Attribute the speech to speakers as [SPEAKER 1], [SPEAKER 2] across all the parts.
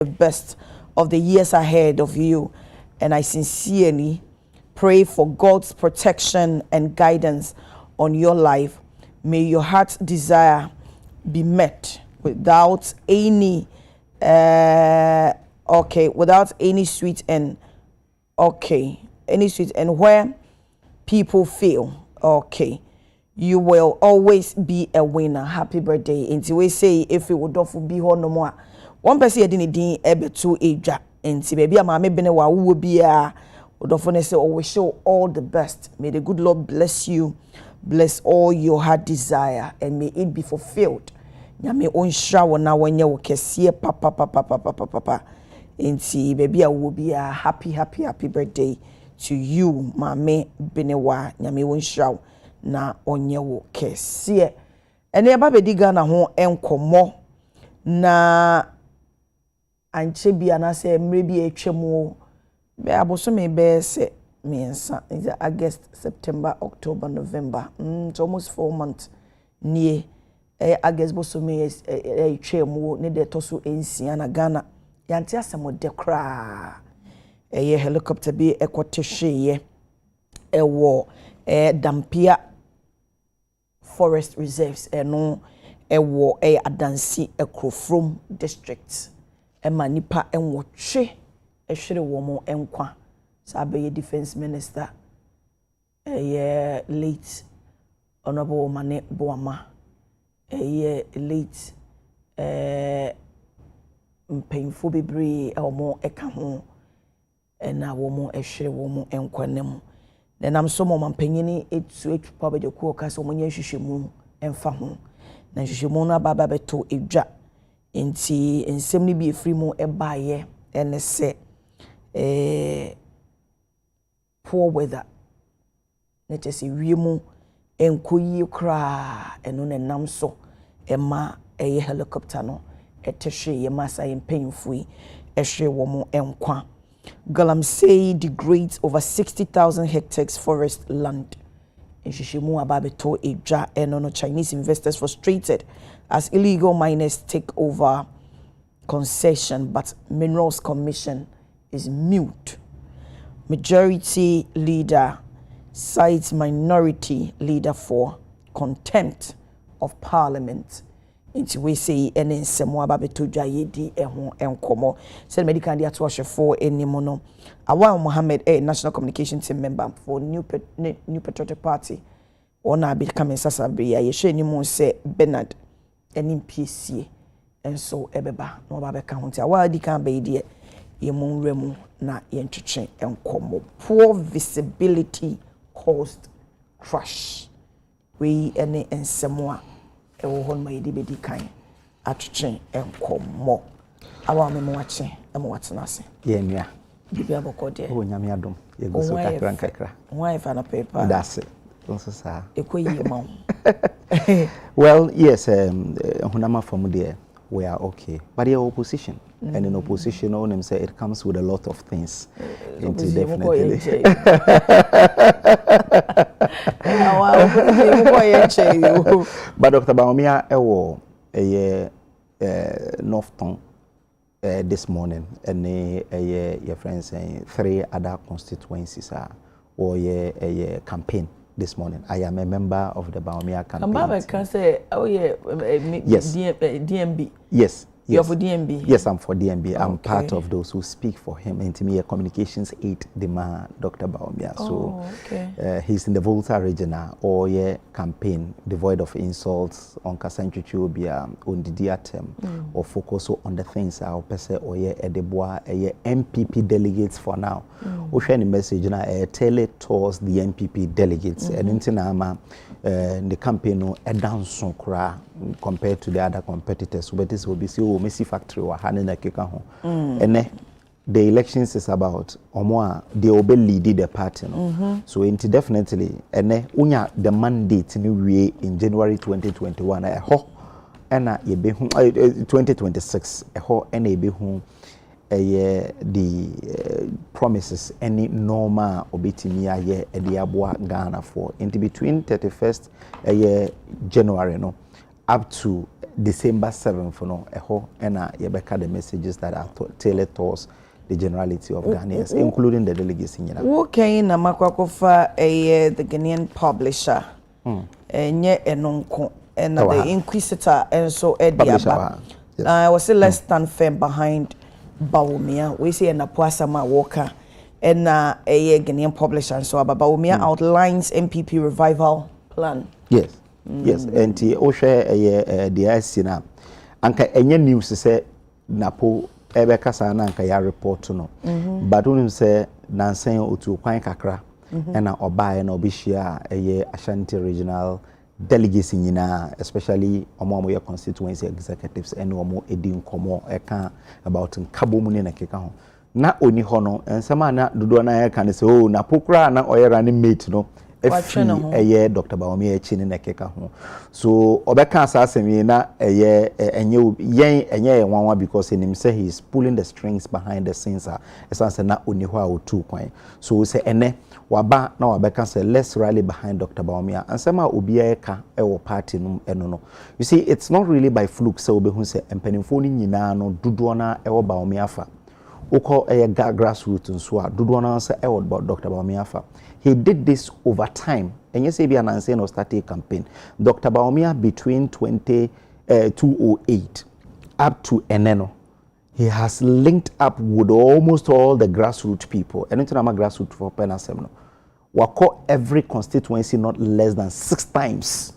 [SPEAKER 1] the best of the years ahead of you. And I sincerely pray for God's protection and guidance on your life. May your heart's desire be met without any without any sweet and any sweet and where people fail, you will always be a winner. Happy birthday. Until we say if it would offer be no more. One person didn't ebe to age. Until baby a mama bene wa will be a would often say, oh, we show all the best. May the good Lord bless you, bless all your heart desire, and may it be fulfilled. Nyame onshawo na wanya wo kese papa. Until baby a will be a happy birthday to you, mame benewa. Nyame onshawo na onye wo kese. Ene aba bedi Ghana ho enkomo na anche bia na se mre bi etwemu be abosome be se miensa is August, September, October, November. It's almost 4 months near August bosome etwemu ne de toso ensia na Ghana yanti asemo de kra helicopter bi ekotehwe ye ewo dampia forest reserves eno ewo adansi ekrofrom district manipa enwotwe ehwere wo mo enkwa sabe defense minister late honorable Mane Boama late mpemfo bebre omo eka ho na wo mo ehwere wo mo enkwa nem na so mo mampanyini etu pa be de ku ka so mo nya hwehwemu emfa ho na hwehwemu na baba beto edwa enti ensem ni bi efri mu ebaye ene se poor weather na chese wiemu enkoyi kra eno ne nam so ema helicopter no etehwe ye masa yempemfui ehwe wo mu enkwa. Galamsey degrades over 60,000 hectares forest land. In Shishimu Ababeto Eja and Chinese investors frustrated as illegal miners take over concession, but Minerals Commission is mute. Majority leader cites minority leader for contempt of parliament. Into we say any semwa babeto jayedi ehon enkomo said medical dia to for any mono Awa Mohammed national communication team member for new patriotic party ona becoming sasabe ya yehwe ni mo say Bernard any PC and so ebeba no ba be ka ho Awa di kan be die ye mon remu na ye ntwetwe enkomo. Poor visibility caused crash we any ensemwa ewo hon ma yedi bedi kan atwetwe enkomo. Awa me mo wache mo watena ase ye nua bibi abokode o nyame adom ye guso kakra why if na paper that's it also sa ekoyi ma. Well, yes, hunama from there we are okay, but the opposition and in opposition on them say it comes with a lot of things into definitely. But Dr. Baumia ewo Northton this morning and your friends saying 3 other constituencies or a campaign this morning. I am a member of the Baumia campaign. Mbaba can say, oh yeah, yes. DMB. Yes. You're for DMB? Yes, I'm for DMB. I'm part of those who speak for him. And to me, a communications aide, the man, Dr. Baumia. So he's in the Volta regional or campaign, devoid of insults on Kasanchuchubia, on the diatem, or focus on the things I'll say, or Edebois, MPP delegates for now. We share the message now, tell it towards the MPP delegates. And in the campaign, a dance compared to the other competitors. But this will be Messi factory or Hanina Kikaho. And the elections is about Omoa, they obey lead the party. So definitely, and unya the mandate in January 2021. I hope and 2026. I hope and the promises any normal obitimia ye the abwa Ghana for into between 31st January no.
[SPEAKER 2] up to December 7th, no, and yebeka the messages that are tailored towards the generality of Ghanaians, including the delegates in Ghana.
[SPEAKER 1] Okay, na makwakofa the Ghanaian publisher. Nye enonko and the inquisitor and so Ediaba. I was less than firm behind Bawumia. We see na Poasama Walker and a Ghanaian publisher and so Bawumia outlines MPP revival plan.
[SPEAKER 2] Yes. Yes, and o share the IC anka enye news say napo ebe kasa na anka ya report no but unim say nansen otu kwan kakra na obae na obihia Ashanti regional delegates nyina, especially omo constituency executives and omo edi nkomo eka about nkabo ne na keka ho na oni ho no ensema na dodo na eka ne say oh na pokura na oyera ne mate no Dr. Bawumia chini na keka ho. So obeka asasemi na enye wanwa because him say he is pulling the strings behind the scenes esanse na oni ho a otu kwan. So say ene waba na wabeka say let's rally behind Dr. Bawumia. Ansema obi eka ewo party no eno no. You see it's not really by fluke say obehu say empanimfo ni nyina no dodo na ewo Bawumia fa. Oko grassroots nso a dodo na say ewo Dr. Bawumia fa. He did this over time. And you say be an no started a campaign. Dr. Bawumia between 2008 up to Eneno, he has linked up with almost all the grassroots people. And into nama grassroots for Penasem. Wako every constituency not less than 6 times.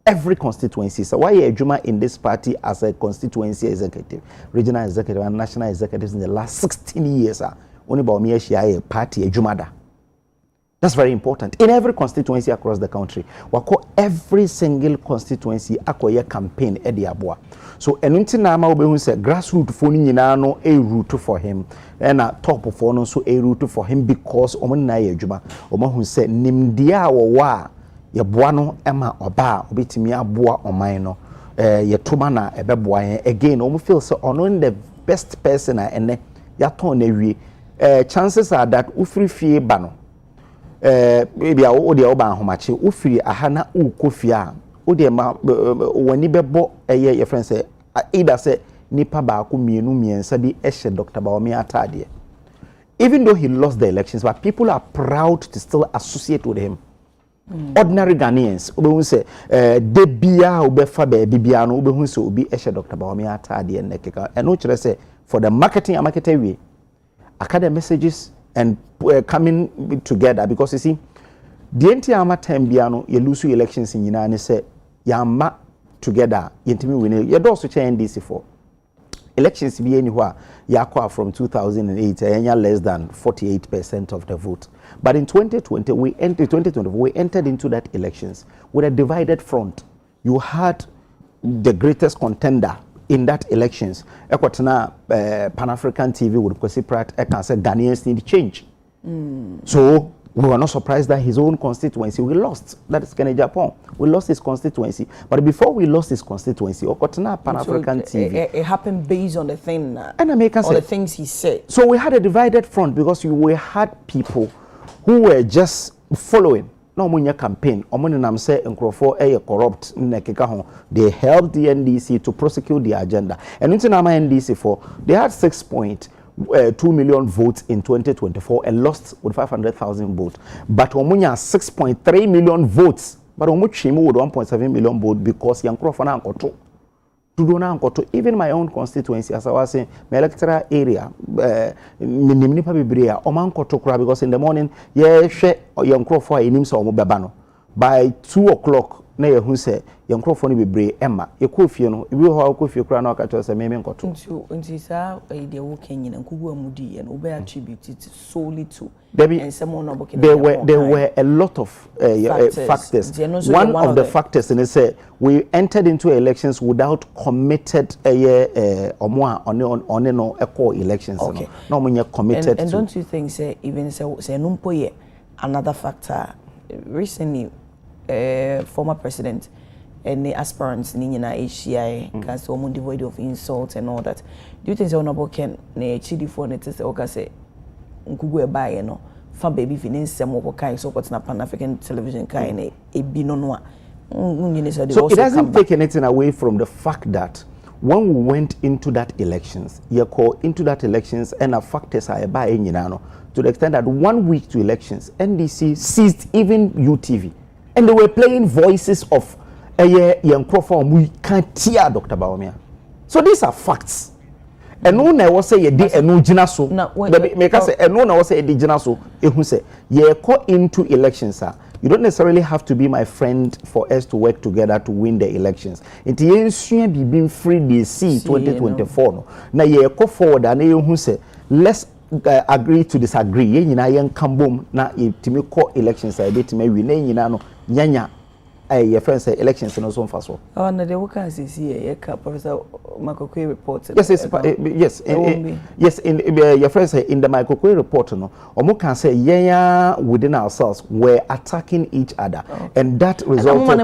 [SPEAKER 2] Every constituency. So why are Juma in this party as a constituency executive, regional executive, and national executives in the last 16 years? Only Bawumia share a party Jumada. That's very important. In every constituency across the country, wako every single constituency akoye campaign edi aboa. So enunti na ama obehu se grassroots phone nyina no a route for him. And top phone so a route for him because omo na ye adwuma. Omo hu se nimdia wo ye boa no ema oba obetimi aboa oman no ye toma na ebeboa again omo feel so ono the best person ene ya ton na wie chances are that ufri fie ba no maybe o de oba ahomache ufiri aha na ukofia o de ma wani bebo your friend say either say nipa ba ko mienu miensa bi ehye Dr. Bawumia atade. Even though he lost the elections, but people are proud to still associate with him. Ordinary Ghanaians obehu say de bia obefa ba bibia no obehu say obi ehye Dr. Bawumia atade na keka eno kire say for the marketing we academic messages and coming together because you see the entire time biano you lose elections in United say yama together yentimi win you do so change NDC for elections be anywhere yakwa from 2008 less than 48% of the vote, but in 2020 we entered into that elections with a divided front. You had the greatest contender in that elections. Ekwatana Pan-African TV would Kwesi Pratt can say Ghanaians need change. So we were not surprised that his own constituency we lost. That is Kenya Japan. We lost his constituency. But before we lost his constituency, Ekwatana Pan-African TV.
[SPEAKER 1] It happened based on the thing
[SPEAKER 2] and Americans
[SPEAKER 1] the things he said.
[SPEAKER 2] So we had a divided front because we had people who were just following. No munya campaign omoni nam say nkrofo corrupt nnekeka ho. They helped the NDC to prosecute the agenda, and into nama NDC for they had 6.2 million votes in 2024 and lost with 500,000 votes, but omunya 6.3 million votes, but omuchimu with 1.7 million votes because yankrofo na nkoto even my own constituency, as I was saying, my electoral area, Nimnipa Bibria, Oman Kotokra, because in the morning, share young crow for a nims or Mubabano. By 2 o'clock, Naya who say, young crow for Bibri, Emma, you could you will have could you crown out as a meme got to.
[SPEAKER 1] Until they walking in and Kugu Mudi and Ube attributed solely to.
[SPEAKER 2] And someone there were a lot of factors. One of the factors, and they say we entered into elections without committed on echo elections. Okay, no when you're committed.
[SPEAKER 1] And don't you think say even say numpo another factor recently former president and the aspirants in ACI because women devoid of insult and all that. Do you think say honorable can ne chidi for ne say okay say Nkugwe buy no fa baby finance some of kind so what's na Pan African television kind e bi no no
[SPEAKER 2] So it doesn't take anything away from the fact that when we went into that elections, and our factors are by to the extent that 1 week to elections, NDC seized even UTV, and they were playing voices of young Crawford. We can't hear Dr. Bawumia. So these are facts. And no na was say ye di enu gina so. Make us say no na was say ye di gina so. Ehun say ye go into elections, sir. You don't necessarily have to be my friend for us to work together to win the elections. It is being free DC 2024 no. Na ye go forward and ehun say let's agree to disagree. Ye nyina ye nkambom na itimi ko elections a betime wi na nyina no nyanya your friend say elections no so fast.
[SPEAKER 1] Oh, na de work as here Professor Makokwe report.
[SPEAKER 2] Yes, yes, in your friend say in the Makokwe report no, omo can say yeah within ourselves we're attacking each other, and that resulted
[SPEAKER 1] the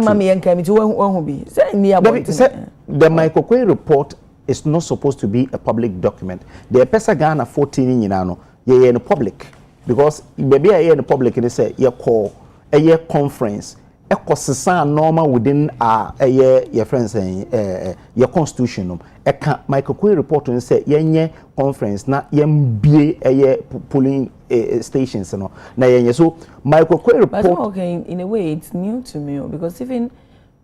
[SPEAKER 2] Makokwe report is not supposed to be a public document. The person Ghana 14 in in the public, because maybe in the public and they say you call a year conference. Normal within your friends your constitution. Makokwe report and say yenye conference na yembe polling stations no na yenye so Makokwe report.
[SPEAKER 1] Okay, in a way it's new to me because even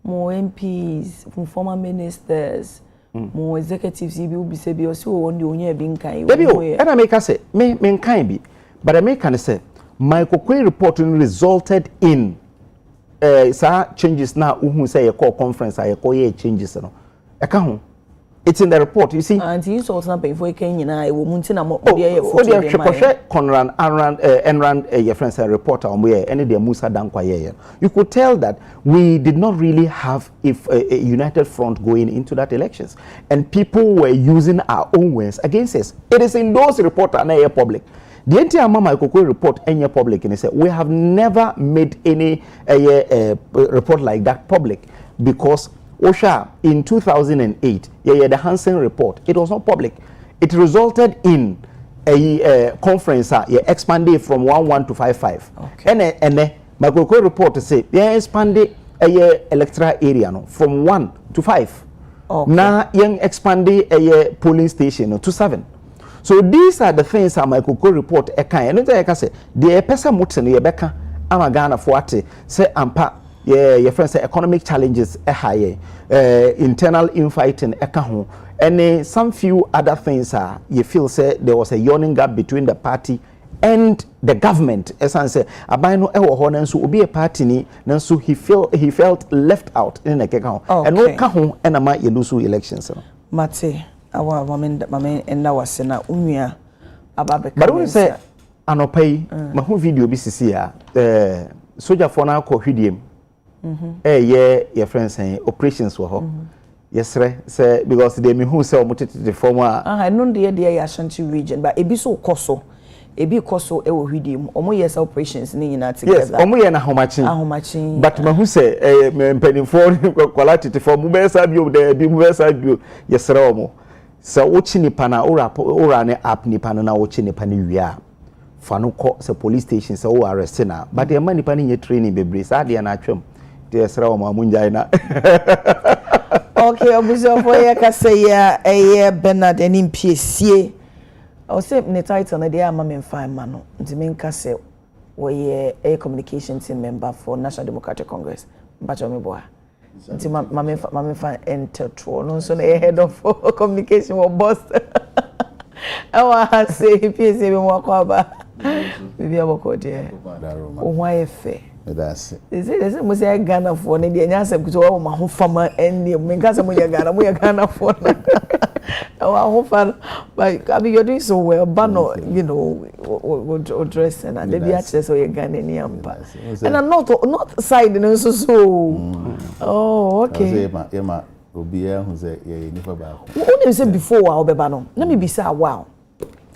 [SPEAKER 1] more MPs, former ministers, more executives will be say be also on the onye being kind.
[SPEAKER 2] And I make us say me kind be, but I make can say Makokwe report resulted in changes now who say a call conference I call changes no it's in the report you see
[SPEAKER 1] and you saw something for Kenya wo muntina mo
[SPEAKER 2] Conran Enran your friends a reporter on where any the Musa Dankwa here you could tell that we did not really have a united front going into that elections and people were using our own words against us. It is in those reports and a public. The entire Makokwe report any public and they said we have never made any report like that public because OSHA in 2008 the Hansen report it was not public. It resulted in a conference expanded from 11 to 55. Okay. And Makokwe report say expanded electoral area no, from 1 to 5. Okay. Now expanded polling station to 7. So these are the things that my Makokwe report and I can say the person mutsen ye beka ama Ghana for what say ampa your friends say economic challenges high internal infighting ho and some few other things you feel say there was a yawning gap between the party and the government as I say abino ewo ho nanso obi a party ni nanso he felt left out in the keka ho and no ka ho and ama ye lose elections no
[SPEAKER 1] mate awa mame enda wase na unua ababe
[SPEAKER 2] but when say anopai mahu video bi sisi ya soldier for na ko hwidiem your friends saying operations were ho yes say because they me who say omotete the former
[SPEAKER 1] I know the Ashanti region but ebi so koso ebi koso e wo hwidiem omo yes operations ni nyina together
[SPEAKER 2] yes omo ye na homachin but mahu say mpenifo quality for mu be sa bio de bi mu be sa bio yes ra omo so wochi nipa na ora ne app nipa na wochi nipa ne wia fa no ko se police station se wo arrest na but e ma nipa ne nye training bebre sa de na atwem de yes ra omo amunjai na
[SPEAKER 1] okay obuzo for ye ka say ya Bernard enim piesie o say ne title na de ama me fine ma no ntimi nka say we a communication team member for National Democratic Congress mbacho me boa nti mama fa Electoral no so na head of communication or boss I say PSA be mo akwa bibi aboko de o hwa efe
[SPEAKER 2] that's
[SPEAKER 1] is it mo say Ghana for na de nya asem kuto wo ma ho fama enne me nka say mo ye Ghana for na I hope but I mean you're doing so well but no you know dress and they be actually so you Ghana ni ampa and I'm not side no so oh okay
[SPEAKER 3] ema obi e hu say ye nifa ba ko
[SPEAKER 1] who say before wa obeba no na me be say wow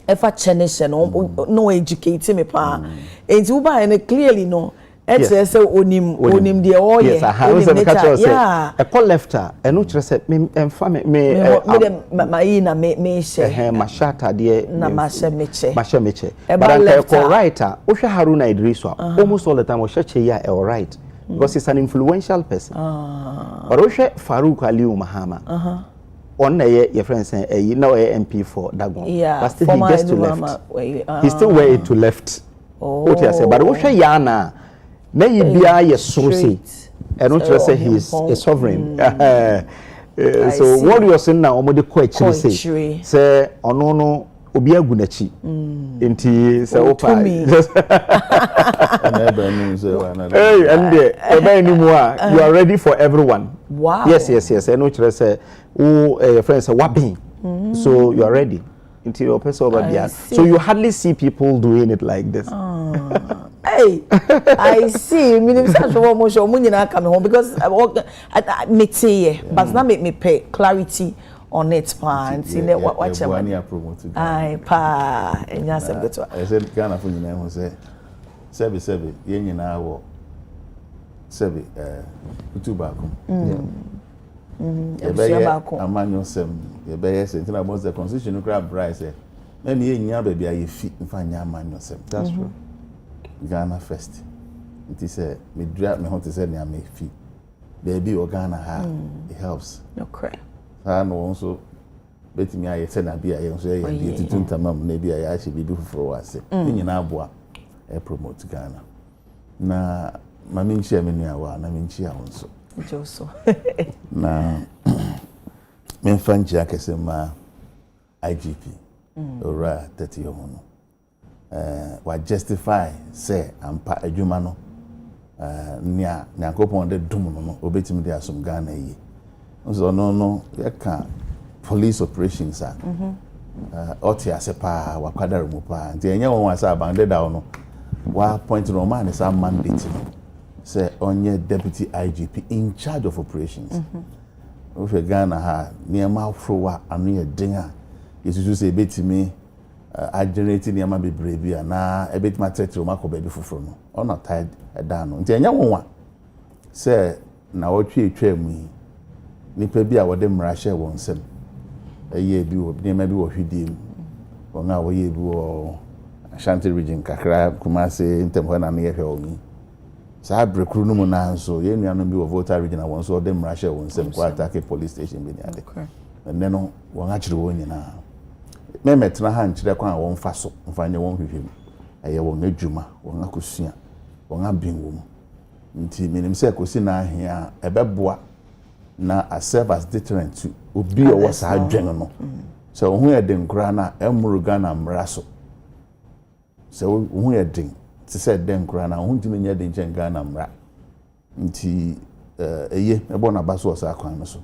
[SPEAKER 1] if I challenge no educate me pa and you buy and clearly no it's onim de all
[SPEAKER 2] yes I was yeah a call lefter and no chere say me emfa me
[SPEAKER 1] me share
[SPEAKER 2] mashata de
[SPEAKER 1] na
[SPEAKER 2] mashe meche but I call writer o hwe Haruna Idrisu almost all the time o sheche ya all right because he's an influential person. But Oshe Farouk Aliu Mahama. On your friend saying, you know, MP for Dagon.
[SPEAKER 1] Yeah,
[SPEAKER 2] but still he gets to left. He still way to left. What you say? But Oshe Yana, may you be a source. And what you say he's a sovereign. So what you are saying now, Omode Koechiri say, Onono Obi Agunachi. Inti say Opa. Hey, and you are ready for everyone.
[SPEAKER 1] Wow.
[SPEAKER 2] Yes. And what you say, your friends are wapping. So you are ready. Until your person over there. So you hardly see people doing it like this.
[SPEAKER 1] Hey, I see. Because but now make me pay clarity on it, and see what I pa and yes,
[SPEAKER 3] I said, Ghana for you now, say, Sebi, yen now, Sebi, Utubakum. A manual sem, the bear said, about the constitutional crab price. Maybe yen baby, I fit and find your manual sem.
[SPEAKER 2] That's true.
[SPEAKER 3] Ghana first. It is a me drop me home to say I make fee. Baby or Ghana it helps.
[SPEAKER 1] Okay.
[SPEAKER 3] I know also bet me I said I be I say I to tamam maybe I actually be for us. In na boa I promote Ghana. Na ma min share me nua na min chia wonso.
[SPEAKER 1] Joso.
[SPEAKER 3] Na men fanchi akese ma IGP. Ora 30 year hono. Wa justify say ampa adwuma no nia Nyankopon de dum no obetimi de asom Ghana yi so no yeka police operations oti asepa wa kwadare mu pa nti enye won asa abande da no wa point no man is a mandate say onye deputy IGP in charge of operations we Ghana ha niema afrowa anu ye den a yesusu say betimi I generated the amount of brave and a bit my text to Marco baby for no or not tied a down until young one say now what you me Nipa be our dem Russia won't send a year be maybe what he did or now we or Ashanti region Kakra Kumasi in Temple and near me. So I break room so you know be a voter region I once saw them Russia won't send quite attack a police station and then one actually won now. Me metna ha nkyere kwa won fa so mfanye won hwehwem eye won adwuma won akosua won abinwom nti minim se kosi na ahia ebeboa na a serve as deterrent to obi o wasa adwen no so hu ye den kura na emuru Ghana mraso so hu ye den ti se den kura na hu ntimi nya den chen Ghana mra nti eye ebo na baso osa akwan no so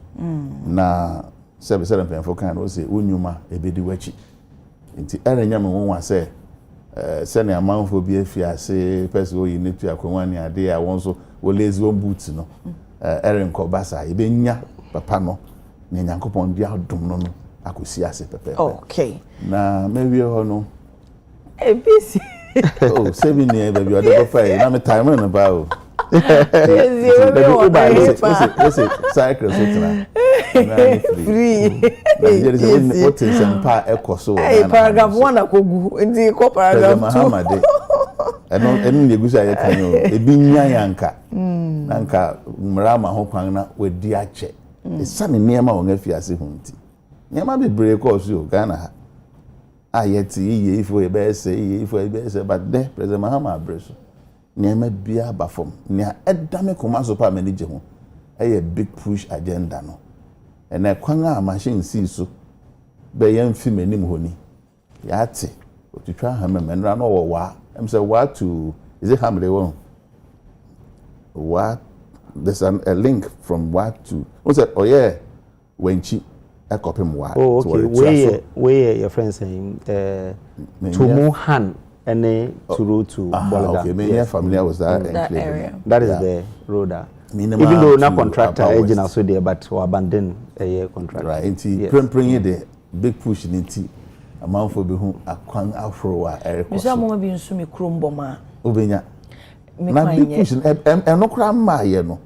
[SPEAKER 3] na sebe mpemfo kan no se unyuma ebedi wachi nti erenya me won wa se ne amanfo bi afia se person oyi ne tu akwanwa ne ade a won so wo lazy on boot no eren ko basa ebenya papa no ne Nyankopon dia dum no akosi ase pepe
[SPEAKER 1] okay
[SPEAKER 3] na mewie ho no
[SPEAKER 1] busy
[SPEAKER 3] oh sebi ne baby o dey go fire na me time no ba o cycle free. What is empire echo
[SPEAKER 1] paragraph 1 akogu ndi ko paragraph 2
[SPEAKER 3] enu ye gusa ye kan yo ebi nya yanka nanka mrama ho kwan na wadi ache esane niema won afiase hunti niema be break us yo Ghana ha ayeti ye ifo ye be say but there president Mahama abreso niema bia ba fom nia edame koma so pa manage ho a big push agenda no and a kwanga machine see so be yan fi manim honi yate to try hamem and ran over wa am say what to is it hamle won what there's a link from what to what's that oh yeah when chi a copy mo
[SPEAKER 2] oh okay where your friend saying to Muhan and to road to Bolaga
[SPEAKER 3] okay me familiar was that
[SPEAKER 1] area
[SPEAKER 2] that is the road even though not contractor agent also there but we abandon a contract
[SPEAKER 3] right into bring the big push into amount for be who akwan afro wa ereko
[SPEAKER 1] so mo bi nsu mi kromboma
[SPEAKER 3] obenya na big push no kra ma ye no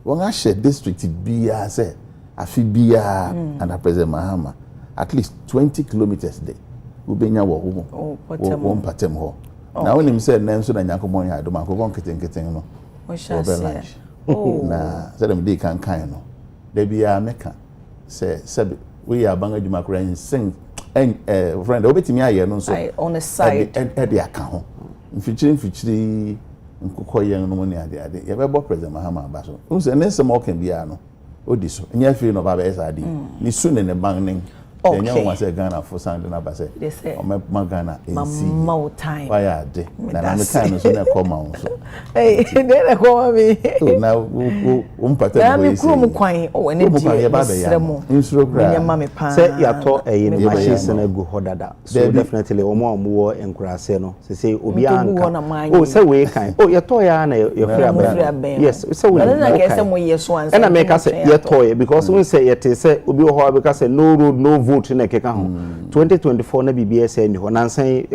[SPEAKER 3] won a share district bia say afi bia and president Mahama at least 20 kilometers there obenya wo ho patem ho na when him said na nso na Nyankopon ya do Nyankopon keten no lunch. Na say dem dey kan no. There be a meka say we are banga djuma kura sing friend obetimi aye no so
[SPEAKER 1] on the side
[SPEAKER 3] e dey aka ho. Mfichiri nkokoyen no ne ade ye bebo president Mahama Abaso. Who say ne sem okan bia no odi so. Nya fi no baba esade. Ni su ne bang okay. Then you say Ghana for Sunday na base.
[SPEAKER 1] They say
[SPEAKER 3] my Ghana is
[SPEAKER 1] more time.
[SPEAKER 3] Why are they? Na me time so na come out so.
[SPEAKER 1] Hey, they come me.
[SPEAKER 3] So now pattern
[SPEAKER 1] na me krom kwan o ene di Nsroma.
[SPEAKER 3] Nsroma.
[SPEAKER 2] Say ya to ene machines na go hodada. So definitely omo enkurase no. Say obi anka. Oh say we kan. Oh ya to ya na your free. Yes, say we.
[SPEAKER 1] Na ke say mo yeso ansa.
[SPEAKER 2] And I make us say ya to because we say yet say obi ho because say no road no vote na keka ho 2024 na BBS ni ho nansan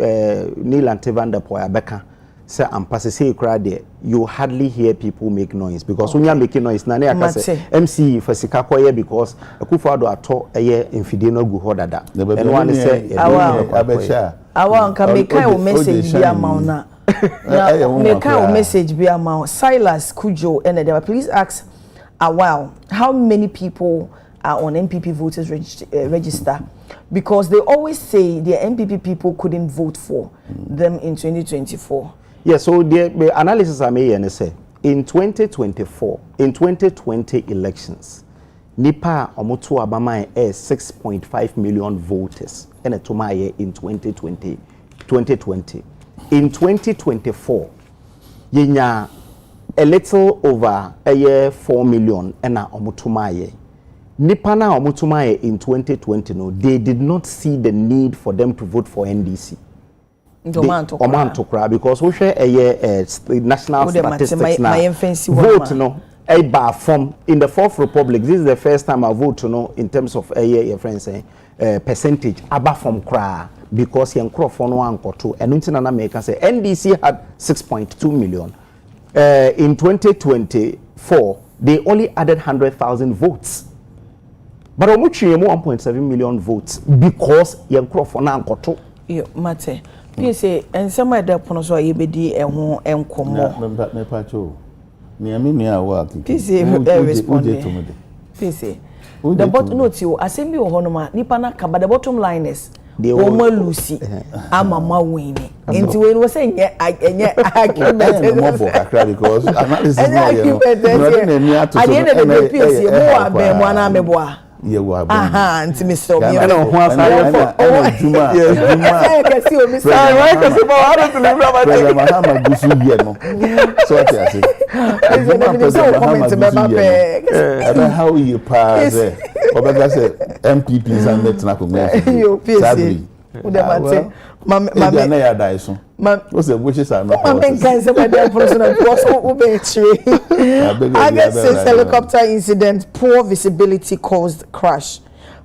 [SPEAKER 2] Neil Antevanda Poya beka say ampase say kra there you hardly hear people make noise because when you make noise na ya ka say MC for sika koye because Akufo-Addo ato eye mfide no gu ho dada and one say
[SPEAKER 3] abesha
[SPEAKER 1] awa nka make o message bi amount na make o message bi amount Silas Kujo and they please ask wow how many people are on MPP voters register because they always say the MPP people couldn't vote for them in 2024.
[SPEAKER 2] Yeah, so the analysis I made and say in 2024, in 2020 elections, Nipa Omotu Abama is 6.5 million voters and a Tomaye in 2020. In 2024, yenya a little over a year 4 million and a Omotumaye. Nipa na omutumaye in 2020 no they did not see the need for them to vote for NDC. Omantokra because we share a national statistics now. Vote no a bar from in the Fourth Republic. This is the first time I vote no in terms of a friends percentage aba from kra because yen crofo no ankoto and until na make say NDC had 6.2 million. In 2024 they only added 100,000 votes. But omuchi emu 1.7 million votes because yen crofo na ankoto.
[SPEAKER 1] Yo mate. You say and somewhere there pono so yebedi ehho enkomo.
[SPEAKER 3] Me pacho. Ni ami ni awa kiki.
[SPEAKER 1] Please respond. Please the bottom note you assembly wo hono ma nipa na ka but the bottom line is Oma Lucy Amama Winnie. Into when we say enye argument
[SPEAKER 3] mo akra because analysis no you know.
[SPEAKER 1] At the end of the piece mo abe mo na meboa. Aha, nti me so me
[SPEAKER 3] no ho asare for juma
[SPEAKER 1] I can see omi say
[SPEAKER 2] why can see how to live about
[SPEAKER 3] it Mahama gusu here no so what you say Mahama how you pass obega say MPPs and net na congress sadly na ya dai so what's the wishes are not
[SPEAKER 1] August helicopter incident, poor visibility caused crash.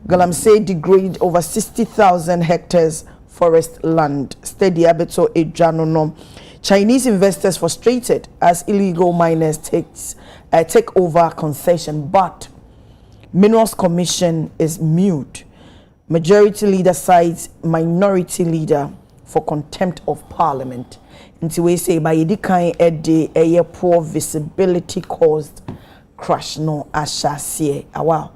[SPEAKER 1] Galamsey degrade over 60,000 hectares forest land. Steady abeto ejanono. Chinese investors frustrated as illegal miners take over concession, but Minerals Commission is mute. Majority leader cites minority leader for contempt of parliament. Until we say by Edikan Ede a poor visibility caused crash no ashasie. Wow.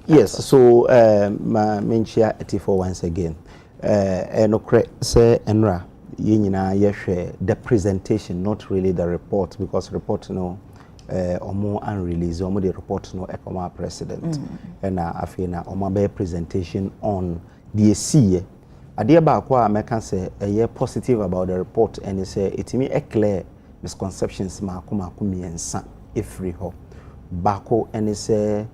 [SPEAKER 2] Yes, so ma menchia etifo once again. Enokre say enra yenyina yehwe the presentation, not really the report, because report no omo unreleased omo the report no ekoma president and afina omo be presentation on the see ade ba kwa meka say positive about the report and say itimi clear misconceptions ma akoma miensa efri ho bako and say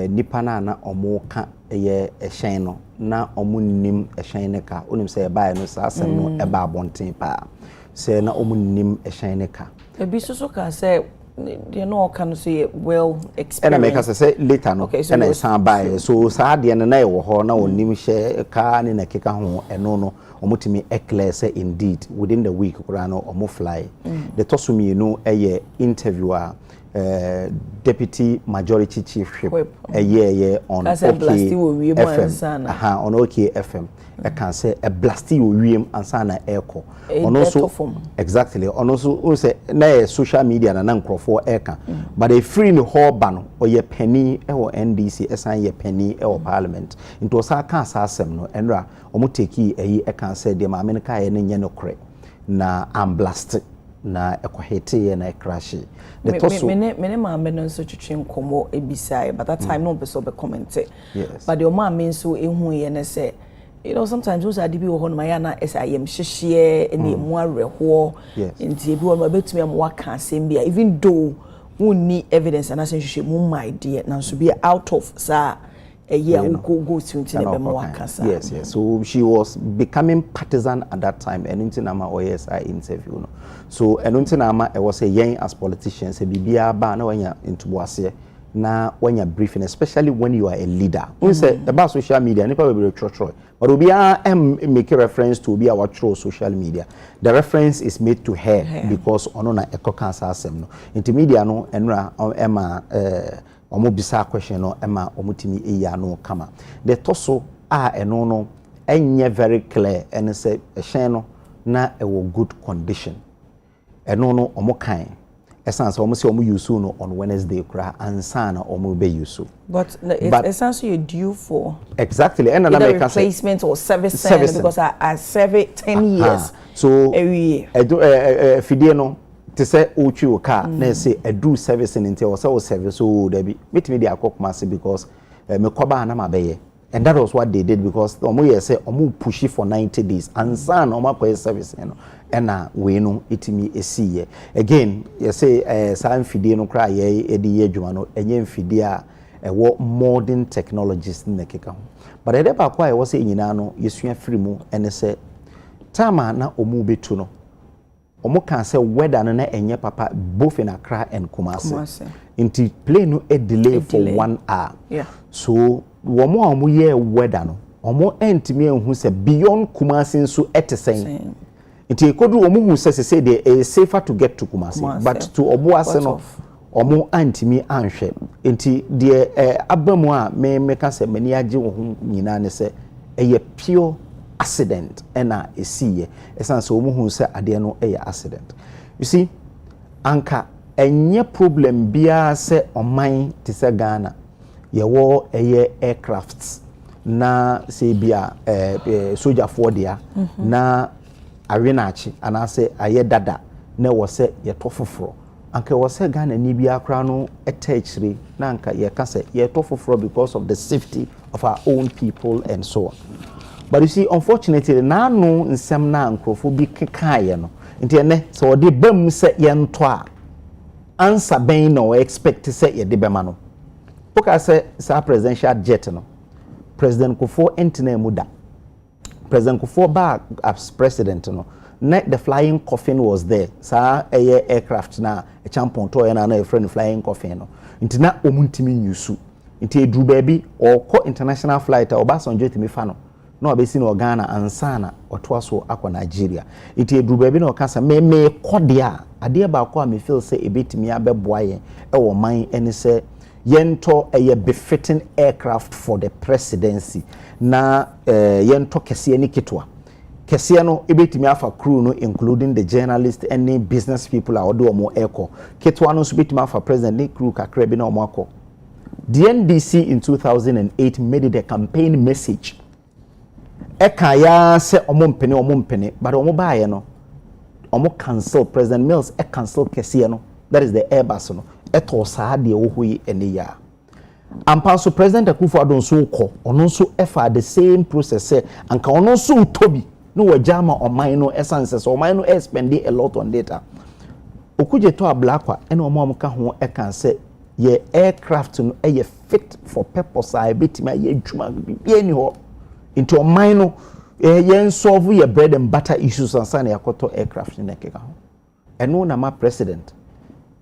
[SPEAKER 2] nipa na omo ka ehyen no na omo nim ehyen ne ka onim say ba no sa asem no eba abonten pa say na omo nim ehyen ne ka
[SPEAKER 1] ebi so ka say they no can say well experienced.
[SPEAKER 2] And I make us say later no. Okay, so and I stand by. So sa de na e wo ho na onim hye ka ne na keka ho eno no omotimi eclair say indeed within the week kura no omo fly. The tosumi no interviewer deputy majority chief whip a year on
[SPEAKER 1] FM
[SPEAKER 2] on OK FM I can say a blasty wiem ansana echo on also exactly on also say na social media na nkrofo eka but a free me whole ban or ye penny or NDC esan ye penny or parliament into sa kan sa asem no enra omo take e can say de ma menka ye ne no kre na am blast na ekohete ye na crash
[SPEAKER 1] the toso me ma me no so twetwe nkomo ebisai but that time no be so be comment
[SPEAKER 2] yes
[SPEAKER 1] but the ma me so ehu ye ne say you know sometimes those are the people who na SIM shishie ene mu areho nti ebi won betumi am waka asem bia even though we need evidence and asem shishie mu my dear na so be out of sa a year go to nti na be mu waka sa
[SPEAKER 2] yes so she was becoming partisan at that time and nti na ma OSI interview no so and nti na ma e was a young as politicians e bibia ba na wanya ntuboase na when you're briefing, especially when you are a leader. We say about social media, nipa will be true. But we make a reference to be our true social media. The reference is made to her because onona eko cancer asem no. Intermedia no enra Emma omo bisa question no Emma omutimi eya no kama. The toso eno no enye very clear and say ehyen no na e wo good condition. Eno no omo kan essence almost use no on Wednesday kra ansana omo be use
[SPEAKER 1] but it's essentially due for
[SPEAKER 2] exactly and another
[SPEAKER 1] replacement or service because I serve it 10 years
[SPEAKER 2] so
[SPEAKER 1] every year
[SPEAKER 2] fidie no to say ochu car na say do service until or service so there be meet dey akokuma because me koba na mabeye and that was what they did because omo ye say omo push for 90 days ansana omo akoye service you know ena we no itimi esiye again you say san fidie no kra ye edi ye adwuma no enye mfidie a ewo modern technologies na keka ho but ede ba kwa e wo say nyina no yesua free mu ene say tama na omu betu no omo kan say weather no na enye papa both in Accra and Kumasi inti plane no a delay for 1 hour so womo omo ye weather no omo entimi enhu say beyond Kumasi nso etesen Inti kodu omu say they is safer to get to Kumasi but to Obuase no omu antimi anhwe inti de abamu a me ka say mani age wo hu nyina ne say eye pure accident ena esiye esan so omu hu say ade no eye accident you see anka enye problem bia say oman ti say Ghana ye wo eye aircrafts na say bia soldier for dia na awenachi anase aye dada na wo se ye tofoforo anka wo se Ghana ni bia kra no etachire na anka ye ka se ye tofoforo because of the safety of our own people and so on but you see unfortunately na no nsem na ankrofo bi kekaye no nti ene so wo de bam se ye nto a answer ben no expect se ye de bema no poka se sa presidential jet no president Kufuor entina muda President Kufuor back as president no the flying coffin was there sa aircraft na a champion to na a friend flying coffin no nti na omuntimi nyusu nti edru baby or international flight Obasanjo timi fa no na obesi no Ghana ansana otoaso akwa Nigeria nti edru baby na okasa me kodea ade ba akwa me feel say ebetimi abeboaye e wo man eni say yento a befitting aircraft for the presidency na yento kese ni kitwa kese no ebetimi afa crew no including the journalists and business people a odo mo eko kitwa no so betimi afa president ni crew kakra bi na omo akọ the NDC in 2008 made it a campaign message eka ya se omo mpene but omo baaye no omo cancel President Mills cancel kese no that is the Airbus no eto saa de ohoyi ene ya ampanso President Akufo-Addo nso ko ono nso efa the same process say anka ono nso utobi no wajama oman no essence so oman no spend a lot on data okuje to ablakwa ene omo amka ho e kan say ye aircraft no ye fit for purpose a betima ye dwuma bi eni ho into oman no ye solve your bread and butter issues ansana yakoto aircraft ne keka ho eno na ma president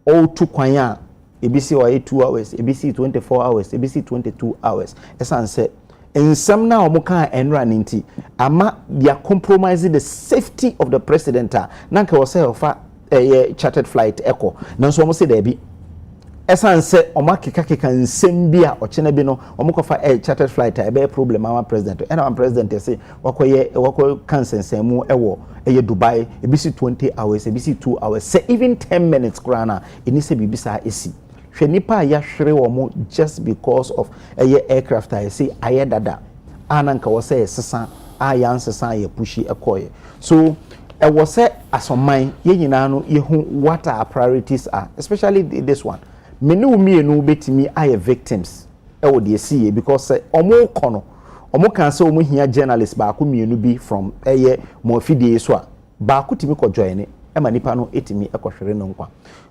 [SPEAKER 2] all two kwanya ebisi wa 2 hours ebisi 24 hours ebisi 22 hours esan say ensam na omuka enra ninti ama they compromise the safety of the president na nka wo say ofa chartered flight echo na so omo say there be esan se oma keka nsem bi a ochene bi no omokofa chartered flight e be problem ama president and our president say wako kansensen mu ewo Dubai ebisi 20 hours ebisi 2 hours say even 10 minutes krana eni se bibisa esi hwe nipa ya hwere wo mo just because of aircraft I say aye dada ananka wo say sesa aya nsesa ye pushi ekoye so was say asoman ye nyina no ye hu what our priorities are, especially this one. Many mienu betimi aye victims e wo de see because omo kono omo kan say omo hia journalist ba ko mienu bi from mo fidie so a ba ko timi ko join e ma nipa no etimi ekohwere no nkwa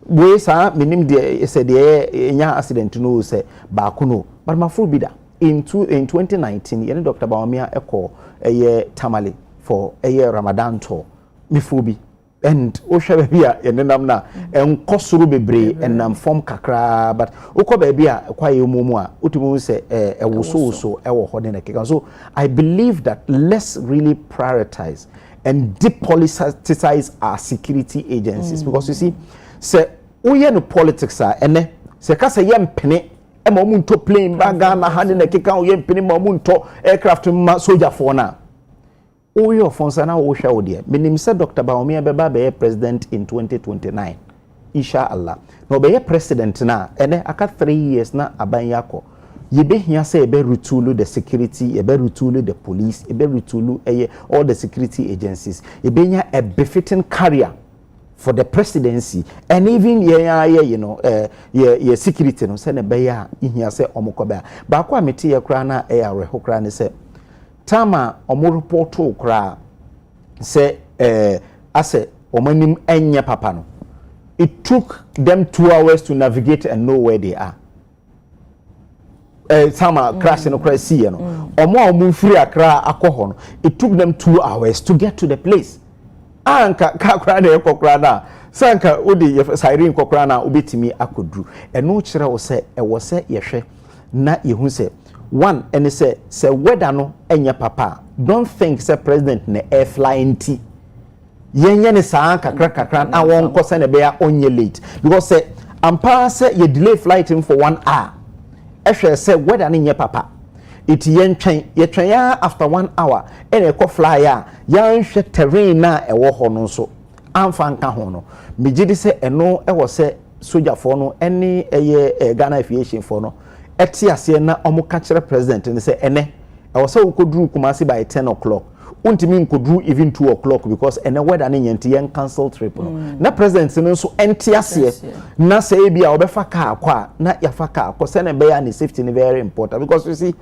[SPEAKER 2] we sa menim de say de nya accident no say ba ko no but mafuru bi da in 2019 ye Dr. Bawumia eko Tamale for Ramadan tour mifubi and ohwe baby a yenenam na enkosoro bebre enam form kakra but ukọ baby a kwaye omumu a utumu se ewoso ewo hode na keka so I believe that let's really prioritize and depoliticize our security agencies because you see say uye no politics a ene se ka se yempene e ma omunto plane baga na hade na keka yempene ma omunto aircraft ma soldier for na Oyo Fonsana Osha Odia. Minim said Dr. Bawumia Beba be president in 2029. Inshallah. No be president na ene aka 3 years na abanyako. Yebe hia say ebe rutulu the security, ebe rutulu the police, ebe rutulu all the security agencies. Ebe nya a befitting career for the presidency and even ye security no say ne be ya hia say omokoba. Ba kwa meti ye kra na areho kra ne say Tama omo reporto kra say ase omanim enya papa no. It took them 2 hours to navigate and know where they are. Tama crash no crash see no. Omo free akra akoho no. It took them 2 hours to get to the place. Anka ka kra na ekokra na. Sanka odi siren kokra na obetimi akodru. Eno kire wo say e wo say yehwe na yehu say one and say whether no enya papa don't think say president na air flying tea yenye ne saa kakra na won ko say na be ya onye late because say ampa say you delay flight him for 1 hour ehwe say whether no nya papa it yen twen ya after 1 hour and e ko fly ya hwe terrain na e wo ho no so amfa nka ho no megidi say eno e wo say soldier for no any Ghana aviation for no eti ase na omo ka kire president ni say ene e was so kodru Kumasi by 10 o'clock untimi nkodru even 2 o'clock because ene weather ni nyenti yen cancel trip no na president ni so enti ase na say bia obefa ka akwa na yafa ka akwa say na be ya ni safety ni very important because you see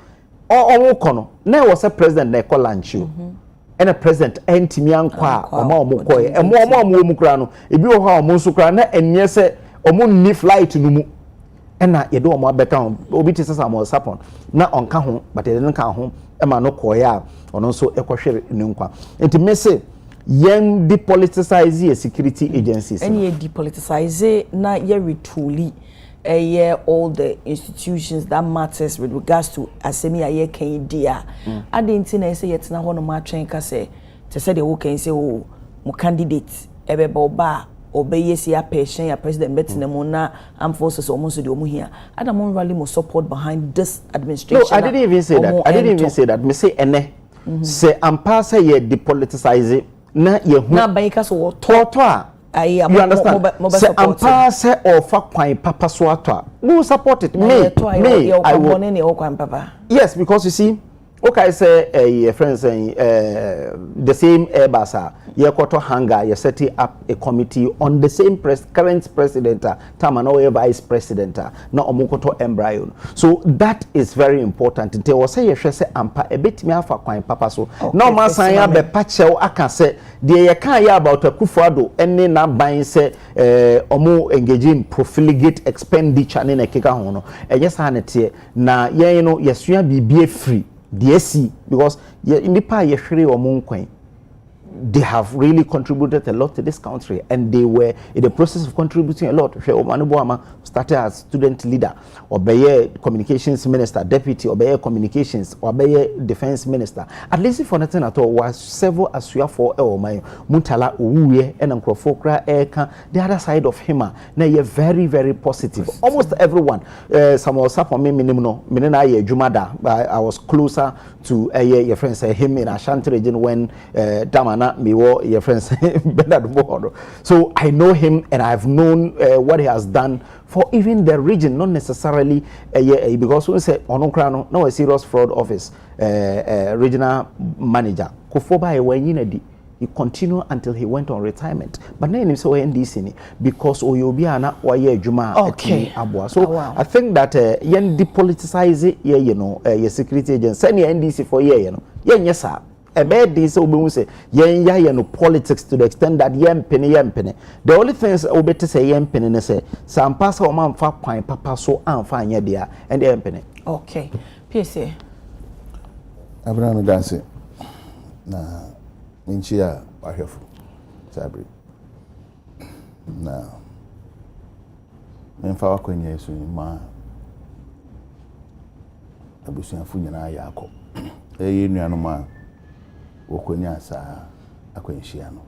[SPEAKER 2] omo kono na was a president na call lunch you ene president entimi ankwa omo koye omo mu kra no ebi wo ha omo so kra na enye say omo ni flight no mu ena yedo omo abeka obi ti sasa mo sapon na onka ho but ye nka ho e ma no koya ono so ekohwere ni nkwa enti me say yen depoliticize ye security agencies
[SPEAKER 1] and ye depoliticize na ye retuli all the institutions that matters with regards to asemi aye kan dia adenti na say yetna ho no ma twen ka say te say de wo kan say o mo candidate ebe ba obey ya patient ya president betinemo na armed forces almost the omuhia adam rally mo support behind this administration.
[SPEAKER 2] No, I didn't even say that. I didn't even say that. Me say ene say ampasa ye depoliticize na ye hu na
[SPEAKER 1] bayika so
[SPEAKER 2] toto a you understand say ampasa or fa kwan papa so ato no support it me I will. Yes, because you see okay, say friends saying the same Airbus ye quarter hangar ye setting up a committee on the same current president time and vice president na omokoto embryo. So that is very important. They was say ye say ampa e betimi afa kwan papa so na ma san ya be pachew aka say the ye kan ya about Akufo-Addo ene na ban say omo engage in profligate expenditure ne na keka ho no e yes hanete na ye no yesua bibie free DSC because in the pa ye hwere o mon kwan they have really contributed a lot to this country, and they were in the process of contributing a lot. Omanubuama started as student leader, or communications minister, deputy, or communications, or defense minister. At least for nothing at all, was several asuya for my Muntala Uwe and Unkrofokra Eka, the other side of him. Now you're very, very positive. Almost everyone, some was up on me minimum, Minena Jumada, I was closer to your friends, him in Ashanti region when Damana, Miwo, your friends, Bernard Bodo. So I know him, and I've known what he has done for even the region, not necessarily because we say Onokrano, no a serious fraud office, regional manager. Kofoba Ewenyi he continued until he went on retirement. But then he said NDC because Oyobiana Oye Juma
[SPEAKER 1] okay.
[SPEAKER 2] Abua. So I think that yen depoliticize it, you know, your security agent send your NDC for you know. Yes sir. A bad day so we say yen no politics to the extent that yen penny. The only things we better say yen penny say some pass or man fa pine papa so fine ye dear and yen penny.
[SPEAKER 1] Okay. PSA.
[SPEAKER 3] Abraham dance. Na Minchia Bahefu Sabri. Now, Menfa kwenye so ma abusuan funya na yako. Nua no ma wokonya sa akwenhia no.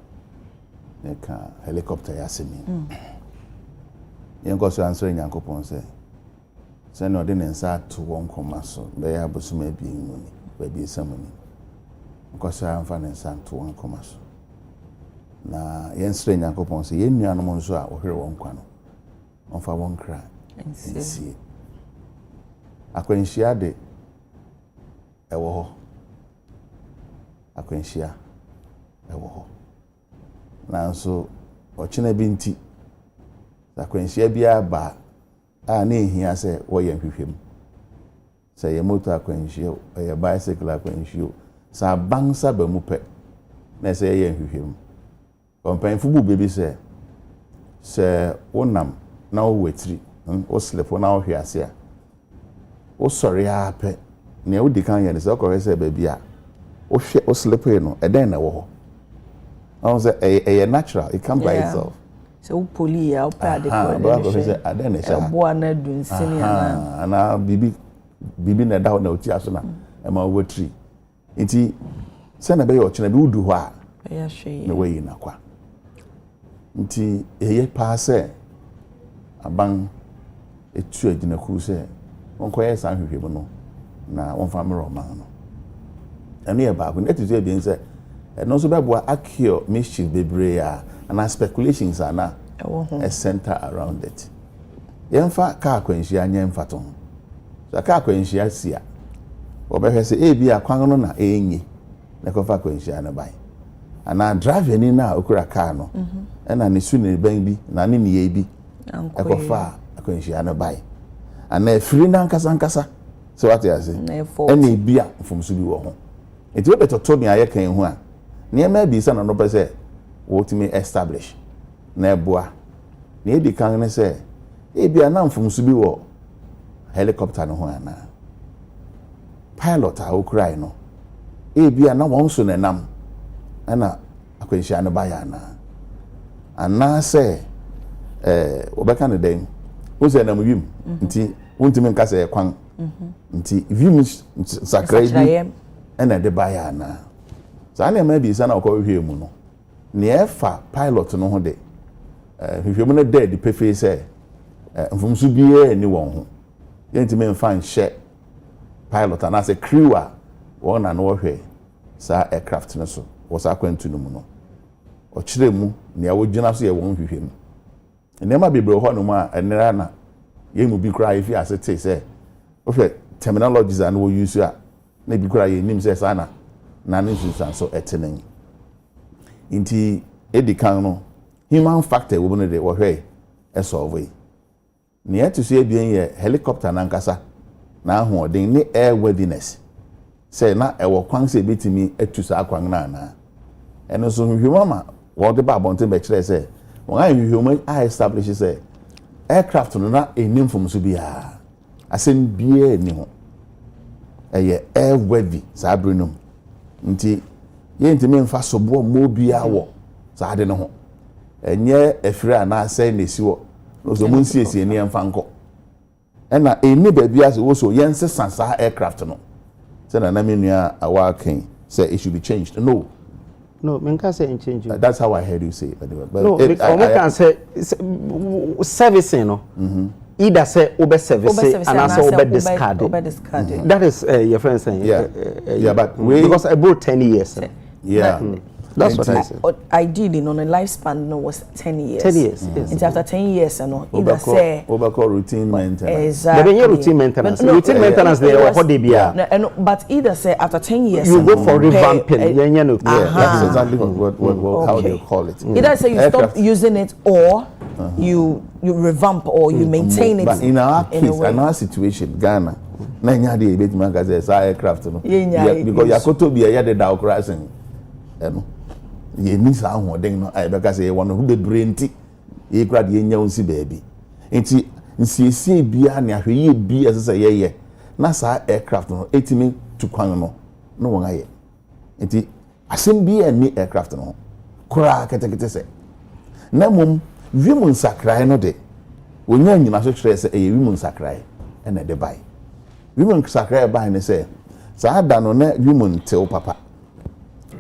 [SPEAKER 3] Neka helicopter yasemi. Yenko so answer Nyankopon se no de nensa to won koma so be ya abusuma bi mu ni ba bi samuni. Because I am finding some to one commerce. Na Yensre Nyankopon say yen nua no mo nso a ohwere won kwa no. Onfa won kra. Nsie. Akwanhia de ewo ho. Akwanhia ewo ho. Na nso ochina bi nti. Akwanhia bi aba a na ehia se wo ye hwehwem. Say ye motor akwanhia, ye bicycle akwanhia. Sa bangsa ba mu pe na se ye hwehwem kompanfo bu bebi se wonam na wo wetiri o slepo na wo hwiase a o sori a pe na wo dikan ye se ko se ba bia o hwe o slepo no eden na wo ho I say a natural it come by itself
[SPEAKER 1] so poli ya o pa de
[SPEAKER 3] ko se eden na sha
[SPEAKER 1] bo na dun sini
[SPEAKER 3] na bibi na da na oti aso na e ma wetiri nti se na be yo chena bi udu ho a
[SPEAKER 1] ya hwe
[SPEAKER 3] na wayi na kwa nti eye pa se aban etu agina ku se wonko ye san hwehwe no na won fa mero man no ene ye ba ko netu se bi nse no so be boa akio mischief bebre ya and speculations are na a center around it yemfa ka akwanhia nyemfa to so ka akwanhia sia obehwe se ebi akwan no na enyi na kofa akwanhia na bai ana driver ni na okura car no na ne su ne ban bi na ne ne bi ekofa akwanhia na bai ana efiri na nkasa so what you say ene bi a mfomso bi wo ho enti obetoto mi aye kan hu a ne ma bi sa na no pese wotimi establish na eboa ne edi kan ne se ebi a na mfomso bi wo helicopter no ho ana pilot a okrai no ebi a na won so na nam ana akwanhia no baya na ana se obeka ne den wo se na mwim nti wontimi nka se kwan nti vim sakrai bi ena de baya na sa na ma bi sa na okọ mu no ne efa pilot no ho de hwehwemu no de pefe se mfumsu biye ni won ho yentimi mfa nhye pilot and as a crew won na no hwe sa aircraft no so was akwantu no mu no o kire mu ne a wogina so ye won hwehwem ne ma bebre ho no mu a enera na ye mu bi kra ifi asete se o hwe terminologies and we use a na bi kra ye nim se sana na ne susan so etenen inti edikan no human factor wo no de wo hwe e solve ne etu so ebien ye helicopter na nkasa na ahoden ne airworthiness say na ewo kwan se betimi etu sa kwan na na eno so hwehwema wo de ba bonten be kire say won hwehwema I establish say aircraft no na enim fom so bia asem bia ni ho eye airworthy sa abrenum nti ye ntimi mfa sobo mo bia wo saa de no ho enye efira na asai na esi wo no so mun siesie ni mfa nko ena eni ba bia so wo so yense sansa aircraft no say na menua awaken say it should be changed.
[SPEAKER 2] No, men can say change.
[SPEAKER 3] That's how I heard you say it. But
[SPEAKER 2] no, I can say servicing, no. Either say over service and also over discarded. That is your friend saying.
[SPEAKER 3] Yeah, but
[SPEAKER 2] because I brought 10 years.
[SPEAKER 3] Yeah.
[SPEAKER 2] That's what I said.
[SPEAKER 1] Ideally, no, the lifespan was 10 years.
[SPEAKER 2] 10 years, yes.
[SPEAKER 1] And after 10 years, no, either say
[SPEAKER 3] overcall routine maintenance.
[SPEAKER 1] Exactly.
[SPEAKER 2] But routine maintenance. Routine maintenance, they are what they be.
[SPEAKER 1] But either say after 10 years,
[SPEAKER 2] you go for revamping.
[SPEAKER 3] That's exactly what how they call it.
[SPEAKER 1] Either say you stop using it or you revamp or you maintain it.
[SPEAKER 3] But in our case, in our situation, Ghana, na nya dey bet man ka say aircraft no. Because yakoto bi ya dey da okrasing. Ye ni sa ahoden no ai beka say won ho bebre nti ye kra de nya onsi baabi nti nsiesie bia ne ahweye bi asese ye na sa aircraft no etimi tukwan no won aye nti asem bi ni aircraft no kura ketekete se na mum wimun sakrai no de wonya nyina so kire se e wimun sakrai na de bai wimun sakrai bai ne se sa da no na wimun tew papa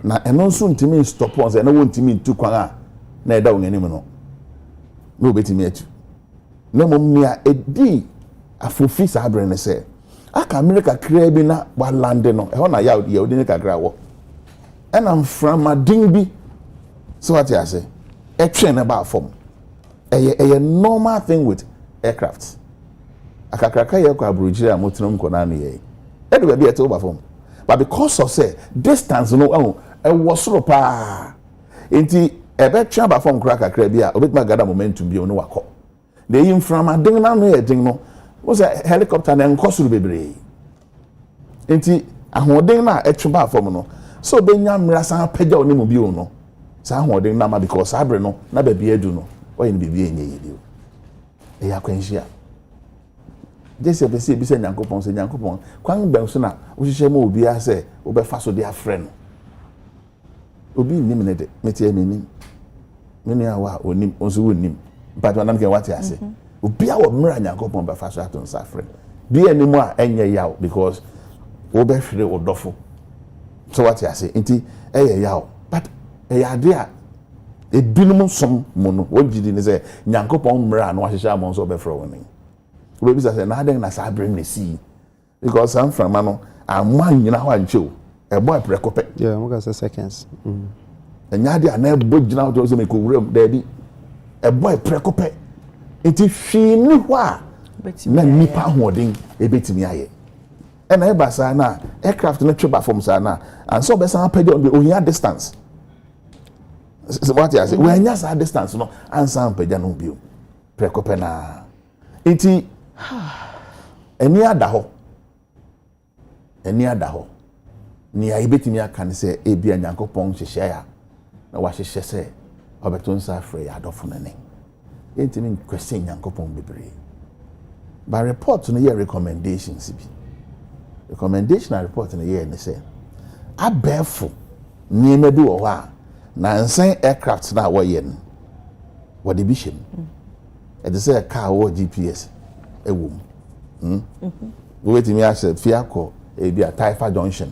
[SPEAKER 3] na eno nso ntimi stop on say na wontimi ntu kwan a na eda won anim no na obetimi atu na momnia edi afofi sa abre ne say aka America kra bi na wa land no e ho na ya odi ne kakra wo ena mframadin bi so what you say e twen na ba form a normal thing with aircraft akakraka ye kwa abrojire amotinum ko na ye e do be e te ba form but because of say distance no was soro pa enti ebe twa ba form kra kakra bi a obetima gada momentum bi no wakọ na yin frama den na no ye den no wo say helicopter na nkosuru bebre enti ahoden na etwe ba form no so be nya mra san pagya oni mu bi o no sa ahoden na ma because abre no na ba bi adu no o yin bi enye yi bi o ya kwanhia Jesse be say bi say Nyankopon say Nyankopon kwan gba so na wo hihye ma obi a say wo be fa so de afrɛ no obi nim ne de metie menim meni awa onim onso wonim but wanam ke wate ase obi a wo mra Nyankopon be fa so aton sa afrɛ bi animu a enye yaw because wo be hwere odofo so wate ase nti eye yaw but ade a ebinum som mo no wo gidi ne say Nyankopon mra no ahihye amon so be frɛ woni Obi say na den na sa brim ne si because am from no amman nyina ho anche o e boy prekope
[SPEAKER 2] yeah we got seconds
[SPEAKER 3] enya de na ebo gina ho so me ko wuram da bi e boy prekope enti hwi ni ho a na nipa hoden e betimi aye e na e ba sa na aircraft no tweba from sa na and so be san pede on the ohia distance so what you say we anya sa distance no ansan pede no bi prekope na enti eni ada ho ni ayi betimi aka ne se ebi Nyankopon hyehye ya na wa hyehye se obeto nsa afre ya adofo nene entimi question Nyankopon bebre ba report no ye recommendations bi recommendation and report no ye ne se abefo ni na bi wo ho a na nsan aircraft na wo ye no wo de bi hye e de se car wo GPS ewom we wetimi ase fiako e bia Taifa Junction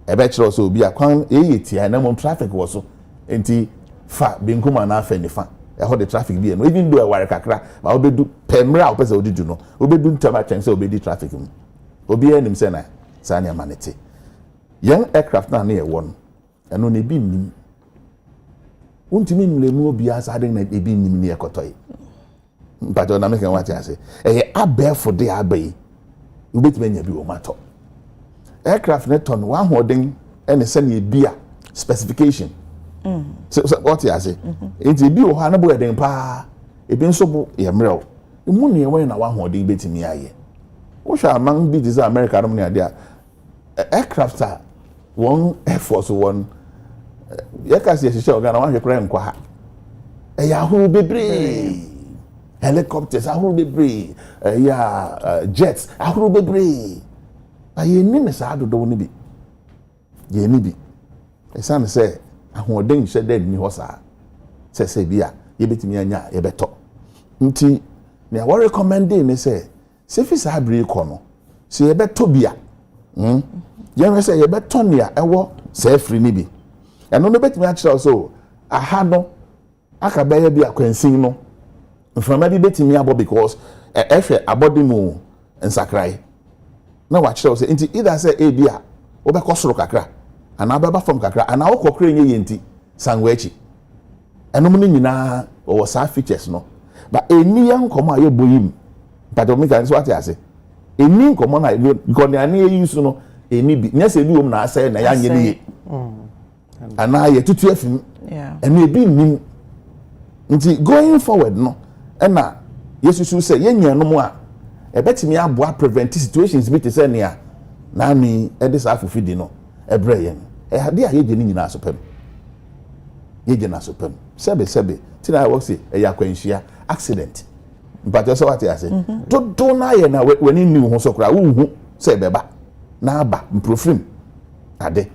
[SPEAKER 3] e be kire so obi akwan eyetia na mo traffic wo so enti fa binkuma na afa nifa e ho the traffic bi no even though e ware kakra ma obedu pemra opese odidu no obedu ntama chense obedi traffic mu obi enim se na sa na manete young aircraft na e won eno na bi nim untimi mlemu obi asa den na ebi nim ne ekotoy but on American what I say abefo de abai you bet me nya bi o mato aircraft net on one holding and send you bia specification so what I say it bi o ha na bo eden pa e bi nso bo ye mrel mu ne we na one holding betimi aye wo hwa among bi this America no ne ade aircraft one Air Force one yakasi ye hye organ one hwe kra nkwa ha ya hu bebre helicopters ahuru bebre jets ahuru bebre aye ni me sa dodo ni bi ye ni bi esan say ahoden hye dead ni ho saa say bia ye betimi anya ye beto nti me I recommend me say sefi sa abiri ko no se ye beto bia ye say ye beto nia ewo say free ni bi eno no betimi a kire so aha no aka beye bia kwansin no mframa bi betimi abo because ehwe abodimu nsakrai na wa kire so nti either say e bia obekosoro kakra ana baba from kakra ana okokre nye yenti sanwechi enom ni nyina o sa features no but eni yankomo aye boyim but o make so what you say eni nkomo na goni ani yusu no eni bi nyese bi wom na asay na ya nye ni ana ye tutu afim eni ebi nim nti going forward no na yesusu say ye nyanom a ebetimi aboa prevent situations bi te say ne na ni e dey sa afofidi no ebre yen hade a yeje ni nyina asopem yeje na asopem sebe tina I work say yakwanhia accident but so what you say do na ye na wani ni ho so kra wo say beba na aba mprofrim ade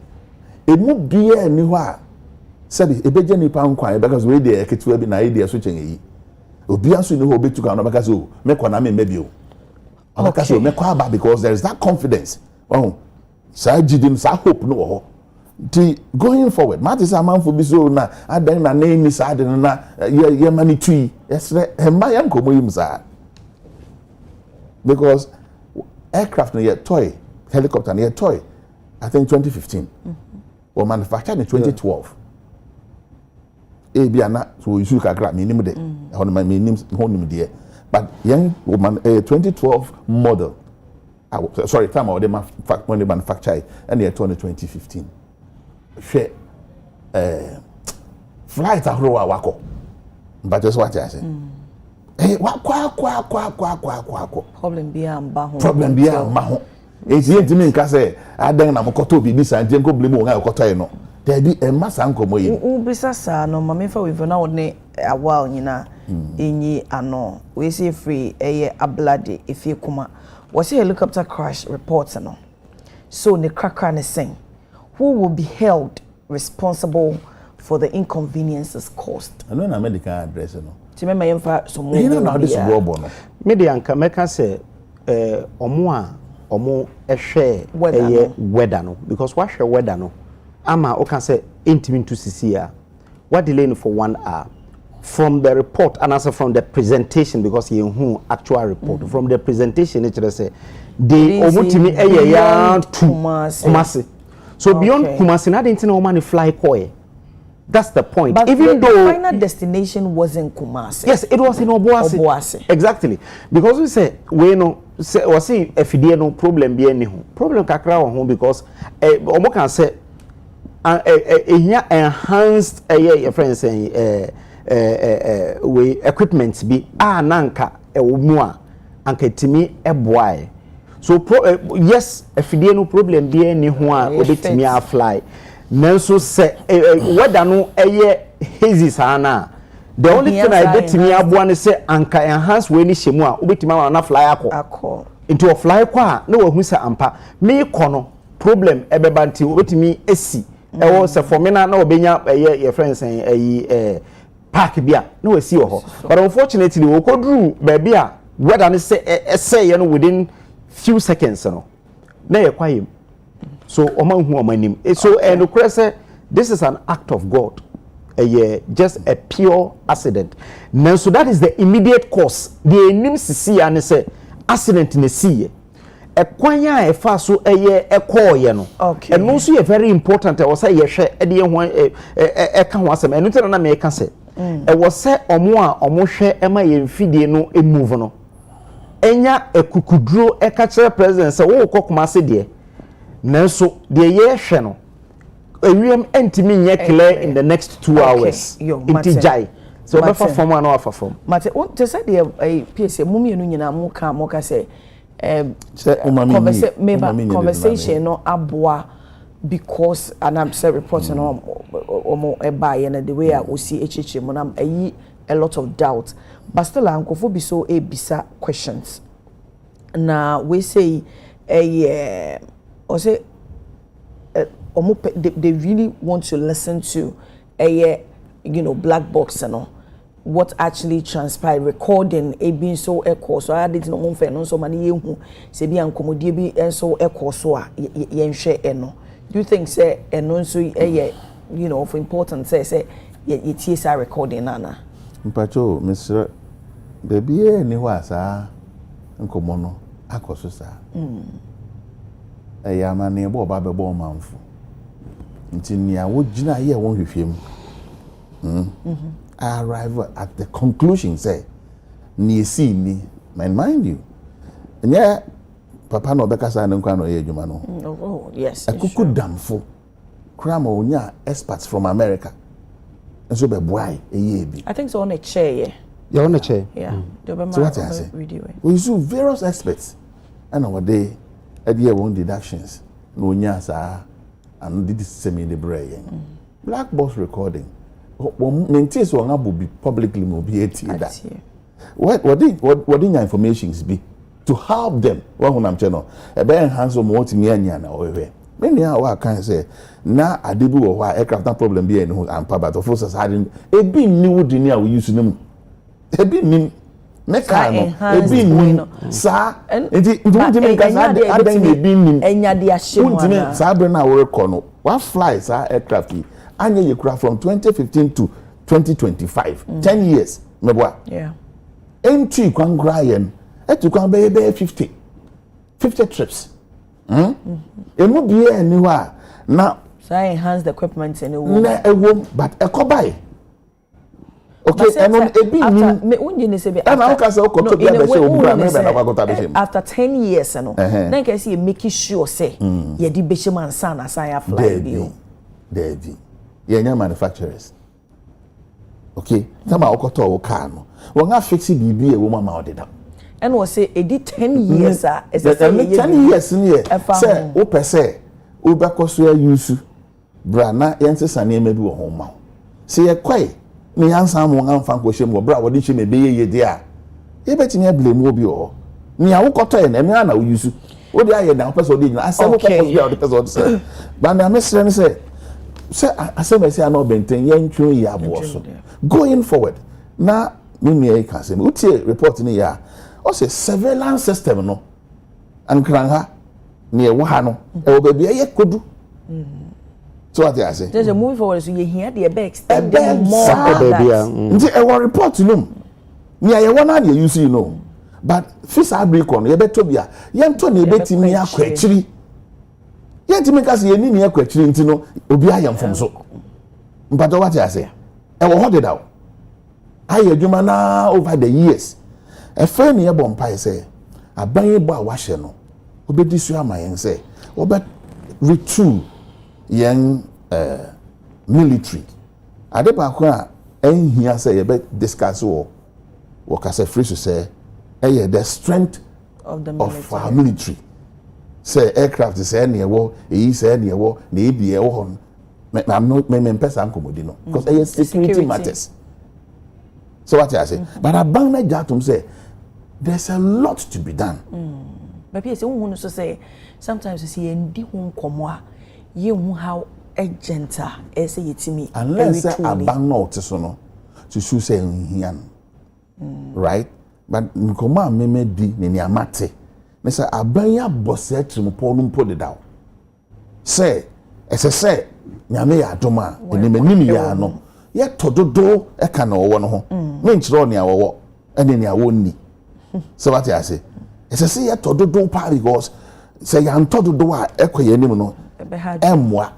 [SPEAKER 3] emu bia ni ho a sebe ebeje ni pa nkwan because we dey eketewa bi na idea so chen yi obi aso ni ho betu ka no because o me kona me mebio because o me kwa aba because there is that confidence sa jidim sa hope no ho ti going forward matters amanfo bi so na adan na ni sa de na ye mani tui yesre hemma yan komo yim sa because aircraft na toy helicopter na toy I think 2015 or manufactured in 2012 e bia na so isu kakra me nim de ho na me nim ho nim de but young woman 2012 model sorry, time when they manufacture and they turn 2015. Share flight ahoro wako. But just what I say. Eh, wako.
[SPEAKER 1] Problem be ambaho.
[SPEAKER 3] Problem be ambaho. Eti ntimi nka say adan na mokoto bibi sa nje nko blame won akoto e no. There be a massa nkomo yi.
[SPEAKER 1] Ubisa sa no mama fa we na woni awa nyina enyi ano. We say free eye ablade efie kuma. Was a helicopter crash reports no. So the cracker is saying, who will be held responsible for the inconveniences caused?
[SPEAKER 3] I know an American address no.
[SPEAKER 1] Ti me yemfa so mo.
[SPEAKER 3] You know how this robo no.
[SPEAKER 2] Media nka meka say omo ehwe weather no because what hwe weather no ama o can say intimi to CCA. What delay no for 1 hour. From the report and also from the presentation because you actual report from the presentation it say they omutimi eya to Kumasi. So beyond Kumasi na didn't know man fly koi. That's the point.
[SPEAKER 1] But
[SPEAKER 2] even though
[SPEAKER 1] the final destination wasn't Kumasi.
[SPEAKER 2] Yes, it was in Obuasi. Exactly. Because we say we no say was see FDA no problem be any ho. Problem kakra ho because omo can say enhanced your friends saying we equipment bi nanka mu a anka timi eboae so yes afidie no problem bi ani ho a obetimi a fly nanso se weather no hazy sana the only thing I betimi aboa ne se anka enhance we ni hyemu a obetimi na fly akọ into a fly kwa na wahu se ampa me kono problem ebeba nti obetimi esi ewo se for me na obenya your friends park bia no we see ho but unfortunately we could do baby a weather ne say you know within few seconds no na ye kwai so omanhu omanim so and say this is an act of God just a pure accident now so that is the immediate cause the enim sisi ya ne say accident ne see ekwanya e fa so call ye no and no so very important I was say ye hwe e de ho ka ho asem enu tena na me ka say e was say omo a omo hwe e ma ye mfidie no e move no enya ekukuduro e ka kire president say wo kokoma se de nanso de ye hwe no ewiem entimi nye clear in the next 2 hours inti jai so be fa form and off form mate
[SPEAKER 1] to say the PSA mumie no nyina mo ka say conversation no aboa because and I'm say reporting on buy and the way I will see HHM a lot of doubt but still ankofo bi so bisa questions na we say or say they really want to listen to a black box and all. What actually transpired, recording a being so echo, so I didn't know no so many who say be uncommodated and so echo so yen share eno. Do you think say and so for important say ye TSR recording nana?
[SPEAKER 3] Mpacho, Mr. Baby ni wasa nkomono akoso sa. Ya ma ne bo ba be bo manfo. Nti ni a wo gina ye won hwehwem. I arrive at the conclusion say ni see me mind you. And papa no beka sa nkwa no ye adwuma no.
[SPEAKER 1] Oh yes.
[SPEAKER 3] Akuku damfo. Krama onya experts from America. And so be boy eyebi.
[SPEAKER 1] I think so on a chair, yeah.
[SPEAKER 2] You're on a chair.
[SPEAKER 1] Yeah.
[SPEAKER 3] So what I say? We use various experts. And our day at year one deductions. No nyasa and did semi the brain. Black box recording. Maintain so will be publicly mobilised. What did your informations be to help them? What I'm channel a bear handsome what me and or many are can say now I did why aircraft problem be and but of course hadn't a be new dinner we use them a be mean mekano a be mean sir and it don't make us add being
[SPEAKER 1] and ya shame
[SPEAKER 3] Sabrina work on what flies are aircraft and you craft from 2015 to 2025 10 years mebwa
[SPEAKER 1] yeah
[SPEAKER 3] entry kwan grian et kwan be 50 trips emu be anywhere now
[SPEAKER 1] so I enhance the equipment in
[SPEAKER 3] a womb but a cobai okay and on a be
[SPEAKER 1] me unyi say be after 10 years no then can see make sure say ye di besheman san asaya fly bio
[SPEAKER 3] there yeah manufacturers okay tama okoto wo car no won ga fix bibi e wo mama odeda
[SPEAKER 1] and was say e di 10 years ah
[SPEAKER 3] e say 10 years ni e say wo pese wo be koso ya use bra na yensesa na ema bi wo ho ma say ye kwai ni yansa mo ngamfa nkwohye mo bra wo di hye me be ye de a ye betimi a blame obi o ni a wo koto e na me na wo use wo di aye na wo pese wo di na asem wo pese wo di pese wo say ba na me sere say asem say na obenten ye ntwe ya bo so going forward na me can say utie report ni ya o say surveillance system no ankranha ne wo ha no e wo ba bia ye kodu so what I say
[SPEAKER 1] there's a moving forward so you hear the extend them more
[SPEAKER 3] nti e wo report no ni ye wo na dey use you know but fisa break on ye beto bia ye nto na ebetimi akwa akiri ye ntimi ka say ye ni akwa akiri nti no obi ayam fom so mpato what I say e wo hold it out aye adwuma na over the years e fe ne ye bompa say aban bo a wahye no obedi su amayen say obe retool yen military ade ba ko a enhia say ye be discuss wo ka say free to say the strength
[SPEAKER 1] of the
[SPEAKER 3] military say aircraft say ne wo say ne wo na e bi e wo I'm not me pesa nkomodi no because security matters. So what I say but abang jatum say there's a lot to be done.
[SPEAKER 1] But yes who so say sometimes you see ndi hu nkomo a ye hu how agenta e say yetimi
[SPEAKER 3] unless abang no so no to show say hian right but nkomo ameme di ne amate me say abang ya boss etrimpo no mpo de daw say say nyame ya adoma enemenim ya no ye tododo e ka na owo no ho me nkyiro ne awowo ene ne awo ni so what I say say ye tododo pa because say ya ntododo a ekoye nim no emwa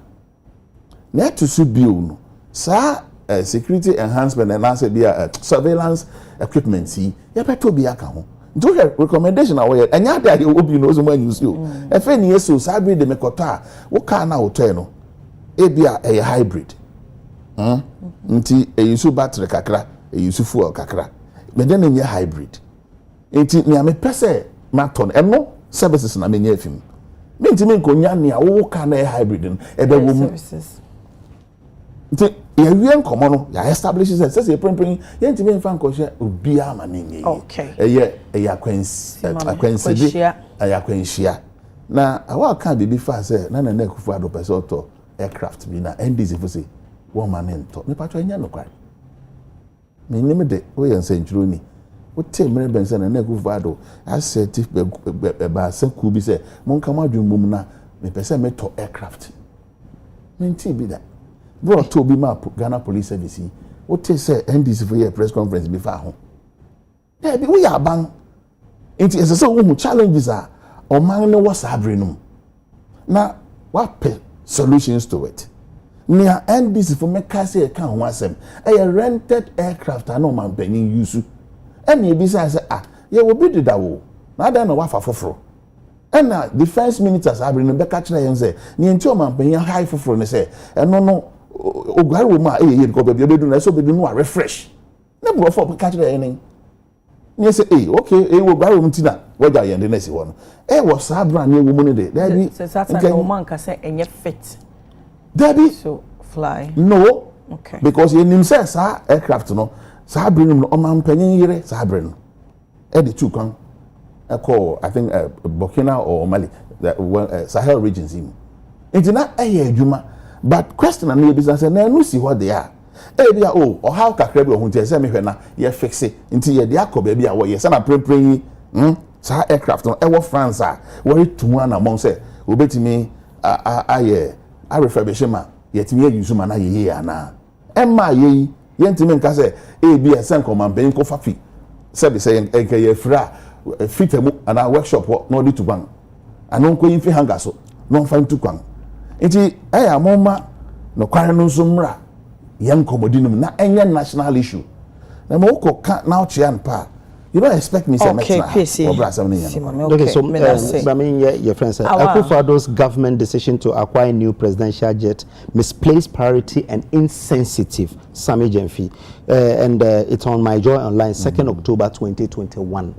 [SPEAKER 3] na to su bio no sa security enhancement and answer be surveillance equipment see ye beto bi aka ho do recommendation away enya da ye obi no so man use you e fe ni yeso sa bi de mekoto a wo ka na wo to no ebia a hybrid nti e use battery kakra e use fuel kakra me den nye hybrid nti ni ame pese maton eno services na menye afim me nti me nkonya ne a wo ka na hybrid no e be wo mu nti ye wie nkomo no ya establish say say prempren ye nti me mfa nkoshe obi ama menye
[SPEAKER 1] okay
[SPEAKER 3] eye akwansi na awa ka bibi fa say na Kufu Addo pese oto aircraft bi na NDC fo say one man ento me patcho enya no kwai me nim de we yan senchuro ni wo te mere ben say na Akufo Addo asset ba saku bi say mon kam adwumbum na me pese me to aircraft me nti bi da bro to bi map Ghana Police Service wo te say NDC for your press conference bi fa ho there bi we aban nti ese say wo challenges are oman no was abrenum na what solutions to it near NDC for make say can ho asem a rented aircraft and no man benin use and you be say ye will be did that wo na then no wa fa foforo and na defense ministers abrenum be catch na say ni enti o man benin high foforo ne say eno no ogware wo ma ye ko be do na so be do no refresh na bro for catch na yen ni say okay wo gwa wo mtina waja ye de si wo no was abra na wo mu ne de there be
[SPEAKER 1] so satan no man ka say enye fit
[SPEAKER 3] there be
[SPEAKER 1] so fly
[SPEAKER 3] no
[SPEAKER 1] okay
[SPEAKER 3] because you nim say sa aircraft no sa abrenum no o man panyin yire sa abren no e de two kwan I think Burkina or Mali the Sahel regions in it's not adwuma but question na business na no see what they are bia or how kakra bi ohun tie say me hwe na ye fix it nti ye de akoba bia wo ye say na prempren sa aircraft no e wo France worry to one among say obetimi I refurbish ma yetimi use ma na ye ana emma ye yentimi nka say bia sen command ben ko fafi say be say enka ye fra fitemu ana workshop no di to ban anon ko yin fi hanga so no find to kwan nti amoma no kware no so mra young commodinum na any national issue na mo ko now chian pa you don't expect me say
[SPEAKER 1] okay,
[SPEAKER 3] okay
[SPEAKER 2] so I mean your friend said Akufo Addo's government decision to acquire new presidential jet misplaced priority and insensitive Sammy Gyamfi and it's on My Joy Online 2nd October 2021.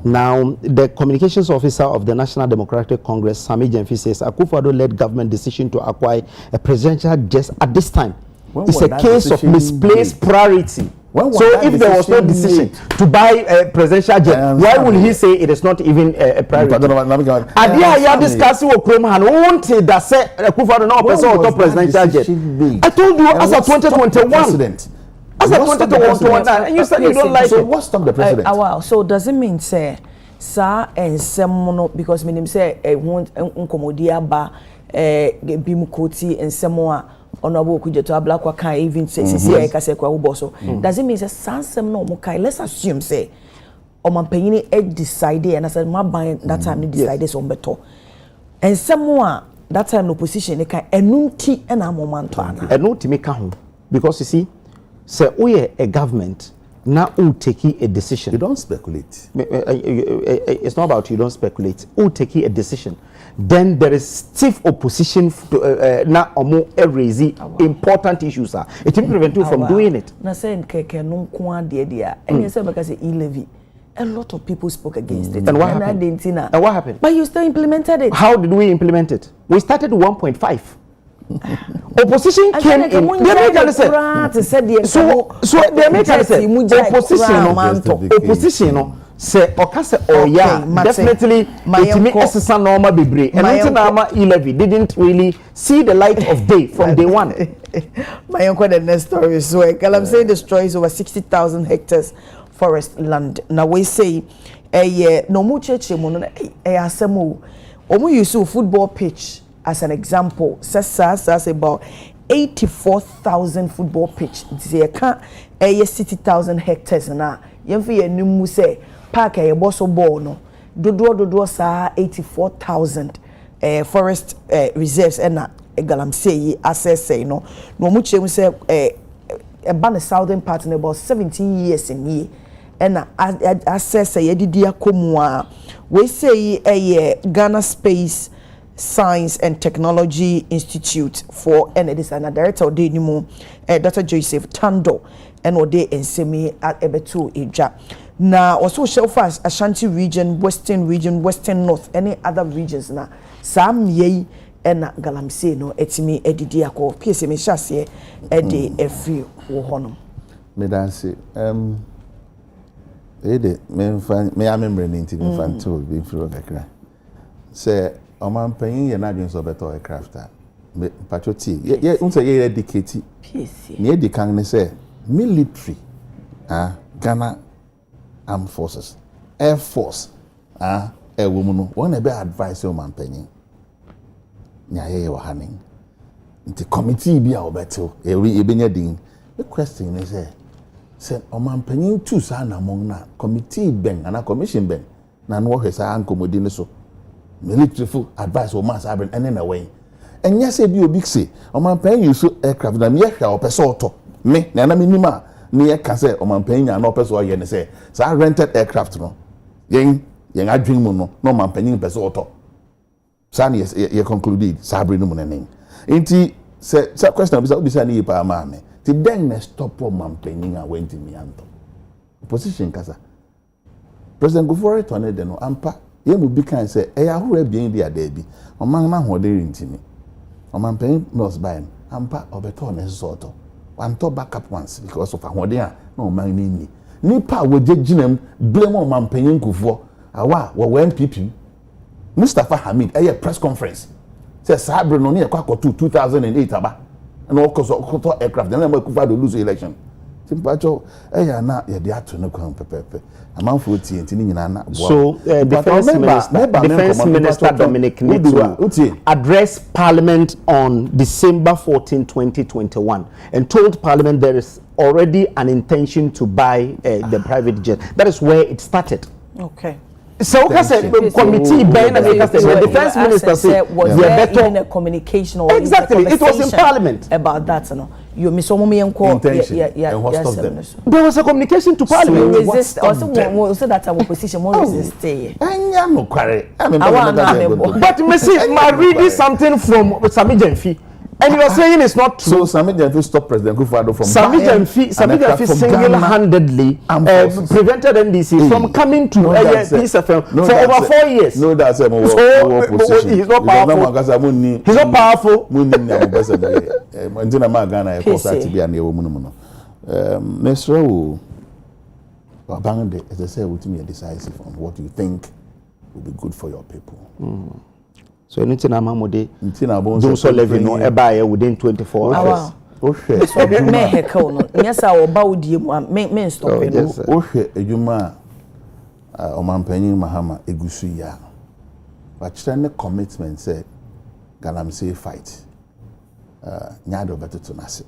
[SPEAKER 2] Now the communications officer of the National Democratic Congress Sammy Gyamfi says Akufo Addo led government decision to acquire a presidential jet at this time. It's a case of misplaced priority. So if there was no decision to buy a presidential jet, why will he say it is not even a priority? Adia ya discuss wo krom han won't that say Akufo Addo no person on top presidential jet. I told you as of 2021. As of 2021 and you said you don't like
[SPEAKER 3] so what stopped the president?
[SPEAKER 1] Wow, so does it mean say sa ensem because minim say won't nkomodia ba bimukoti ensemo a honorable Kujeto Ablakwa can even say I can say does it mean say sansem no mo kai let's assume say omanpanyini decide and I said my buy that time decide so beto and someone that time no position e kan enunti and a moment to ana
[SPEAKER 2] enunti make ho because you see say we a government now who take a decision.
[SPEAKER 3] You don't speculate.
[SPEAKER 2] It's not about you don't speculate. Who take a decision? Then there is stiff opposition to now or raise important issues. It will prevent you from doing it.
[SPEAKER 1] Na saying keke no kwa dia and you say because e-levy. A lot of people spoke against it.
[SPEAKER 2] And what happened? And what happened?
[SPEAKER 1] But you still implemented it.
[SPEAKER 2] How did we implement it? We started 1.5. Opposition came in. They make a so they make a opposition say okase definitely it me esesa normal bebre and until na e-levy didn't really see the light of day from day one.
[SPEAKER 1] My uncle the next story so I'm saying destroys over 60,000 hectares forest land. Now we say no mu cheche mo no asemo omu use football pitch as an example. Says about 84,000 football pitch. They can 60,000 hectares na. Yemfi enimu say park a boso ball no. Dodo sa 84,000 forest reserves na galam say assess say no. No mu chem say ban the southern part in about 17 years in ye. And assess say yedidi akomwa. We say Ghana Space Science and Technology Institute for and it is an director of the Dr. Joseph Tando and Ode Nsemi at Ebetu Ija. Now also show fast Ashanti region, Western North, any other regions na Sam ye and Galamse no etimi edidi ako PSM Shase edi efi wo honom.
[SPEAKER 3] Me dance me amembre ninti me fan to be through kakra. Say Oman paying your agents of better aircraft. patriotic ye unse ye dedicate
[SPEAKER 1] PC
[SPEAKER 3] ne di kan ne say military Ghana Armed Forces Air Force e woman no one e be advise o mampanyin nya ye wa hanin nti committee bi a obeto e be nya din the question is say o mampanyin tu sa na mon na committee ben ana commission ben na no hwesa ankomodi ne so military full advice o mass abren ene na way enya say bi obi say o mampanyin use aircraft na me hwa o pese oto me na minima me ka say o mampanyin na o pese o ye ne say sa rented aircraft no yen adwin mu no no mampanyin pese oto sa na ye concluded sa abren mu nenen enti say question obi say na ye pa ma me ti den na stop o mampanyin a went me anto position kasa President Gufore Tone de no ampa ye mu bi kan say e ya hore bien bi ada bi oman na ho de rintimi oman pen nos by ampa obeto ne soto wanto backup once because of ahode a na oman ni nipa wo jejinam blame oman pen Gufore awa wo NPP Mustafa Hamid e press conference say sabre no ne kwakoto 2008 aba na okoto aircraft na ma Gufore lose election Simpacho na ye de ato no kwan pepepe amanfo tie ntini nyina na boa
[SPEAKER 2] so defense minister Dominic need to address parliament on December 14 2021 and told parliament there is already an intention to buy the private jet. That is where it started.
[SPEAKER 1] Okay.
[SPEAKER 2] So committee the defense minister said
[SPEAKER 1] was there in a communication or
[SPEAKER 2] exactly it was in parliament
[SPEAKER 1] about that you miss some
[SPEAKER 3] intention
[SPEAKER 2] there was a communication to parliament
[SPEAKER 1] so resist also that our position more resist
[SPEAKER 3] no kware
[SPEAKER 2] but me see my reading something from Sami Jemfi and you are saying it's not true.
[SPEAKER 3] So Sami Jemfi stopped President Kufuor from
[SPEAKER 2] Sami Jemfi single-handedly prevented NDC from coming to Peace FM for over 4 years.
[SPEAKER 3] No, that's a
[SPEAKER 2] he's not powerful. He's not powerful.
[SPEAKER 3] As I said, with me, decisive on what you think will be good for your people.
[SPEAKER 2] So anything amamode do so levy no e buy within 24 hours.
[SPEAKER 3] Okay.
[SPEAKER 1] So me hekao no. Nyesa oba odie mu me stop no.
[SPEAKER 3] Ohwe edwuma omampanyin Mahama egusu ya. Ba kire ne commitment say Galamsey fight. Nyado betuto nase.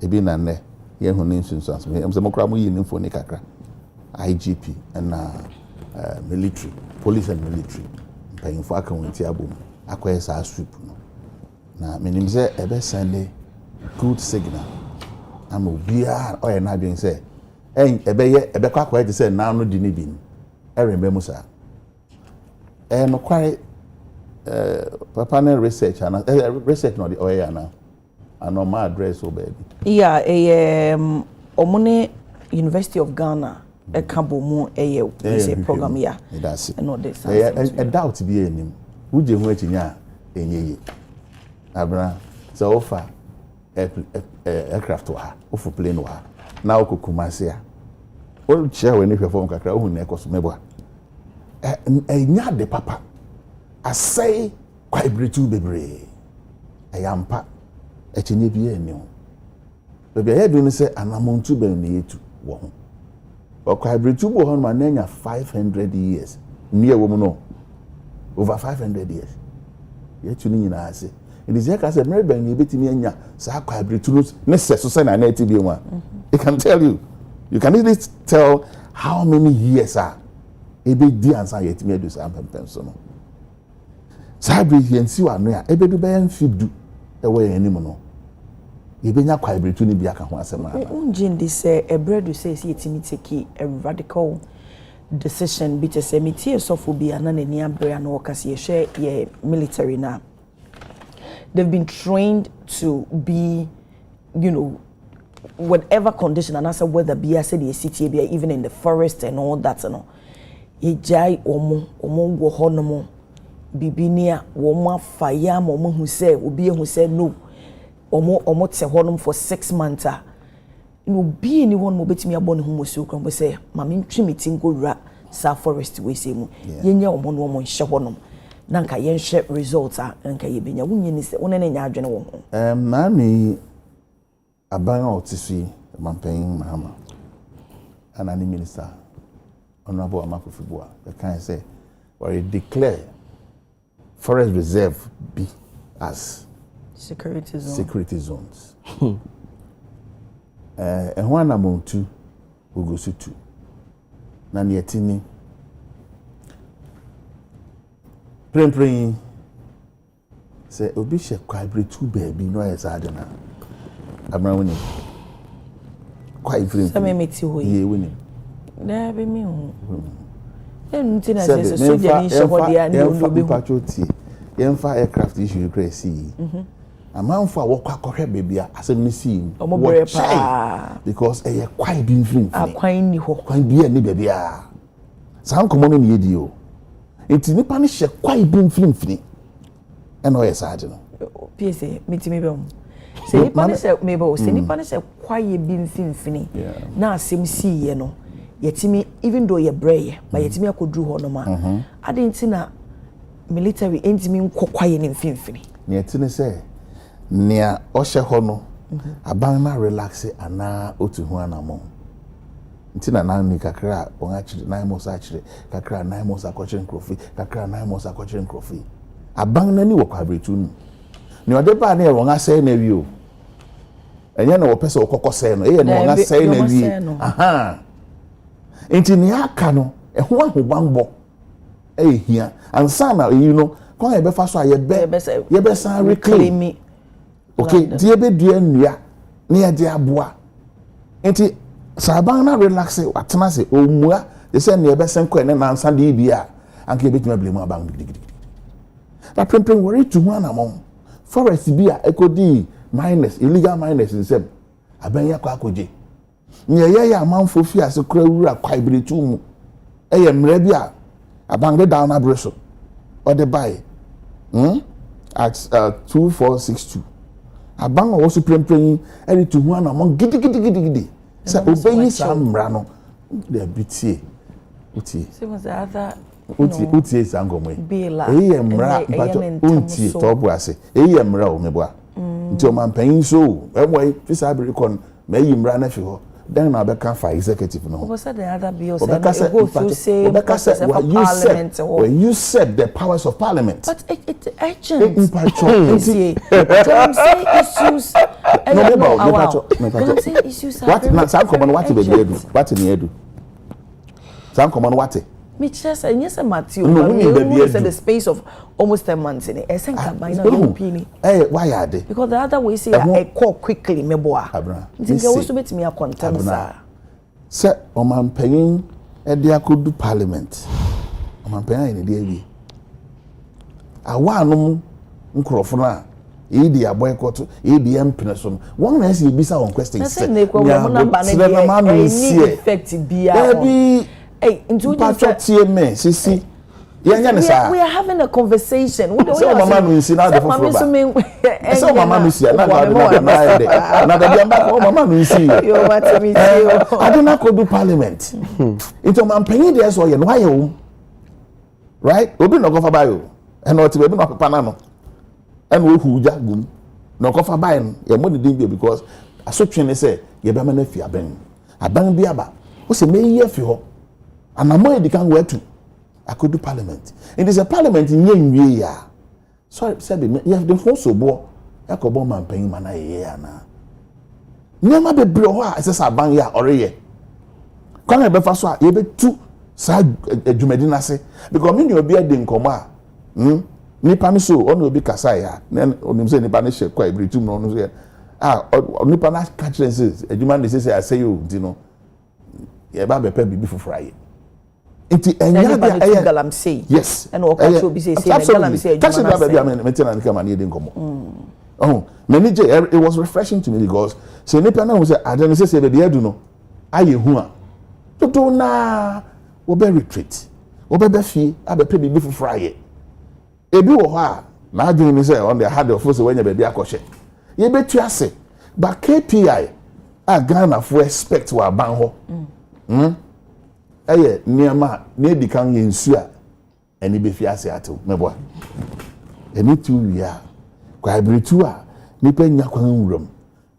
[SPEAKER 3] Ebi na ne ye hu ne nsunsuanso. Em se mokra mo yi ne mfoni kakra. IGP and military, police and military. Paying for account abom. Akwai sa soup no na menim say ebe send good signal am obia o ye na adwen say ebe kwa kwai say na no di ni bi remember mu sa no kwai papa na research ana research no the oya na ano ma address o baby omune University of Ghana e kabo mu say program ya no this doubt bi enim uje hu achinya enyeye abra so offer aircraft wa ofu plane wa na okokumase a o chia we ne hwefo kakra o hu na ekoso mebo enya de papa asai kwa ibretu bebre ayampa achinya bi enu bebi ayedu ni se anamontu ben ne yetu wo ho okwa ibretu bo ho ma na nya 500 years nie wo mu no over 500 years. Yet you need to say. It is like I said, maybe you bet me anya sa kwa bretunos necessary so na TV one. It can tell you. You can easily tell how many years are ebe di answer yet me do some penso no. Sa bre yen si wa no ya ebe do be en fidu e we yen nim no. Ebe nya kwa bretu ni bi aka ho asema.
[SPEAKER 1] Unjin dey say e bread say yetimi take a radical decision bi to say metie sophobia na nani abrea na wakase ye military na they've been trained to be whatever condition and also whether be as the city be even in the forest and all that ejai omo go honomo bibinia wo afa ya mo hu say obi hu say no omo te honom for 6 months no be anyone mo betimi abon hu mosu kran bo say ma me ntwe meeting go ra sa forest we say mu yenya omo no omo hye honom nanka yen share results a nanka ye benya wunye ni se wonene nya adwene wo ho
[SPEAKER 3] na ni aban a otisi mampan mahama ana ni minister honorable Amakufibua the kind say or declare forest reserve be as security zones and one amount to we go to na ni etini prem say obi she kwabre two baby no yes adena abran woni kwai free
[SPEAKER 1] say me meti ho
[SPEAKER 3] ye woni
[SPEAKER 1] na be mi ho nti na say soja ni shebo dia ni obi
[SPEAKER 3] patroti yemfa aircraft issue crazy amanfo a wokwa kohwe baby a asem ni see
[SPEAKER 1] omobere pa
[SPEAKER 3] because e kwai bi free
[SPEAKER 1] akwan ni ho
[SPEAKER 3] kwan bi ni baby a san komo no ye di o enti nipa ni hye kwai bi free and yes adeno
[SPEAKER 1] psa mitimi be se nipa ni se mebo se nipa ni se kwaye bi mfimfini na asem si ye no yetimi even though ye breye but yetimi akodru ho no ma adenti na military entimi nkokwaye ni mfimfini
[SPEAKER 3] ne yetini se nea ohye ho no aban na relax ana otu hu anamo nti na ni kakra on achire na imosa achire kakra na imosa akochire nkrofi kakra na imosa akochire nkrofi aban na ni wo kwabretu nu ni ode ba na e won asɛ na wi o enye na wo pese wo kokose no e ye na won asɛ na wi aha enti ni aka no e ho ahobambo e hia ansa na you know kon e be fa so ye be san reclaim okay ti e be dua nnua na ye de aboa enti saban na relax atena se omua de se na ye be sen ko ne na ansa de bia anke betuma blame aban gidigidi that prempem worry to one among forest bi a ekodi minus illegal minus nsem aban ya kwa akoje nye ya amanfo fi ase kura wura kwa ibretu mu eye mra bi a aban de down abreso or the buy at 2462 aban wo so prempem eri to one among gidigidi se obeyi samra no de bitie utie
[SPEAKER 1] se was other
[SPEAKER 3] utie sangomo eyi mra bato untie tobu ase eyi mra o meboa nti o man pan so eboy fisa abirikon meyi mra na fi ho then na be kan fa executive no
[SPEAKER 1] o said the other bill say go through say parliament
[SPEAKER 3] when you said the powers of parliament
[SPEAKER 1] but it's urgent I'm saying issues no issues
[SPEAKER 3] what na some common what be do what ni edu some common what
[SPEAKER 1] me just say yes Matthew no said the space of almost 10 months in it sen can buy na opinion
[SPEAKER 3] why are they
[SPEAKER 1] because the other way say I call quickly meboa think I was to bet me a content
[SPEAKER 3] sir o man paying e dia could parliament o man paying in the area awa no nkrofo na e di boycott e bi empene so one na say bisa on questions say
[SPEAKER 1] na ba na effect bia hey, into
[SPEAKER 3] sisi. We
[SPEAKER 1] are having a conversation. What do we
[SPEAKER 3] mama no nsi na de foforo ba. So mama no nsi na na de biamba ko mama no nsi.
[SPEAKER 1] Yo what me too.
[SPEAKER 3] I don't go do parliament. Into man penny there so ye no aye o. Right? Obi no go fa bayo. And what we no papa na no. And we huja gum. No go fa bayo ye mo de din because asotwe ne say ye be ma na fi aban. Aban bi aba. O se me ye fi ho. And I'm more can where to. I could do parliament. It is a parliament in Yenwea. Sorry, said you have the whole so bo. I could bomb and paying mana ya na. Never be broa as a bang ya or ye. Come a befaswa, ye be two side a jumedina say, because me will be a din coma. Nipani so, only be Kasaya, then on him say Nipanish quite britu no here. Nipana catching says, a human say, I say you, Dino. Ye ba be pay before Friday. Inti enya
[SPEAKER 1] da galam say
[SPEAKER 3] yes
[SPEAKER 1] and o ka cho bi say galam say
[SPEAKER 3] taxi driver bi am maintain and come and dey nkomo manager it was refreshing to me because say nipa na say adan say be dey do no aye hu a toto na wo be retreat wo be fie abepe bi fufura aye ebi wo ho a na adwene ni say on the hard of force when you be akɔhye ye betu ase ba KPI a Ghana for expect wa ban ho eye niama na edi kan ye nsu a eni be fi ase ato mebo eni tu wia kwa ibretu a nipa nya kwan nwuram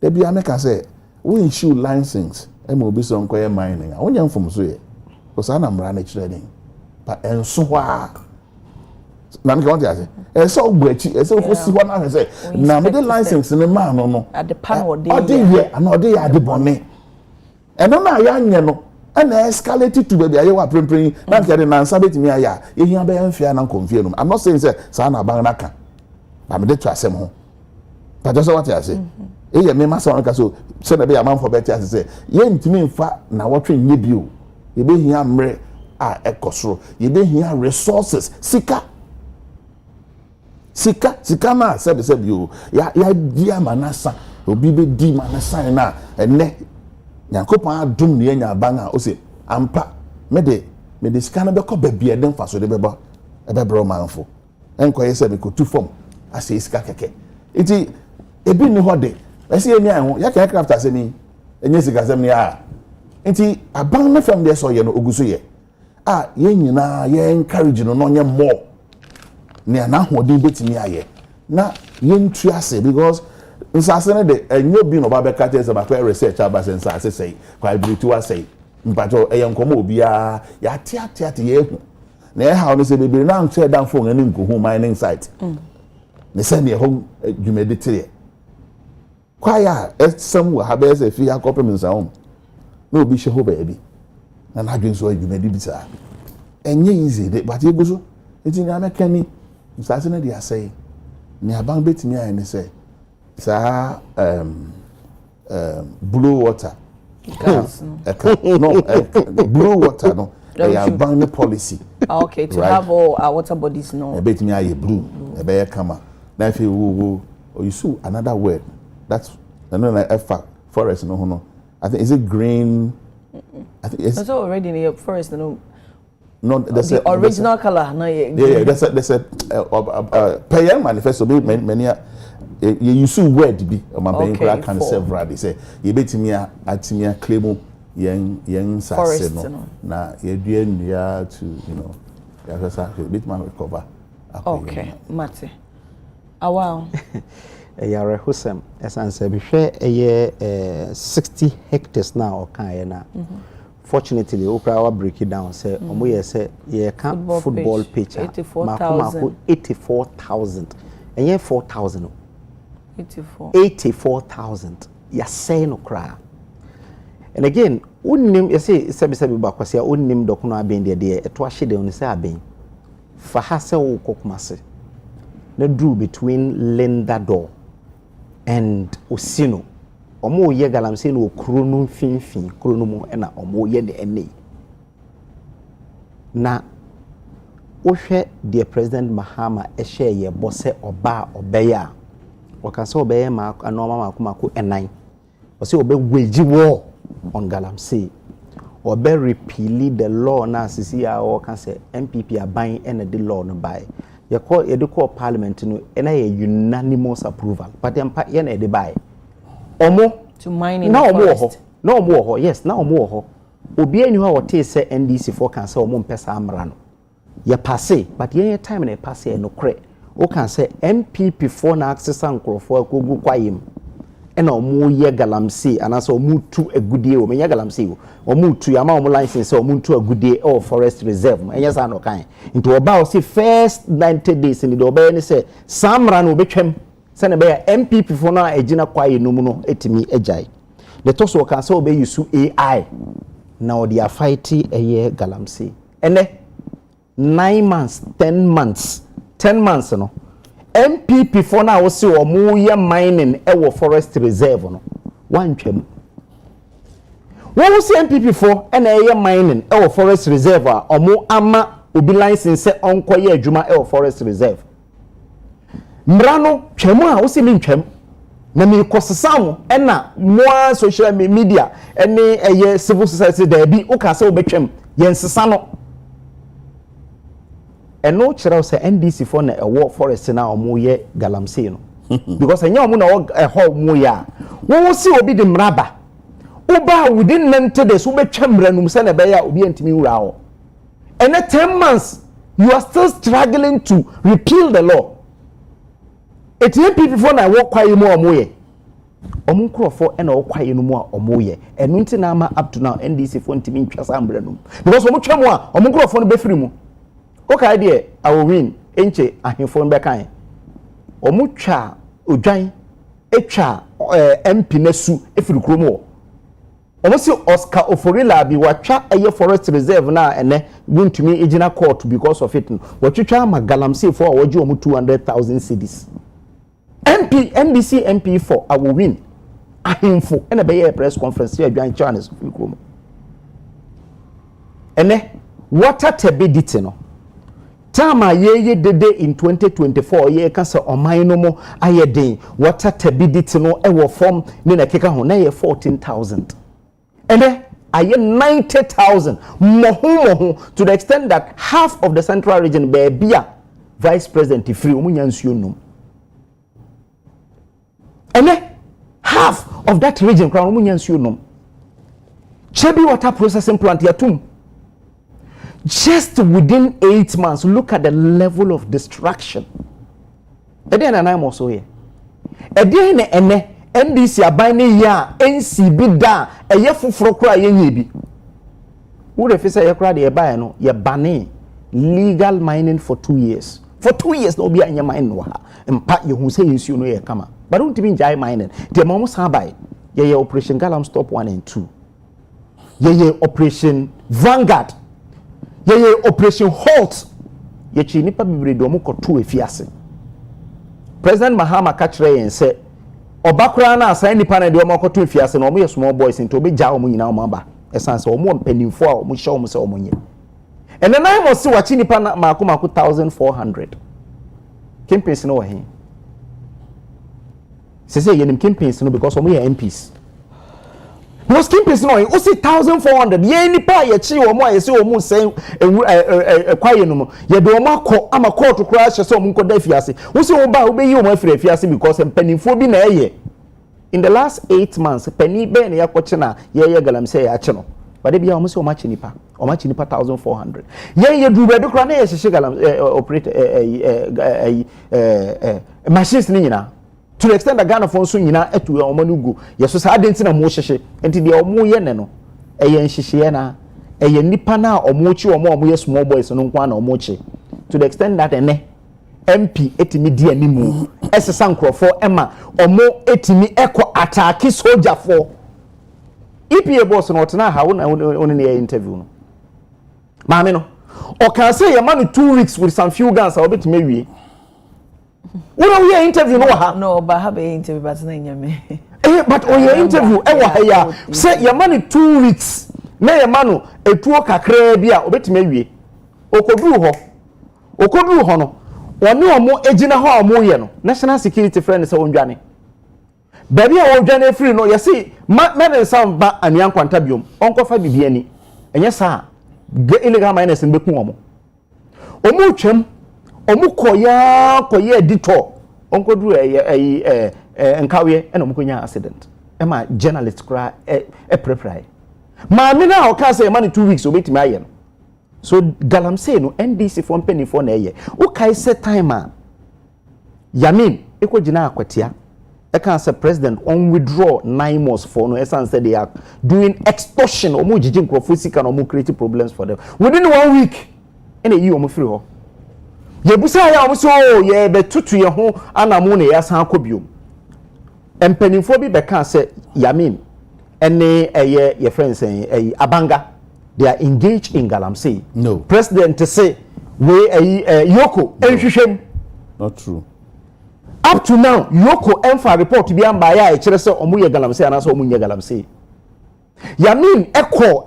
[SPEAKER 3] da bia meka say we issue license ema obi so nkoye mining a wonya mfom so ye o sa na mra na kire den pa enso wa na nka won ti ase so ogbachi so ko si ho na hwe say na me the license ne ma no
[SPEAKER 1] at the panel
[SPEAKER 3] ode ye ana ode ya de bone eno na ya nye no ana escalate to baby aye wa prempren na nke de na nsa betimi aya ehia be mfia na konfie no I'm not saying say sa na ban na ka ba me de to asem ho but just what you say ye me ma sa nka so na be am for better say ye ntimi mfa na wotwe nye bio ye be hia mre a ekosoro ye be hia resources sika na said you ya dia manasa obi be di manasa na ene nyankopon adum ne nya banga o se ampa me de sika na be ko ba bia den fa so de be ba e be bro manfo enkoye se be ko tu form ase sika keke iti ebi ni hode ese emi an ya kan craft ase ni enye sika sem ni a iti aban na fam de so ye no oguso ye ye nyina ye encourage no no nye more ni ana hodin betimi aye na ye ntu ase because nsase ne de enyo bi no ba be ka tese ba kwa research aba se nsase sei kwa ibiritu ase mpacho eyenkomo obi ya tia ye hu na e ha no se bebere na nche dan phone ani nkohu mining site ne se ne ho dwumedetire kwa ya esam wa ha be se fi akopem nsawom na obi hye ho ba bi na adwen so dwumedi bi sa enye easy de but eguso enti na mekani nsase ne de asai ni aban betimi aye ne se sa blue water blue water no a ban policy
[SPEAKER 1] okay to right? Have all our water bodies no
[SPEAKER 3] betimi aye blue e be kama na fi wo you see another word that's another forest no I think is it green I think it's
[SPEAKER 1] already in the forest no
[SPEAKER 3] there's
[SPEAKER 1] the original color no
[SPEAKER 3] yeah there's a payan manifesto many you use word bi o man ben can several they say you betimi atimia claim yen sase no na ye dua nua to ya fesa betimi recover
[SPEAKER 1] okay mate wow
[SPEAKER 2] yare husem esanse bi hwe 60 hectares now kan na fortunately okra wa break it down say omo ye say ye can football pitch 84,000 and ye 4,000 84,000 ya say no cry and again unnim you say sebi ba kwase unnim dokuno aben de eto ahye de on say aben fa ha say wo kokumase na drew between Linda Door and Osino omo ye galamse no okro no mfinfin kro no mu na omo ye de ene na ohwe the president Mahama ehye ye bose oba obeya wakase obeye ma anoma makomako enan ose obe wage war on galamse obe repeal the law na sisi ya o kan say MPP aban and the law no by ye call parliament no na ye unanimous approval but empa ye na de by omo
[SPEAKER 1] to mine in the forest
[SPEAKER 2] no omo ho yes na omo ho obi anu ha wote say NDC for kan say omo mpesa amra no ye passe but ye time na passe no kre o kan say MPP for na access ankrofo akogu kwayem ena omo ye galamsey anasa omo tu agudie o menya galamsey omo tu ya ma omo license omo tu agudie o forest reserve enya sa no kan nti oba o say first 90 days ni do oba ni say samra no obetwem se na be MPP for na agina kwaye no mu no etimi agai the toso kan say obe use AI na o dia fight eye galamsey ene 9 months 10 months no MPP for now we see omo ye mining ewo forest reserve no wantwam we see MPP for na ye mining ewo forest reserve a omo ama obi license onkoye adwuma ewo forest reserve mra no twam a we see me ntwam na me kosesam na mo social media ene eye civil society da bi o ka se obetwam ye nsesa no eno kira say NDC for na ewo forest na omo ye galamsey no because enya omo na ho mo ya wo si obi de mraba uba within 90 days wo betwa mranum se na be ya obi antimi wura ho ene 10 months you are still struggling to repeal the law. It MP before na walk kwa yimu omoye. Omunkrofo ena okwa yenu mu a omoye. Enu nti na ama up to now NDC fo ntimi ntwasa ambre no. Because omutwa mu a omunkrofo no befiri mu. Okay idea I will win enche ahemfo no bekan. Omutwa odwan etwa MP nasu efiri kromo. Omosi Oscar Oforila bi watwa eye forest reserve na ene wuntumi ejina court because of it. Watwitwa magalamse for awoji omu 200,000 cedis. MP NDC MP for I will win. Ahemfo ena be ye press conference here adwan Charles efiri kromo. Ene water tebedite no. Tama ye dede in 2024 ye ka se oman no mo ayeden water tebedite no e wo form ni na keka ho na ye 14,000. And then I 90,000 mohu to the extent that half of the central region be vice president free umunyansuonum. And then half of that region crown umunyansuonum. Chebi water processing plant yatum. Just within 8 months, look at the level of destruction. Again, and I'm also here. Again, and NDC abane ya NCB da eye fufuro kra ye nyebi wo de fisa ye kra de ye bae no ye bane legal mining for 2 years no obi anya mine no ha mpa ye hu se yensuo no ye kama but don't even jai mining de mo sa bae ye operation galam stop 1 and 2 ye operation vanguard ye operation halt ye chi nipa bibre do mo koto efiase President Mahama ka kire yen se Obakura na asan nipa na de omakoto fiase na omo ye small boys nti obi ja omo nyina omo aba esan se omo mpanimfo a omo hye omo se omo nye ene na mo se wachi nipa na mako 1400 campaigns no wahin se yenim campaigns no because omo ye MPs was campaigns no o se 1400 ye nipa ye chi omo a ye se omo sen kwaye no mo ye de omo akọ ama court kura hye se omo nkoda fiase wo se oba obeyi omo afire fiase because mpanimfo bi na eye in the last 8 months pani be na yakoche na ye galamse ya ache no bade bia omo se omo ache nipa 1400 ye dube do kura na ye hye galam operate machines ni nyina to the extent that Ghana fonso nyina etu omanugo yeso sa adenti na mo hyehye enti de omo ye ne no eye nhyehyeye na eye nipa na omo chi omo ye small boys no nkwa na omo chi to the extent that ene MP etimi di animu esesa nkrofo ema omo etimi eko attack soldier for EPA boss no tena ha won ne interview no maame no o can say ye man 2 weeks with some few guns obetime wie we are interview no ha
[SPEAKER 1] no but have a interview but na nyame
[SPEAKER 2] but o your interview e wa ha ya say your man 2 weeks na your man etuo kakra bia obetime wie okoduru ho no oni omo ejina ho omo ye no national security friend say ondwane baby a ondwane free no you see men some ba anian kwanta biom onkofa bibia ni enye sa illegal miners nbeku omo twem omu koya editor onkoduru nkawe ena omukonya accident ema journalist kra prepare ma me na o ka say man 2 weeks obetimi aye no so galamse no NDC for penny for na eye o kai set time a yamin ekogina akwatia e kan say president on withdraw 9 months for no esan say they are doing extortion omu jiji nkrofo sika no omu create problems for them within 1 week ena yi omu free ho yebusa ya omu so ye betutu ye ho anamu ne ya san kobiom empanimfo bi be kan say yamin ene eye ye friends abanga they are engaged in galamsey
[SPEAKER 3] no
[SPEAKER 2] president say we yoko enhwehwem
[SPEAKER 3] not true
[SPEAKER 2] up to now yoko enfa report bi amba ya e kire say omu ye galamsey ana so omu nye galamsey yamin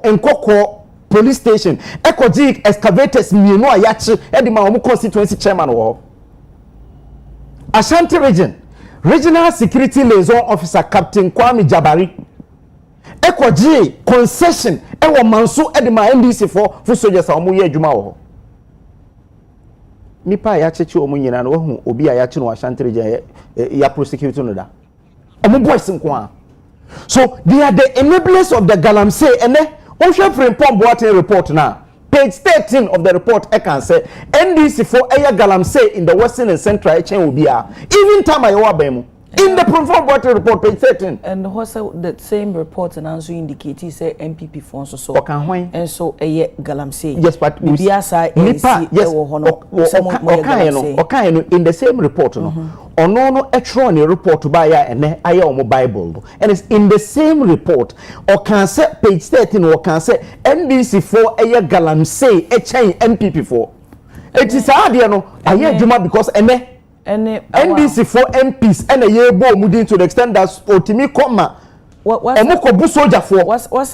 [SPEAKER 2] enkoko police station ecologic excavators mienu a yachi edi ma omu constituency chairman wo Ashanti regional security liaison officer Captain Kwame Jabari ecologic concession ewo manso edi ma NDC for soldiers a omu ye adwuma wo nipa ya chechi omu nyina no hu obi a yachi no Ashanti region ya prosecute no da omu boys nko so they are the enablers of the galamsey ene on share frame pom boatin report na page 13 of the report I can say NDC for Aya Galamsey in the Western and Central chain will be even time I bemu. In the Perform report, page 13.
[SPEAKER 1] And also the same report and also indicate say MPP funds so.
[SPEAKER 2] Okay,
[SPEAKER 1] and so a Galamsey.
[SPEAKER 2] Yes, but
[SPEAKER 1] Biasa
[SPEAKER 2] yes, in the same report, no. No extra report to buy and I Bible. And it's in the same report, or can say page 13, or can say NDC for a Galamsey, a chain MPP for. It is hard, you know, I hear Juma because NDC for MPs and a year bo moving to the extent that Otimi Koma
[SPEAKER 1] what's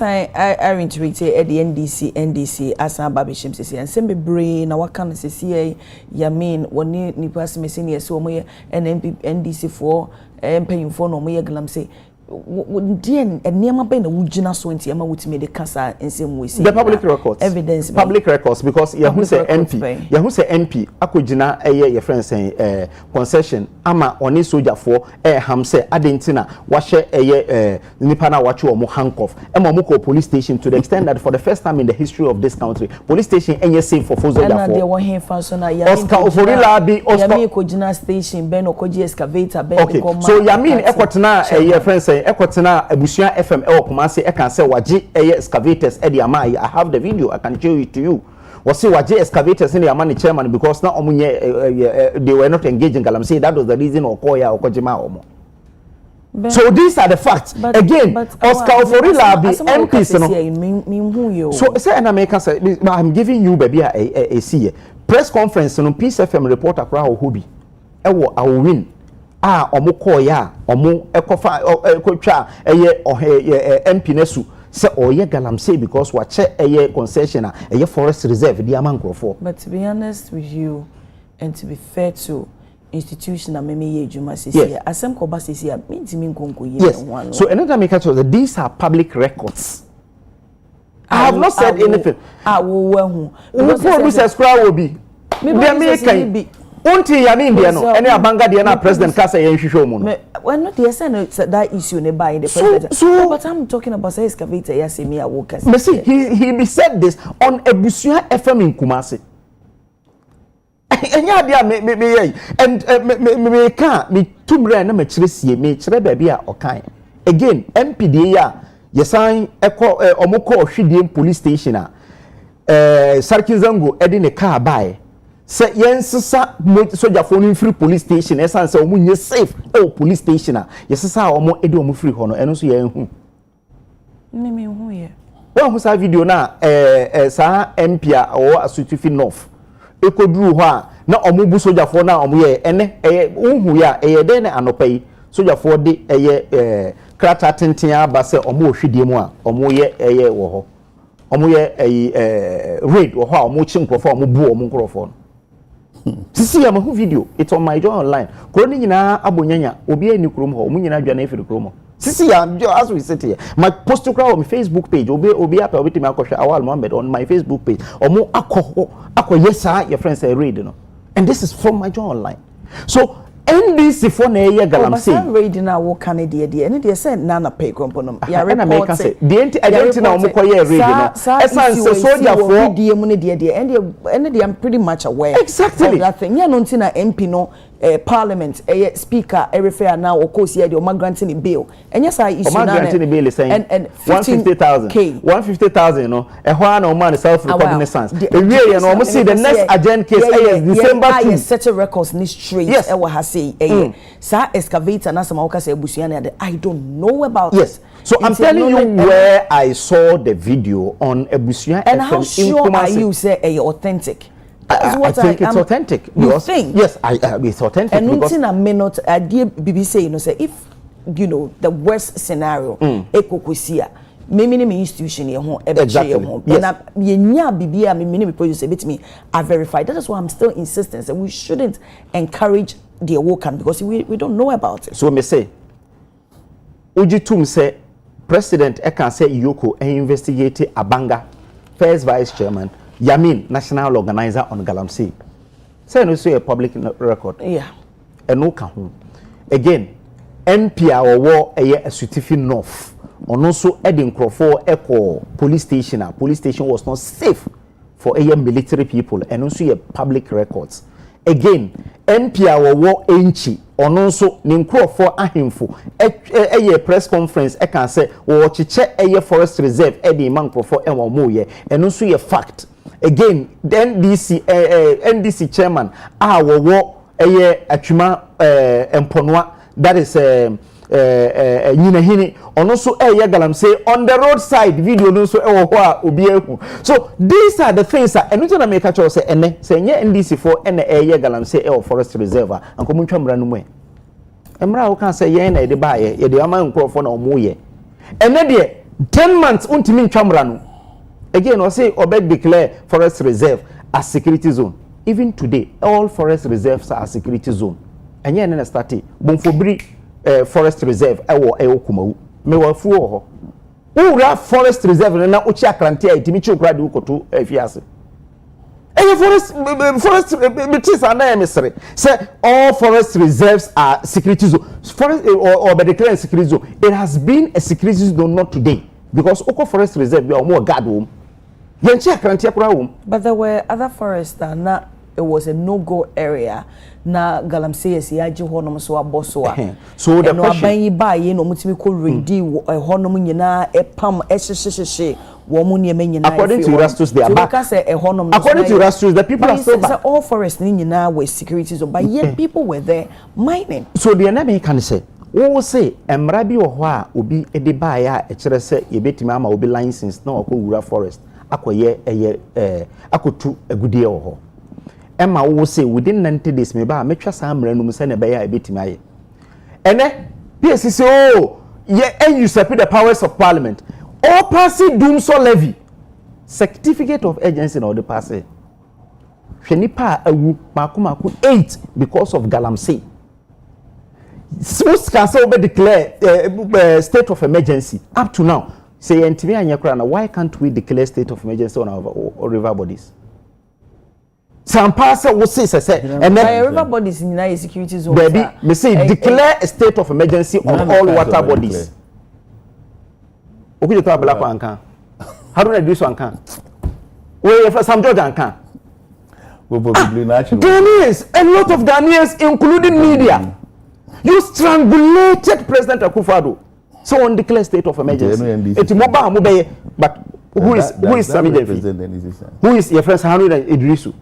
[SPEAKER 1] I reiterate at the NDC as a babishim says and send me brain now what can I say Yamin when ni pass me senior so my NDC for paying for no more glam say and near ben the Wujina so into Yama would me the Casa and same way
[SPEAKER 2] the public records
[SPEAKER 1] evidence
[SPEAKER 2] public records because Yahoo say MP Akujina your friend saying concession ama oni soldier for hamse adentina washe nipana wachu omo handcuff emomoko police station to the extent that for the first time in the history of this country police station enye safe for soldier for
[SPEAKER 1] there one here fashion
[SPEAKER 2] Oscar Oforila bi
[SPEAKER 1] Oscar Kojina station ben okoji excavator ben
[SPEAKER 2] okay so Yamin ekotena your friend say ekotena Abusia FM Kumasi e can say waji excavators e dia I have the video I can show it to you. Was see waji excavators in the amani chairman because now they were not engaging Galamsey. That was the reason Okoya Okojima Omo. So these are the facts. Again, Oscar Oforila be MPs no. So say an American say I'm giving you baby a see press conference no Peace FM reporter Akra Ohobi. Ewo I will win. Omo koya omo ekofa ekotwa MP nesu se oye Galamsey because wache concession forest reserve di amankrofo.
[SPEAKER 1] But to be honest with you and to be fair to institution na meme ye adwuma sisi asem ko ba sisi a mintimi nkonko ye one.
[SPEAKER 2] So another make sure that these are public records. I have not said anything.
[SPEAKER 1] Wo
[SPEAKER 2] because subscribe will be me unti Yamin dia no ene abanga dia na president kasa ye nhwehwe mu no
[SPEAKER 1] when not the say that issue ne by the president so, but I'm talking about say excavator yes me a workers
[SPEAKER 2] see he said this on Ebusua FM in Kumasi enya dia me and me ka me tumre na me kire sie me kire ba bia okan again MPD ya yesan omoko ohwedie police station a Sarki Zango edi ne car buy say yensisa soldier phone free police station esan say omunye safe police station a yesisa omo edi omo free ho no eno so ye hu
[SPEAKER 1] me hu ye
[SPEAKER 2] won hu sa video na sa MP a o Asutufi North ekoduru ho a na omo bu soldier phone na omo ye ene hu ya den na anopai soldier phone de krata tenten aba say omo ohwedie mu a omo ye wo ho omo ye raid wo ho a omo chi nkrofo omo bu omo nkrofo sisi ya mahu video it's on my journal online koroni nyina abonyanya obi ani krom ho mu nyina dwana efiri krom sisi ya as we sit here my post to crowd on my Facebook page obi apa obi timi akohwe Awal Mohammed on my Facebook page omo akọ yesa your friends say read no and this is from my journal online so NDC for na ye Galamsey
[SPEAKER 1] reading na wo Canada and they say nana pay kompono
[SPEAKER 2] ya report say the identity na omo koye read no esan say soldier for
[SPEAKER 1] die mu ne de and they I'm pretty much aware
[SPEAKER 2] exactly
[SPEAKER 1] of that thing ya no ntina MP no Parliament speaker refer now okosi ya de o granting bill and yes I issue
[SPEAKER 2] na granting bill is saying and 150,000 no e ho na o man self recognizance e wie ye no o see the next agenda case December 2
[SPEAKER 1] set records ni straight e wa ha say sa excavator na sama okasa ebusua na I don't know about
[SPEAKER 2] yes so I'm telling you where I saw the video on Ebusua
[SPEAKER 1] and how sure are you say authentic?
[SPEAKER 2] I think it's authentic.
[SPEAKER 1] You think?
[SPEAKER 2] Yes, it's authentic.
[SPEAKER 1] And nothing I may not idea BBC you know say if you know the worst scenario ekokosia me institution here ho
[SPEAKER 2] exactly
[SPEAKER 1] and yenya bibia me producer bit me I verify that is why I'm still insisting that we shouldn't encourage the awoken because we don't know about it.
[SPEAKER 2] So me say Ujitum say President can say Yoko investigate Abanga first vice chairman Yamin national organizer on Galamsey say no say a public record
[SPEAKER 1] yeah
[SPEAKER 2] and no can again MP or Asutufi North on also Edin Crawford Echo police station was not safe for military people and also public records. Again, MP wo enchi ono nso ne nkrofo ahemfo press conference can say wo chiche forest reserve the man nkrofo enwo moye eno nso ye fact. Again, the NDC chairman wo atwuma emponwa, that is nyinahini ono so galamsey on the roadside video no so ho a obi ehu. So these are the things that eno na make catch say ene say nye NDC for ene galamsey forest reserve anko muntwa mra no mu emra wo kan say ye na de ba ye de ama nkrofo na omo ye ene de 10 months untimi ntwa mra no. Again we say obed declare forest reserve as security zone. Even today all forest reserves are security zone. Enye ene na start bomfobri forest reserve ewo kumawu me wa fu ho ura forest reserve na uchi akrante itimi chi okra de ukoto afiase forest bitis ana emesre say all forest reserves are security zone. Forest or by declaring security zone, it has been a security zone not today, because oko forest reserve we are more guard home yenchi akrante akura home. But
[SPEAKER 1] there were other forests that na it was a no-go area na galamsey esi aje honom so aboso
[SPEAKER 2] so the question
[SPEAKER 1] aban yi ba ye no mutimi ko ready honom nyina epam ehyehyehye wo mu ne nyina.
[SPEAKER 2] According to Rastus they are back. According to Rastus the people are still back.
[SPEAKER 1] All forests ni nyina were security so but yet people were there mining.
[SPEAKER 2] So the enemy can say wo say emra bi wo ho a obi ede ba ya e kire say ye betimi ama obi license na okowura forest akoye akotu agudie wo ho. Emma will say within 90 days, maybe I make sure some random send a buyer a bit my. And then, PSC say, oh, yeah, and you separate the powers of Parliament. All passy doom so levy. Certificate of agency or the passy. Shenipa awu makumaku 8 because of galamsey. Most can say declare state of emergency up to now. Say, why can't we declare state of emergency on our river bodies? Some passer will say, and then
[SPEAKER 1] river bodies in the security zone.
[SPEAKER 2] Baby, me say declare a state of emergency on all water bodies. Okay, you talk about Anka. How do I do so, Anka? Where for some George Anka? Ghanaians, a lot of Ghanaians, including media, you strangulated President Akufo-Addo. So on declare state of emergency. It's mobile, but who is Sami Devi? Who is your friend Haruna Idrisu?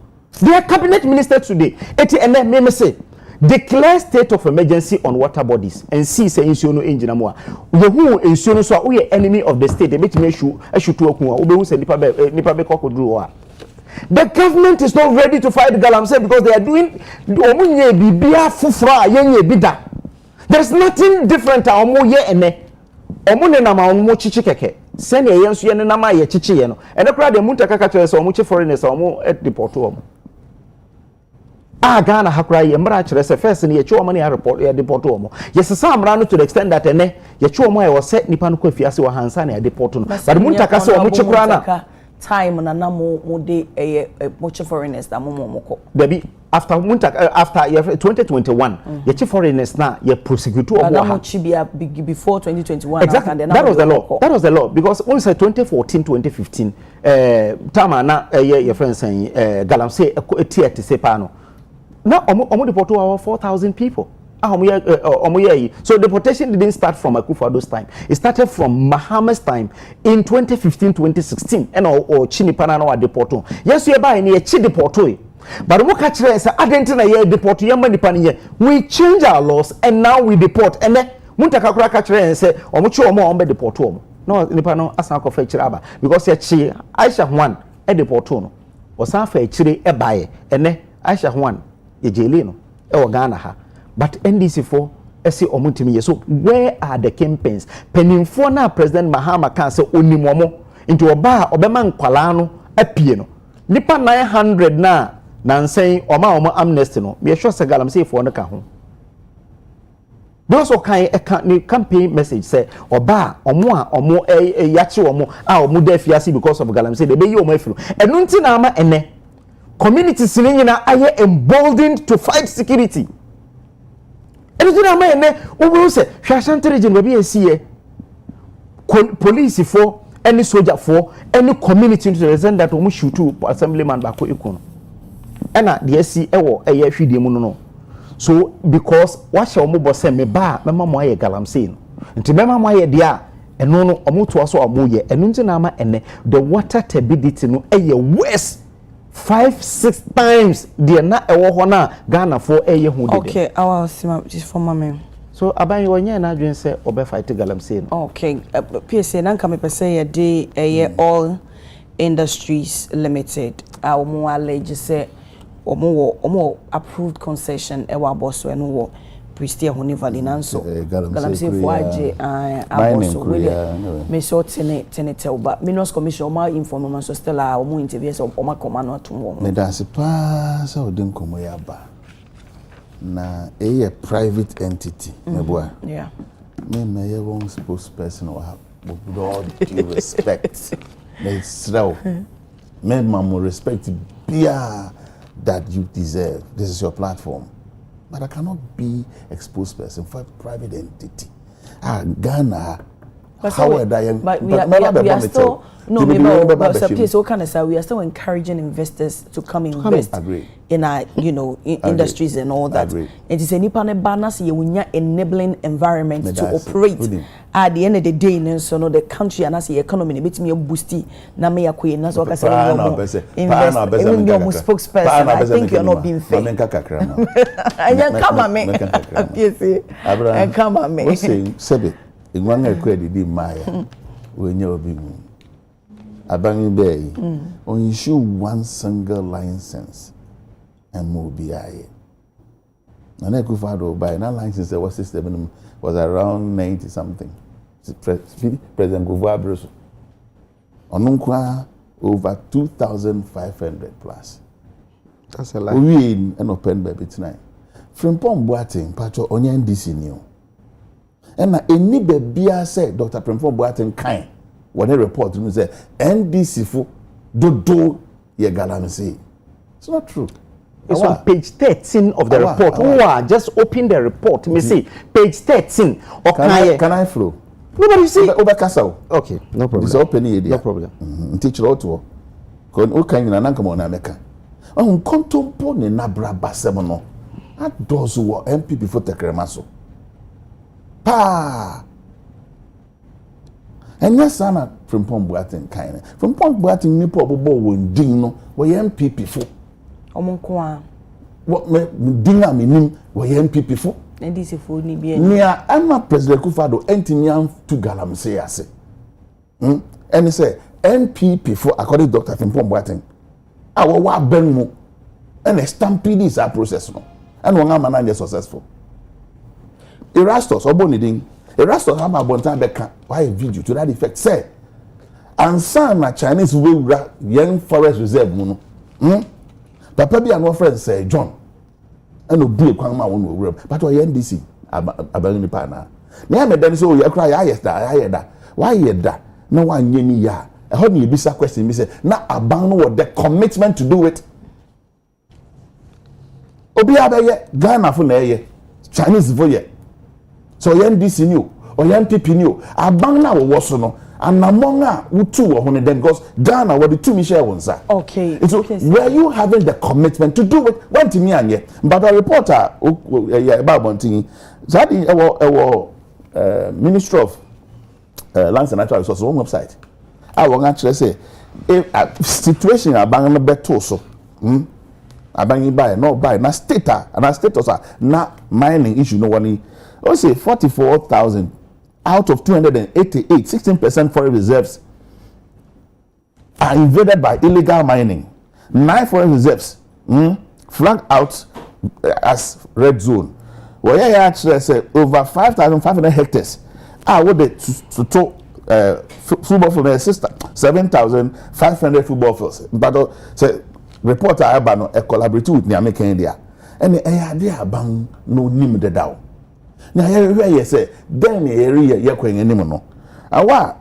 [SPEAKER 2] They are cabinet minister today. And then me say declare state of emergency on water bodies and see say insuno engine mo. Who insuno so we enemy of the state. They make me issue to okun. Obe hu say nipa be kokodru. The government is not ready to fight galamsey because they are doing omunye bibia fufura yenye bida. There's nothing different omo ye ene. Omune na ma omo chichi keke. Send ye yensu ye na ma ye chichi ye no. And the crowd de munta kaka tell say omo chi foreigners omo deport omo. Ghana hakra ye mra kire se first ne ye chi omo ne report ye deport omo. Yes some run to the extent that ene ye chi omo ye was set nipa no kwafiase wa hansa na deport no. But munta ka se omo chi kra na
[SPEAKER 1] time na mo de mo chi foreigners da mo ko.
[SPEAKER 2] Baby after 2021 ye chi foreigners na ye prosecute omo ha
[SPEAKER 1] before 2021.
[SPEAKER 2] Exactly. That was the law. That was the law because when say 2014 2015 tama na ye friends saying galamsey eti se pa no. Now, omo deport over 4,000 people. So deportation didn't start from Akufo-Addo's time. It started from Mahama's time in 2015-2016. And or Chinipana no deporto. Yes, you buy any chi deporto. But we catch say Argentina ye deport ye we change our laws and now we deport. And then Muntakakura catch and say omo ombe deporto. No nipa no asan ko fe aba because ye chi Aisha one e deporto no. Osan fe chire e bae ene Aisha one ye jeli no e wo Ghana ha. But NDC for ese omuntimi ye. So where are the campaigns? Penimfo na President Mahama kan say onimomo into oba obema nkwala no apie no. Nipa 900 na saying omo amnesty no. Be sure say galamsey for no ka ho. Those kind campaign message say oba omo yachi omo omo da fiase because of galamsey they be yi omo afiro. Enu nti na ama ene communities ni nyina aye emboldened to fight security. Enu nti na ama ene obo say hwashantere region ba bi asiye police for any soldier for any community to represent that we shoot to assemblyman back ikono ena the SC ewo eye hwide mu no so because what shall mo boss me ba mema mo aye galamsey no nti mema mo aye dia eno no omo to aso omo ye eno nti na ama ene the water turbidity no eye worse 5-6 times the na ewo ho na Ghana for eye hu de
[SPEAKER 1] okay our just for mama
[SPEAKER 2] so aban wonye na adwen se obe fight galamsey no
[SPEAKER 1] okay PSA na nka me pese ye de eye all industries limited omo allege say omo approved concession e wa boso eno wo Pristia Honi Valley nanso galamsey for aje aboso we me so tene tell but Minos Commission ma inform so still omo interview so omo koma no atom
[SPEAKER 3] me dance pa so odin komo ya ba na a private entity me boy
[SPEAKER 1] yeah
[SPEAKER 3] me ye won spokesperson with all due respect me slow me mamo respect bia that you deserve. This is your platform. But I cannot be exposed person for a private entity. Ghana, how are they?
[SPEAKER 1] But we are still no, maybe so kind of say we are still encouraging investors to come invest in our industries and all that. It is a nipa balance enabling environment to operate. At the end of the day, so no the country and as the economy bit me boosty na me yakwe na so ka say invest even your spokesperson. I think you're not being fair. And come on me. And come on me.
[SPEAKER 3] We say sebe ingwanga kwedi di maya wenye obi mu abangi bay on issue one single license and move BIA. And I could find by that license that was system was around 90 something. President Gouva Brussels. Onunkwa over 2,500 plus.
[SPEAKER 2] That's a lot.
[SPEAKER 3] We in an open baby tonight. From Pom Boating, Pacho Onyan DC new. And na any baby said Dr. Prempom Boating kind. When they report you say NDC fo do ye galamsey. It's not true.
[SPEAKER 2] It's on page 13 of the report. Just open the report. Me see page 13.
[SPEAKER 3] Can I flow?
[SPEAKER 2] Nobody see.
[SPEAKER 3] Over castle.
[SPEAKER 2] Okay, no problem.
[SPEAKER 3] It's open here.
[SPEAKER 2] No problem.
[SPEAKER 3] Teach you to. Kon o kan na nanka mo na meka. On kontompo ne nabra basem no. Adozo wo MP before tekrema so. Pa. And yes, Anna from Pom Boating kind. From Pom Boating nipo obobo won din no. Wo MPP fo.
[SPEAKER 1] Omonko
[SPEAKER 3] what me dinga minim wo MPP fo.
[SPEAKER 1] NDC fo ni bi
[SPEAKER 3] nia ama President Kufado entimian to galamsey ase. And say MPP fo according to Dr. Frimpong Boating. Awo wa ben mu and stampede is a process no. And one man na successful. Erastus obonidin Erastus am abontan beka why video to that effect say ansa na Chinese we yen forest reserve mu no. Papa bi an friend say John and obi kwan ma won wo but o NDC abani ni pa na na me dan so ye kra ya yeda why yeda na wanye ni ya e ho na ebisa question mi say na aban no the commitment to do it obi abaye Ghana fo na ye Chinese fo ye so NDC ni o NPP ni o aban na wo so no anamonga utu wo hone then because Ghana what the two share wonsa.
[SPEAKER 1] Okay.
[SPEAKER 3] So were you having the commitment to do it? Went to me anye. But a reporter about Bonting that our Ministry of Lands and Natural Resources on website. I will actually say a situation abang beto so. Abangi buy no buy na status and status na mining issue no one. I say 44,000 out of 288, 16% foreign reserves are invaded by illegal mining. 9 foreign reserves flagged out as red zone. Well, yeah, actually say over 5,500 hectares are what the football field system, 7,500 football fields. But say reporter Abano collaborate with Niamey India, and the idea bang no nim the down. Na here you say then area ye kwen anim no awa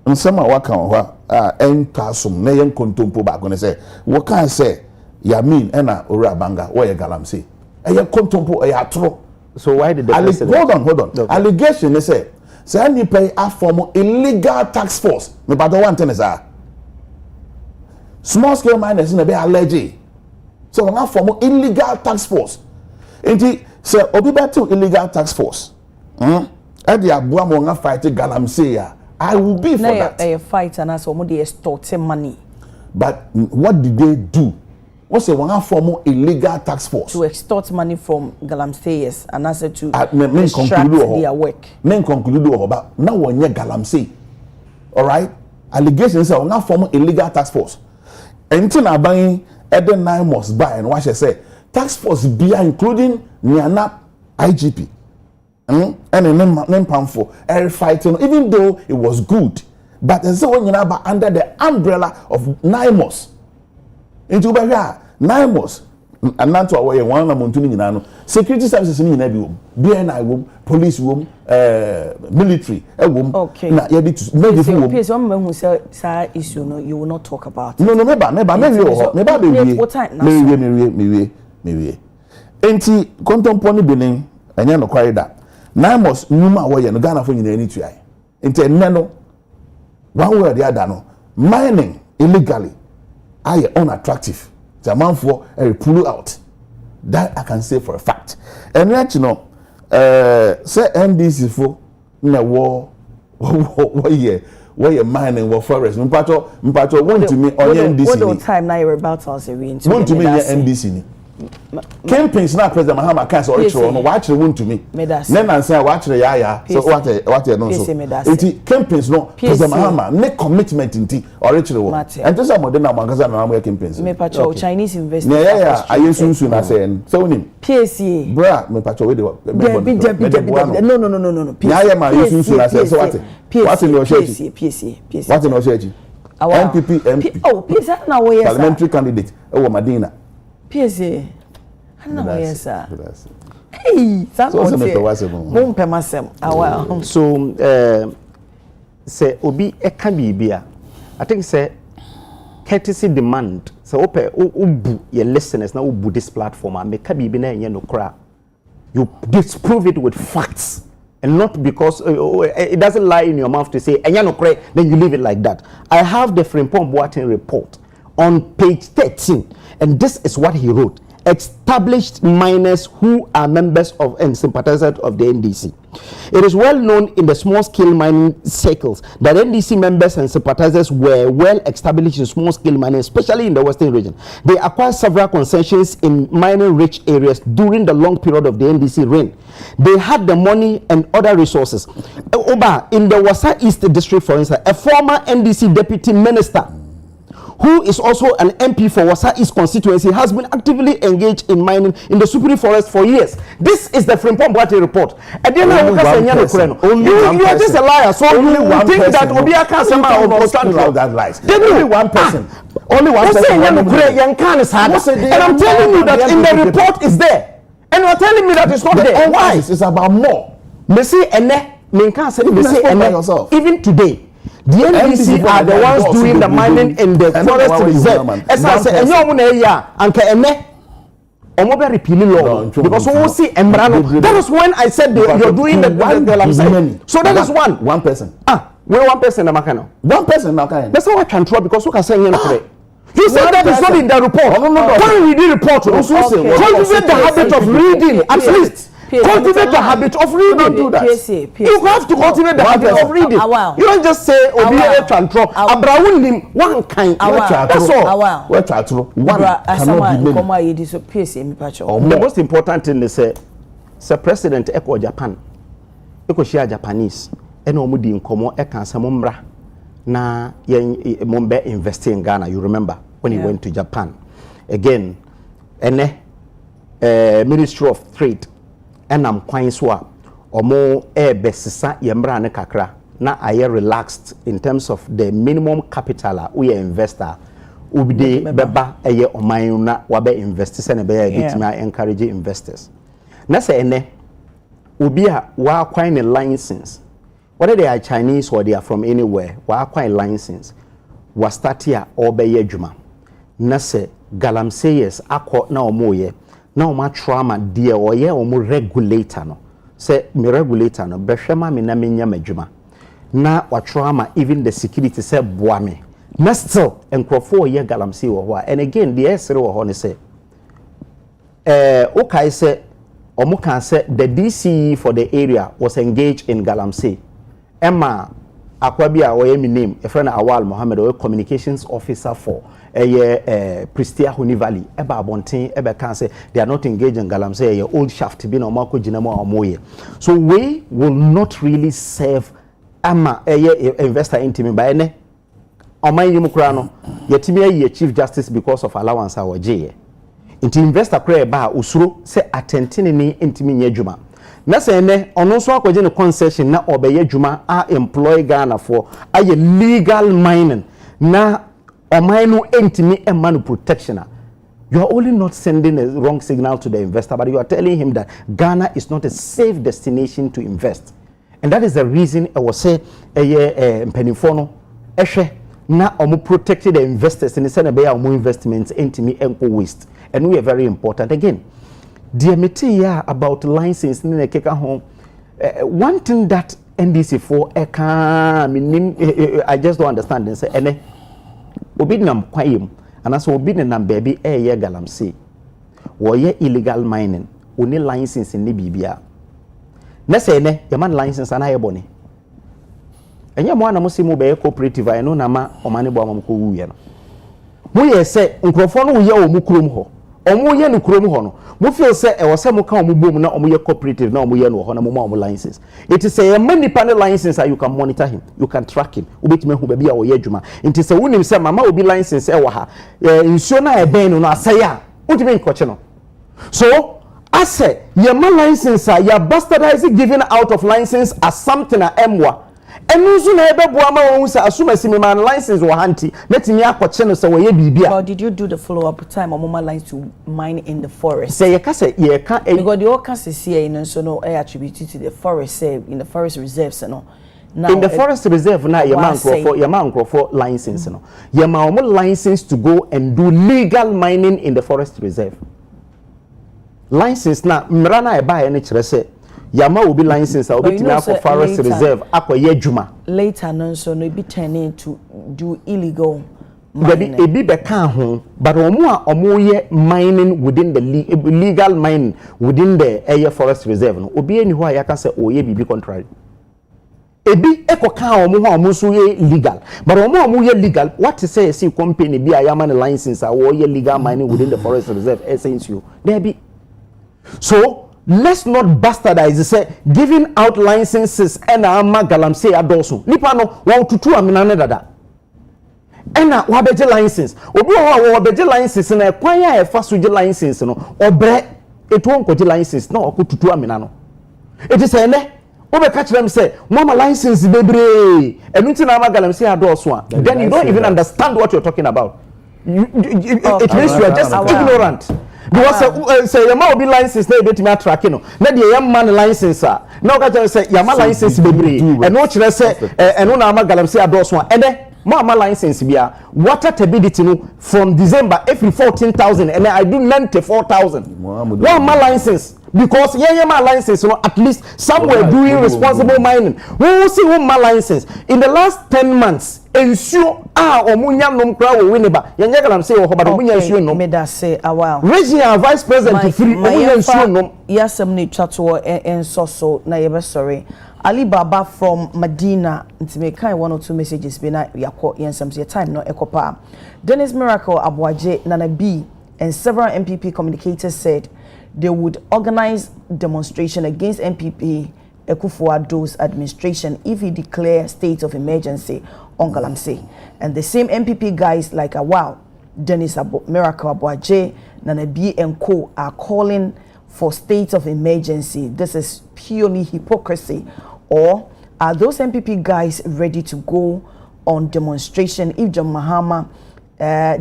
[SPEAKER 3] nsema waka ho entasum na yen kontompo ba ko ne say wo kan say ya mean na ora banga wo ye galamsey e ye kontompo e atro
[SPEAKER 2] so why did the
[SPEAKER 3] hold on
[SPEAKER 2] okay.
[SPEAKER 3] Allegation is say say any pay a form illegal tax force me but one thing is small scale miners in a be alleged so one form illegal tax force enti say obi beto illegal tax force e dey aboa mo nga fight galamsey I will be for that
[SPEAKER 1] a fight and as omo dey extorting money
[SPEAKER 3] but what did they do? What's the one form illegal tax force
[SPEAKER 1] to extort money from galamseyers and as to
[SPEAKER 3] distract
[SPEAKER 1] their work.
[SPEAKER 3] Men conclude about now one year galamsey. All right, allegations say one form illegal tax force. Anything buying every 9 months buy and what she say tax force be including Niana IGP. And then for every fighting even though it was good, but there's one under the umbrella of 9 months. Into Baya 9 months and not to away one amount security services in BNI room, police room, military room.
[SPEAKER 1] Okay.
[SPEAKER 3] Now you need to maybe
[SPEAKER 1] some men who say issue no you will not talk about.
[SPEAKER 3] No, maybe Enti contemporary benin enya no kware da 9 months nyuma wo ye no Ghana for nyina ni tuai. Enti enne no one way or the other no mining illegally are unattractive. The amount for a pull out. That I can say for a fact. And yet, you know, say NDC for na war where you mining war forest. Mpacho want to me on NDC.
[SPEAKER 1] What time now you're about to say we into
[SPEAKER 3] want to me NDC ni. Campaigns na President Mahama can so Electoral no watch want to me. Then I say watch the yaya. So what no so. It campaigns no President Mahama make commitment in Electoral. And just am dey na magaza na am campaigns.
[SPEAKER 1] Me pacho Chinese investors.
[SPEAKER 3] Yeah, I soon na say so nim.
[SPEAKER 1] PSA.
[SPEAKER 3] Bra me pacho we dey.
[SPEAKER 1] No.
[SPEAKER 3] Yeah, ma soon na say so what? What in your church?
[SPEAKER 1] PSA.
[SPEAKER 3] What in your church? MP.
[SPEAKER 1] Oh, PSA na we
[SPEAKER 3] Parliamentary candidate. E Madina.
[SPEAKER 1] PSA. Ana we sir. Hey, so
[SPEAKER 2] say obi e ka bibia. I think say courtesy demand. So obu your listeners na obu this platform and make bibi na enye no kra. You disprove it with facts and not because it doesn't lie in your mouth to say enye no kra then you leave it like that. I have the Frimpong Boateng report on page 13 and this is what he wrote. Established miners who are members of and sympathizers of the NDC. It is well known in the small-scale mining circles that NDC members and sympathizers were well established in small-scale mining, especially in the Western region. They acquired several concessions in mining-rich areas during the long period of the NDC reign. They had the money and other resources. Oba, in the Wasa East District, for instance, a former NDC deputy minister who is also an MP for Wasa East constituency, has been actively engaged in mining in the Superior Forest for years. This is the Frimpong Boateng report. And then you are just a liar. So you think that Obia can't stand out that lies. Only one person. Only one person. And I'm telling you that in the report is there. And you are telling me that it's not there. Why?
[SPEAKER 3] It's about more.
[SPEAKER 2] Even today, the NDC are the ones doing the mining in the forest reserve. As I said, because we see Embrano. That was when I said you're doing the so that is one person. We're one person. One person. That's how I can try because we can say you said that is not in the report. When we read the report, cultivate the habit of reading at least. Cultivate the habit of reading. Do that. You have to cultivate the habit of reading. You don't just say Obiere Chantro. Abraham one kind. That's all.
[SPEAKER 3] What Chantro?
[SPEAKER 2] The most important thing is say President Eko Japan. Eko share Japanese. Eno mudi nkomo eka samumra na ye mombe invest in Ghana. You remember when he went to Japan. Again, Ministry of Trade. And I'm quite sure or more besisa yembra ne kakra na aye relaxed in terms of the minimum capital we investor ubide beba eye oman na wabe invest se ne be bitima encourage investors na say ene obi a wa acquire ne license whether they are Chinese or they are from anywhere wa acquire license wa start here or be adwuma na say galamseyers akọ na omoye na oma trauma dear or ye omo regulator no say me regulator no behwema me na menya madwuma na watwama even the security say boa me na still enkrofo ye galamsey wo ho and again the esere wo ho ne say okay say omo kan say the DCE for the area was engaged in galamsey Emma Akwabia or my name, a friend Awal Mohammed, or communications officer for Prestia Huni Valley, Eba Bontin, Eba can say they are not engaged in galamsey, your old shaft, been on Marco Jinamo or Moye. So we will not really serve Ama investor intimate by any Omai Mukrano, yet Timia Chief Justice because of allowance our J. Into investor prayer bar Usuru say attentini intimi juma. Na say ne ono so akwaje ne concession na obeye dwuma a employ Ghana for aye legal mining na oman no entimi emma no protection. You are only not sending a wrong signal to the investor, but you are telling him that Ghana is not a safe destination to invest. And that is the reason I was say mpenifono ehwe na omo protected the investors in the sense be omo investments entimi enko waste. And we are very important again. Dear material about license in the keka home. One thing that NDC for I just don't understand and say ene obi nam kwayem and as obi nam baby ye galamsey wo ye illegal mining oni license in the bibia na say ne your man license ana ye boni enye mo na mo se mo be cooperative I know na ma omane bo amam ko wuye no mo ye say nkrofo no wo ye o mu krom ho omo ye no krom ho no mo feel say e wo say mo ka omo bom na omo ye cooperative na omo ye no ho na mo ma omo license it is a many panel license you can monitor him, you can track him ubetime hu ba bia wo ye adwuma it is a wonim say mama obi license e wo ha nsuo na e ben no asay a utime nkoche no so I say your man license ya bastardizing giving out of license as something a emwa enu so na ebe boa ma won say asuma simi man license wo hanti metimi akoche no say wo ye bibia.
[SPEAKER 1] But did you do the follow up time or mama lines to mine in the forest?
[SPEAKER 2] Say ye can
[SPEAKER 1] because the all can see in so no attributed to the forest say in the forest reserves no. Now
[SPEAKER 2] in the forest reserve now your man for license no. Your man license to go and do legal mining in the forest reserve. License na mrana e ba ye ne kire say Yama will be license or be for forest reserve akwa juma
[SPEAKER 1] later no so no be turning to do illegal
[SPEAKER 2] mining. There be beka ho but omo ye mining within the legal mining within the area forest reserve no obi eni ho ayaka say oye bibi contrary ebi ekoka omo so ye legal but omo ye legal what to say see company bi ayama license a wo ye legal mining within the forest reserve essence you there be so let's not bastardize say giving out licenses and ama galamsey adoso nipa no won tutu amina ne dada ena wa beje license obi wa beje license na kwan ya e fa so je license no obre etu won ko je license na okotutu amina no eti say ne obe catch them say mama license bebre enu ti na ama galamsey adoso a then you don't even understand what you're talking about it means you are just ignorant. Because say your man will be license na ebetimi attract no na de your man license na o ka tell say your man license bebre and no kire say eno na ama galamsey adoso and mama license bia water turbidity no from December every 14,000 and I do 94,000 one man license because my license no at least somewhere doing responsible mining we will see one man license in the last 10 months ensure omunya nom kra wo wineba yenye galamsey wo hoba omunya ensure nom
[SPEAKER 1] me da say awal
[SPEAKER 2] regional vice president free omunya ensure nom
[SPEAKER 1] yasem ne twato enso so na ye be sorry Ali Baba from Medina ntime kai one or two messages be na yakọ yensam say time no ekopa Dennis Miracle Abuaje Nana B and several MPP communicators said they would organize demonstration against MPP Akufo-Addo's administration if he declares state of emergency on galamsey. And the same MPP guys like Awal, Dennis Miracle Abuaje, Nana B and Co are calling for state of emergency. This is purely hypocrisy. Or are those MPP guys ready to go on demonstration if John Mahama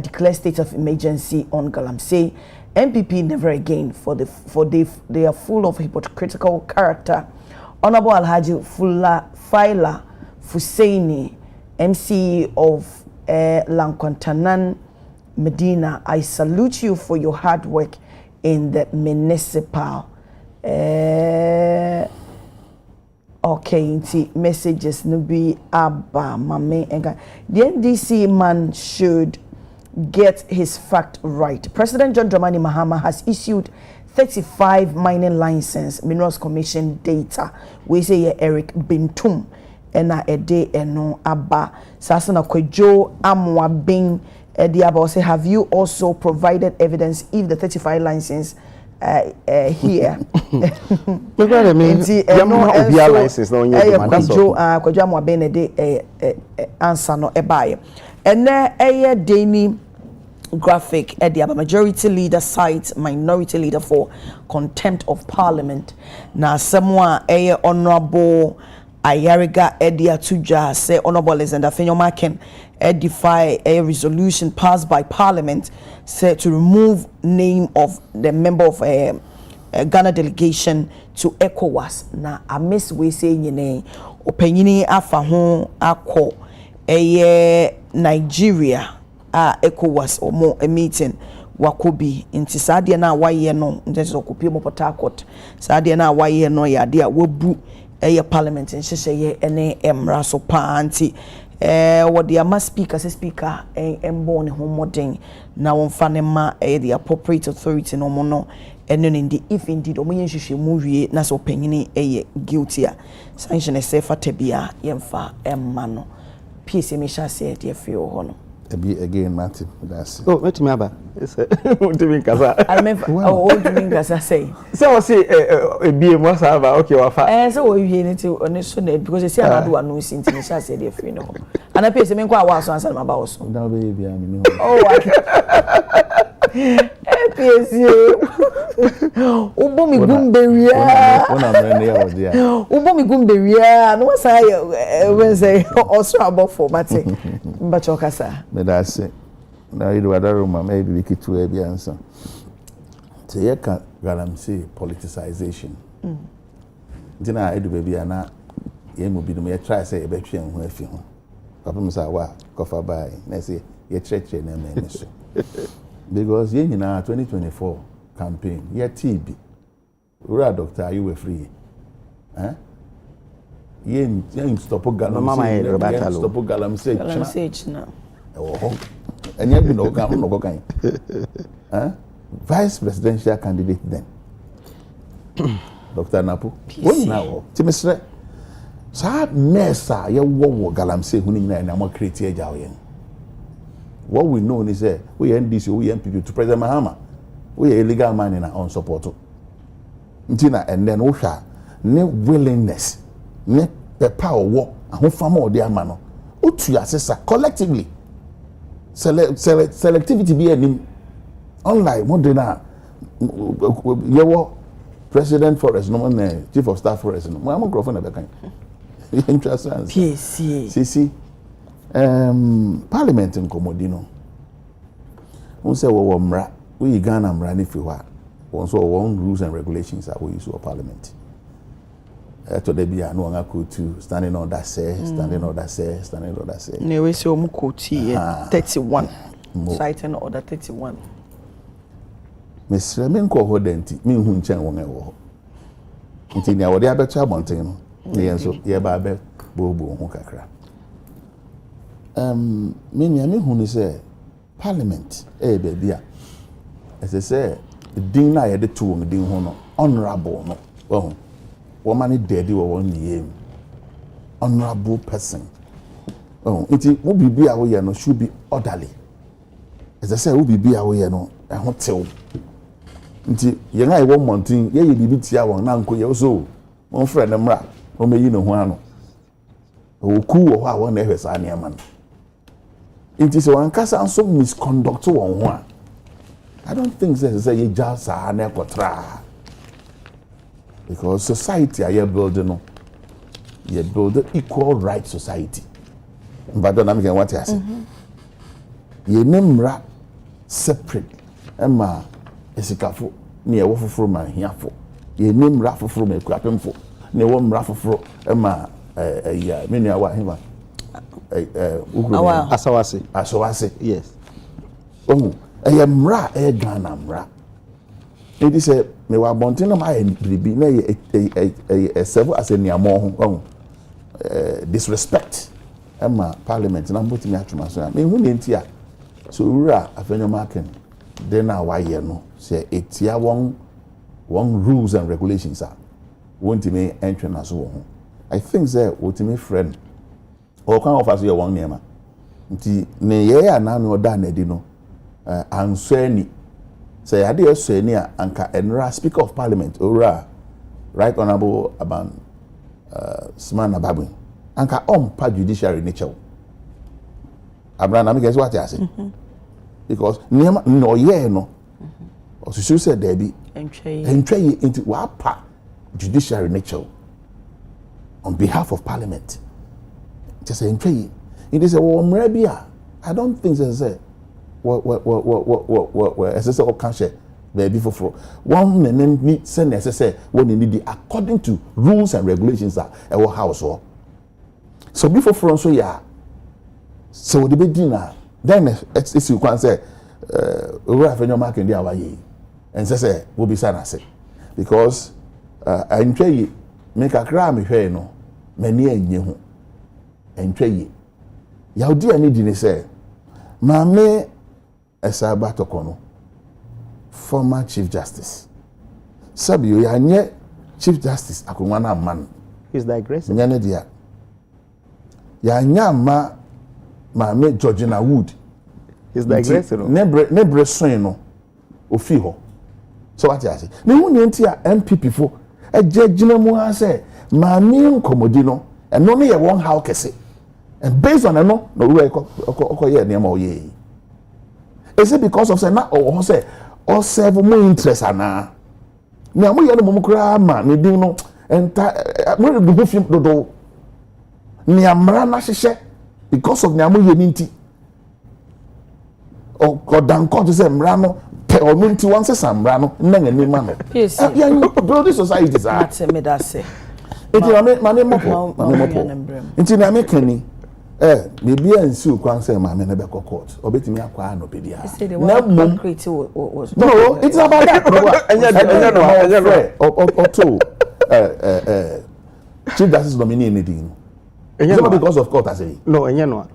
[SPEAKER 1] declares state of emergency on galamsey? MPP never again they are full of hypocritical character. Honorable Alhaji Faila Fusaini, MC of Lankontanan, Medina, I salute you for your hard work in the municipal Okay, messages no be abba mame enga. The NDC man should get his fact right. President John Dramani Mahama has issued 35 mining license minerals commission data. We say Eric Bintum ena ede eno abba sasana kwejo amwa bing edi abba say, have you also provided evidence if the 35 license here?
[SPEAKER 2] Look what I mean. License no
[SPEAKER 1] kwejo amwa bing ede answer no ebaye ene daily graphic at the majority leader cites minority leader for contempt of parliament. Na someone honorable Ayariga Edia Tuja say honorable Alexander Fenyomaken edify a resolution passed by parliament said to remove name of the member of a Ghana delegation to ECOWAS. Na amiss we say nyene opinioni afa ho akọ Nigeria ECOWAS or a meeting wakobi inti sadia na waye no nteso kopie mo Port Harcourt sadia na waye no ya dia wobu parliament nhye ye ene emra so pa anti what the ama speaker embo ne ho modern na wonfa ne ma the appropriate authority no mo no eno ndi if indeed omo yenhwehwe mu wie na so panyini guilty a sanction esefa tabia yemfa emma no peace me sha say de afio ho no
[SPEAKER 3] again Martin that's
[SPEAKER 2] oh wait me aba what do you mean kasa
[SPEAKER 1] I remember what do you mean kasa say
[SPEAKER 2] so say ebie mo sa aba okay wafa
[SPEAKER 1] so we hear it on so because you see another one no sinti me sha say de afio no ana peace me kwa wa so answer ma ba so
[SPEAKER 3] that be bia me
[SPEAKER 1] oh peace ubomi gumbewia
[SPEAKER 3] ona mrene ya odia
[SPEAKER 1] ubomi gumbewia no say when say also about formatting but okasa
[SPEAKER 3] me da say na you do that room maybe we could to be answer so you can galamsey politicization dina edu baby ana ye mo bi no me try say e be twen ho afi ho papa me say wa kofa bai na say ye church na me so because ye nyina 2024 campaign ye TB ura doctor you were free ye stop galamsey stop galamsey
[SPEAKER 1] na
[SPEAKER 3] oh enya bi no kan vice presidential candidate then Dr. Napo when now timisre sa mesa ye wo galamsey hu ni na mo create eja yen what we know is we NDC we MPP to President Mahama we illegal man in our own support ntina and then ohwa ne willingness ne the power wo ahofama odi ama no otu asesa collectively selectivity be any unlike modena yewo president forest no chief of staff forest no mo microphone na bekan interesting PC parliament nkomodino won say wo mra we Ghana mra ni fi wa won so one rules and regulations that we use for parliament to the bia no nga ko to standing on that say ne
[SPEAKER 1] we say omu ko ti 31 citing order 31
[SPEAKER 3] Mr. Menko hodenti mi hu nchen won e wo nti ne wode abeto abonten no ne yenso ye ba be bobo hu kakra me nya hu ni say parliament baby a as I say din na ye de to won din ho no honorable no oh woman daddy wo won yem honorable person oh nti wo bibi a wo ye no should be orderly as I say wo bibi a wo ye no e ho tew nti ye nga e wo mountain ye bibi tia won na nko ye so won frɛ ne mra o meyi ne ho ano o ku wo ho a won na ehwe sa ne ama no nti so wan kasa nso misconduct won ho a I don't think say ye just a na kotra because society are building no you build an equal right society but don't am what I say ye nemra separate ema esikafo ne ye wo foforo ma hiafo ye nemra foforo ma kuapemfo ne wo mra foforo ema ya menu awa hima asawase yes mra Ghana mra it is a me wa bontin na my bribi na ye serve as a niamo disrespect parliament na mboti me atuma so me hu ntia so wura afenyo marking then na wa ye no say etia won rules and regulations are won't me entry na so ho I think say wotimi friend o kan offer so ye won niema nti ne ye ya na no da na di no answani say ade aswani a anka enra speaker of parliament ora right honorable aban Smana Babu anka pa judiciary nature Abraham na me guess what you say because no ye no or so said there be entry into wapa judiciary nature on behalf of parliament just entry it is a mrebia I don't think say what as I say can't baby for one men need send necessary when you need according to rules and regulations that our house or so before from so yeah so the big dinner then it's you can say we have your mark in the away and say we'll be sad say because I enjoy make a crime here no many enye ho enjoy ya odi ani di ne say mame esaba tokono former Chief Justice. Sabio yanye Chief Justice akunwana man.
[SPEAKER 2] He's digressing.
[SPEAKER 3] Nyane dia. Yanya ma Georgina Wood.
[SPEAKER 2] He's digressing.
[SPEAKER 3] Nebre son no ofi ho. So what you say? Ne hu nti a MPP fo ejegina mu ha say ma mi nkomodi no eno ne ye won how kese. And based on eno no we okoye ne ma oye. Is it because of say na o say or serve more interest ana me amu ye no mo kura ma ne din no enta mo de go film dodo ni amra na hyehyɛ because of ne amu ye ni nti o kodanko to say mra no pe o no nti wan say samra no na ngani ma no
[SPEAKER 1] yes
[SPEAKER 3] ya build societies are
[SPEAKER 1] that's me that say
[SPEAKER 3] enti ma me mopo enti na me kani maybe ensu kwan say ma me na be court obetimi akwa no pedia
[SPEAKER 1] na concrete was
[SPEAKER 3] no it's about that Chief Justice nominee anything because of court I say
[SPEAKER 2] no enye no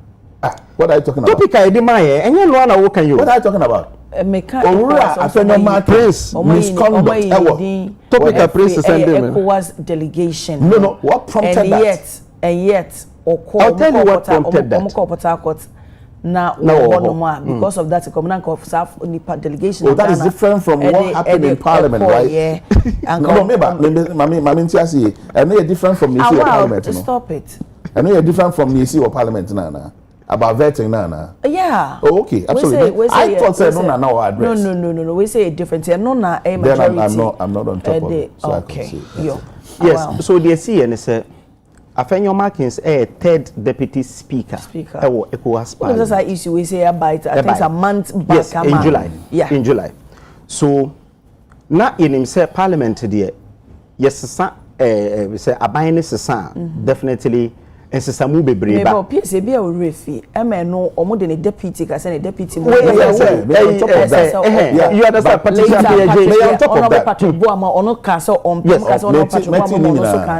[SPEAKER 3] what are you talking about
[SPEAKER 2] topic I dey my enye no na wo kan you
[SPEAKER 3] what are you talking about
[SPEAKER 1] Owura
[SPEAKER 3] Prince misconduct
[SPEAKER 2] topic I Prince send them
[SPEAKER 1] ECOWAS delegation
[SPEAKER 3] no what prompted that
[SPEAKER 1] and yet
[SPEAKER 2] I'll tell you what prompted
[SPEAKER 1] that. Now, because of that, the Communal of Nipa delegation.
[SPEAKER 3] Oh, that is different from what happened in Parliament, right?
[SPEAKER 1] Yeah.
[SPEAKER 3] No, maybe I know you're different from the issue of Parliament.
[SPEAKER 1] Stop it.
[SPEAKER 3] I know you're different from the issue of Parliament, Nana. About vetting, Nana.
[SPEAKER 1] Yeah.
[SPEAKER 3] Oh, okay, absolutely. I thought say no, no address.
[SPEAKER 1] No. We say a different. No, na a
[SPEAKER 3] majority. Then I'm not on top of it. So
[SPEAKER 1] okay.
[SPEAKER 2] Yes. So the see and say. Afenyo Markins third deputy speaker. Ewo ECOWAS Parliament.
[SPEAKER 1] That's why issue we say about I think a month back.
[SPEAKER 2] Yes, in July. Yeah. In July. So na in himself Parliament there. Yes, we say abayne sesa definitely ensesamu bebre ba.
[SPEAKER 1] Maybe PSA be a refi. No omo de deputy ka say deputy.
[SPEAKER 2] You understand petition PJ on top of that.
[SPEAKER 1] Ono ka say on ono so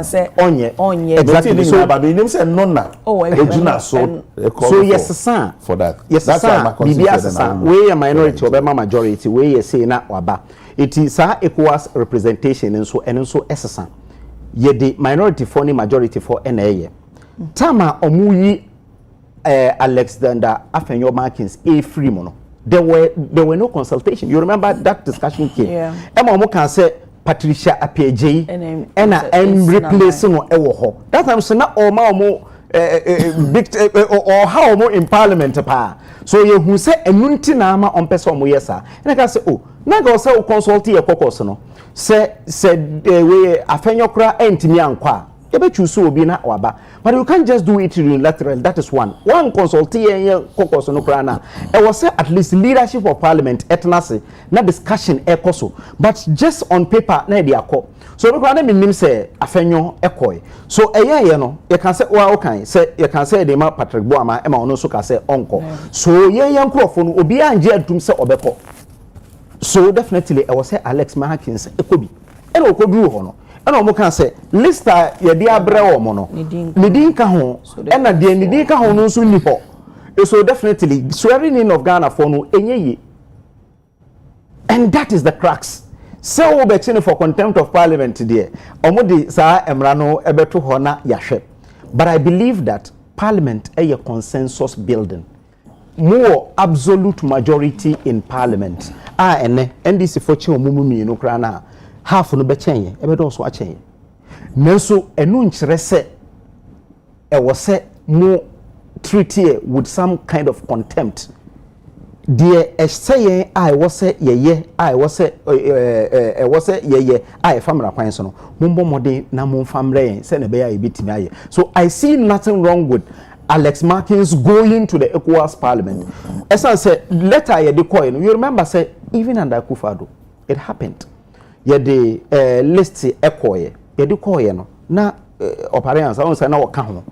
[SPEAKER 1] say onye.
[SPEAKER 3] Exactly. So but him say no na.
[SPEAKER 2] So yes sir
[SPEAKER 3] for that.
[SPEAKER 2] Yes sir. Bibia sir. We a minority obema majority we say na waba. It is sir ECOWAS representation and so SSA. Ye the minority for ni majority for NA. Tama omuyi Alexander Afenyo Markins a free mono. There were no consultation. You remember that discussion came.
[SPEAKER 1] Yeah.
[SPEAKER 2] Emma Omo can say Patricia Apiaje and replacing Ewoho. That time so na Oma big or how more in Parliament pa. So you who say enunti na ama on person mo yesa. And I can say oh na go say consult e kokos no. Say we Afenyo kra entimi ankwa. Ebe choose obi na waba. But you can't just do it unilaterally. That is one. One consultee caucus no krana. It was at least leadership of Parliament etnase na discussion ekoso. But just on paper na dey akọ. So no krana minim say Afenyo ekoi. So eye no, you can say wa okay. Say you can say dey ma Patrick Boama e ma ono so ka say onko. So ye nkrofo no obi anje adum say obekọ. So definitely I was say Alex Mahakins ekobi ena okobru ho no ena omo kan say lista ye de abre wo mo no nidin ka ho ena de nidin ka ho no so ni ho. So definitely swearing in of Ghana for no enye. And that is the crux. So we be for contempt of parliament there. Omodi sa emra no ebeto ho na yahwe. But I believe that parliament is a consensus building. More absolute majority in parliament. Ene NDC for chi omumu mi no kra na half no be chenye ebedo so achenye. Nanso enu nkyere se e wo se mo treat with some kind of contempt. Dear say I was say ye I was say ye I family kwan so no mumbo mode na mum family say na be ya ebitimi aye. So I see nothing wrong with Alex Markins going to the ECOWAS Parliament. As I said, letter ye de coin. You remember say even under Akufo-Addo it happened. Ye de list ekoye ye de coin no na operans I say na waka ho.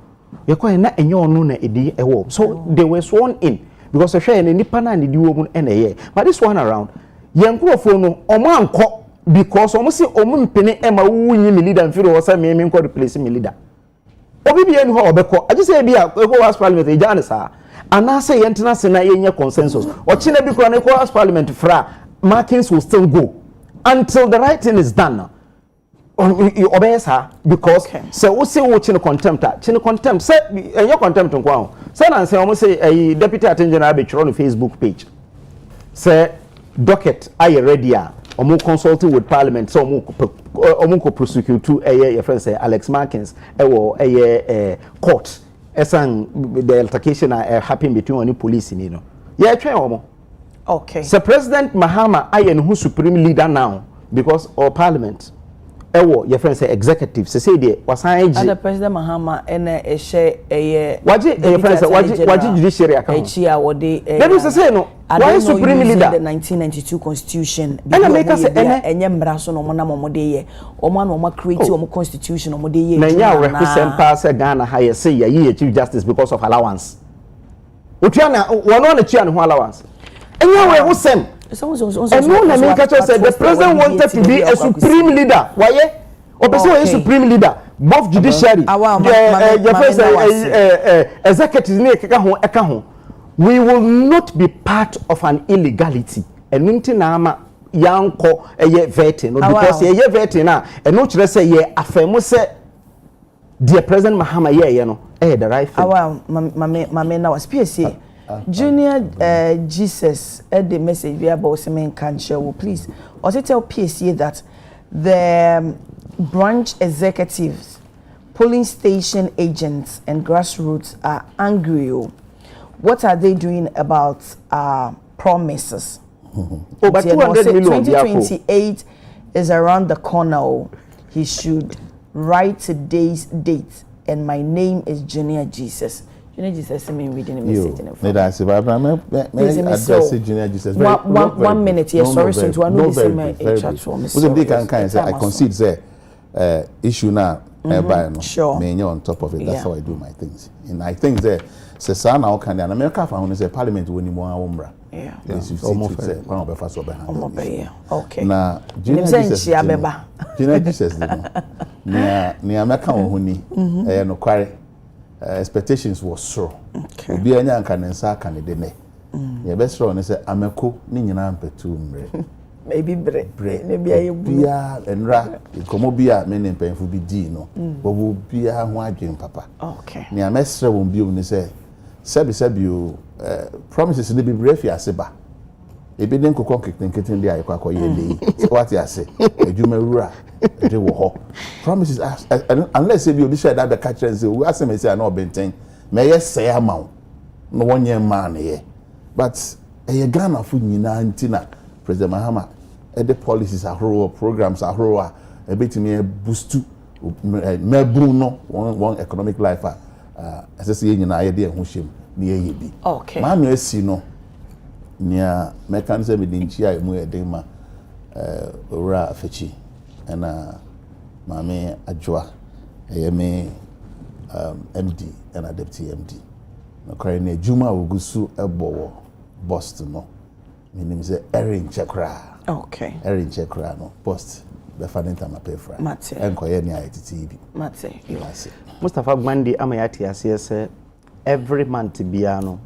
[SPEAKER 2] Ye coin na enye onu na edi ewo. So they were sworn in. Because the share any pana and the woman and a year. But this one around, young no oman ko because almost see omun penny Emma winning me leader and feel was a me called replacing me leader. Obi and how beko. I just say be a ECOWAS Parliament a janisa. And I say international in consensus. Or China be called ECOWAS Parliament fra Markins will still go until the right thing is done. Obeys her because so we say watching contempt say your contempt on say and say almost say a deputy attorney general be on Facebook page say docket are you ready omo consulting with parliament so omo prosecute to your friend say Alex Markins court esan the altercation happen between any police you know yeah try omo
[SPEAKER 1] okay
[SPEAKER 2] so President Mahama aye who supreme leader now because our parliament your friend say executive say there wasan
[SPEAKER 1] the President Mahama ene ehye
[SPEAKER 2] waji your friend say waji judiciary account
[SPEAKER 1] ehia wode
[SPEAKER 2] let me say no why supreme leader
[SPEAKER 1] the 1992 constitution
[SPEAKER 2] and make us
[SPEAKER 1] enye mbra so no mo na mo de ye omo na omo create omo constitution omo de ye
[SPEAKER 2] na nya represent pass Ghana high say ye chief justice because of allowance otua na wono na tua ne ho allowance enye we wo sem. And no, said the president wanted to be a supreme leader. Why? Or supreme leader, both judiciary, executive. We will not be part of an illegality. And Nintinama young ko a year vetting, because a year vetting now, and not just say, yeah, a famous dear President Mahama, yeah, you know, the right thing.
[SPEAKER 1] Mamma, now was PSC. Junior Jesus the message we about semen can share please also tell PSA that the branch executives, polling station agents and grassroots are angry. What are they doing about promises?
[SPEAKER 2] But
[SPEAKER 1] 2028 is around the corner. He should write today's date and my name is Junior Jesus. Junior Jesus, I mean, reading a message in the phone.
[SPEAKER 3] Address Junior Jesus.
[SPEAKER 1] 1 minute, yes, sorry, so to know this chat for me.
[SPEAKER 3] I concede say issue now,
[SPEAKER 1] sure.
[SPEAKER 3] Me on top of it. That's how I do my things. And I think that say now can and America found say Parliament winning more umbra.
[SPEAKER 1] Yeah.
[SPEAKER 3] Almost say one of the first behind.
[SPEAKER 1] Okay.
[SPEAKER 3] Now Junior Jesus, ni America won huni no kware. Expectations was so.
[SPEAKER 1] Okay.
[SPEAKER 3] Obi anya nka nensa aka ne de ne. Ye be sure ne say ameko ni nyina mpetu mre.
[SPEAKER 1] Maybe bre. Ne bia ye bu.
[SPEAKER 3] Bia enra ikomo bia me ne mpenfu bi di no. Bobo bia ho adwen papa.
[SPEAKER 1] Okay.
[SPEAKER 3] Ni amesre won bi ne say sebi o promises ne bi bre fi aseba. Ebi den kokon keten dia yakwa koye le. What you say? Ejuma rura. They were hot. Promises unless if you be sure that the catcher and say we ask them say no benten. May yes say amount. No 1 year man here. But a Ghana food nyina antina President Mahama the policies are raw, programs are raw, a bit me boost to Bruno one economic life as I say nyina idea who shame near ye be.
[SPEAKER 1] Okay.
[SPEAKER 3] Man you see no near mechanism in chia mu edema ora fechi. And Mame Ajwa, me MD and a deputy MD. No currently Juma Ugusu Ebo Boston no. meaning say Erin Chekra.
[SPEAKER 1] Okay.
[SPEAKER 3] Erin Chekra no post the funding time I pay for.
[SPEAKER 1] Mate.
[SPEAKER 3] Enkoye ni ITTB.
[SPEAKER 1] Mate.
[SPEAKER 3] Yes.
[SPEAKER 2] Mustafa Gbandi amayati asese every month biano.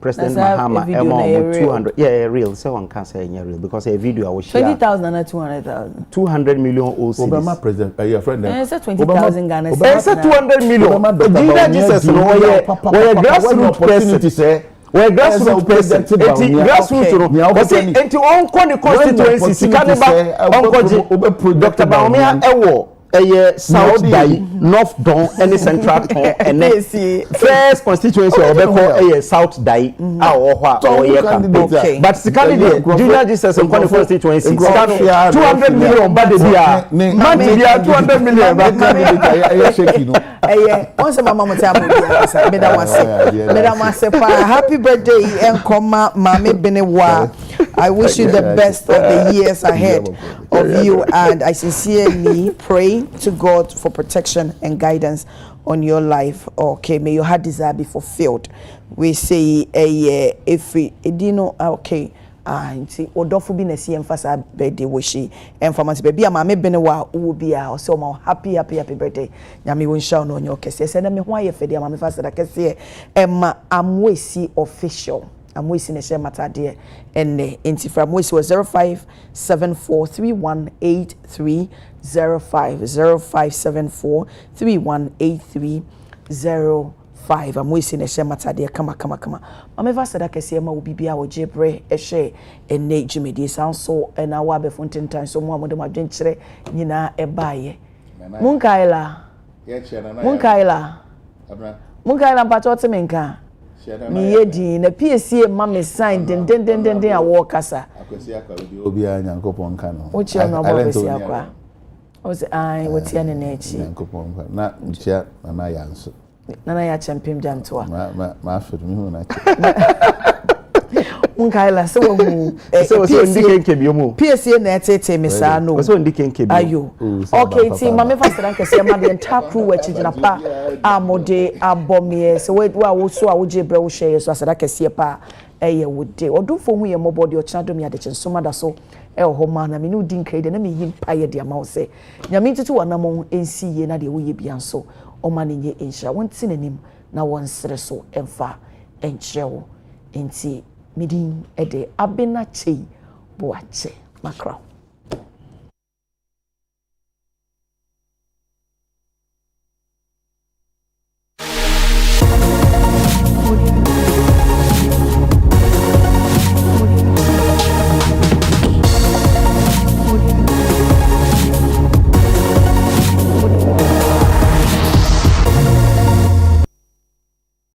[SPEAKER 2] President Mahama amount 200. Yeah, real. So one can't say real because a video I was share
[SPEAKER 1] 20,000 and 200,000.
[SPEAKER 2] 200 million OCDs.
[SPEAKER 3] Obama president, your friend.
[SPEAKER 1] It's 20,000 Ghana.
[SPEAKER 2] It's 200 million. Jesus, no, we're grassroots person. We're grassroots person. Grassroots, and to own the constituency, Dr. Baumia Ewo. South Dai, North Don, and Central Ton, and first constituency of Beko, South Dai, but the candidate, Junior Jesus and constituency, 200 million, but the 200 million,
[SPEAKER 1] once a mama happy birthday, and comma, Mami Benewa. I wish you the best of the years ahead of you, and I sincerely pray to God for protection and guidance on your life. Okay, may your heart desire be fulfilled. We say if we dino okay. Nti odofo bi na si emphasize birthday wishi emphasize baby ama me bene wa wo bia so ma happy birthday nyame won sha no onyo kese se na me ho aye fede ama me fa sada kese emma amwesi official amwesi ne share matade enne nti from amwesi was 0574318305 amwesi ne share matade kama mame fa sada kese ma wo bibia wo jebre ehwe enne jumedi sanso na wa be fontentan so mo amode madwenkyere nyina ebaaye munkaila mpacho temenka mi yedi na PSA mama sign den awo kasa
[SPEAKER 3] akwesi aka obi a nyankopon ka no
[SPEAKER 1] o chi na bo besi akwa o se ai wotia ne na echi
[SPEAKER 3] nyankopon na nchia na ya nso
[SPEAKER 1] nana ya champion jantoa
[SPEAKER 3] ma afiri mi hu na
[SPEAKER 1] munkaila se wo hu
[SPEAKER 2] so ndike nkebio mu
[SPEAKER 1] PSA na etete mesa no
[SPEAKER 2] so ndike nkebio
[SPEAKER 1] ayo okay ti mama fasara nkese ma de entire we chijina pa amode abomie se we wa wo so a wo jebre wo hye so asara kese pa eye wode odufo hu ye mobody o china dom ya de chinsoma da so ho ma na me no din krede na me yim pa ye de ama wo se nyame tutu wanamo ensi ye na de wo ye bia so o ma ne nye insha won tinanim na won sere so emfa enchewo enti midin ede abena chei boache makra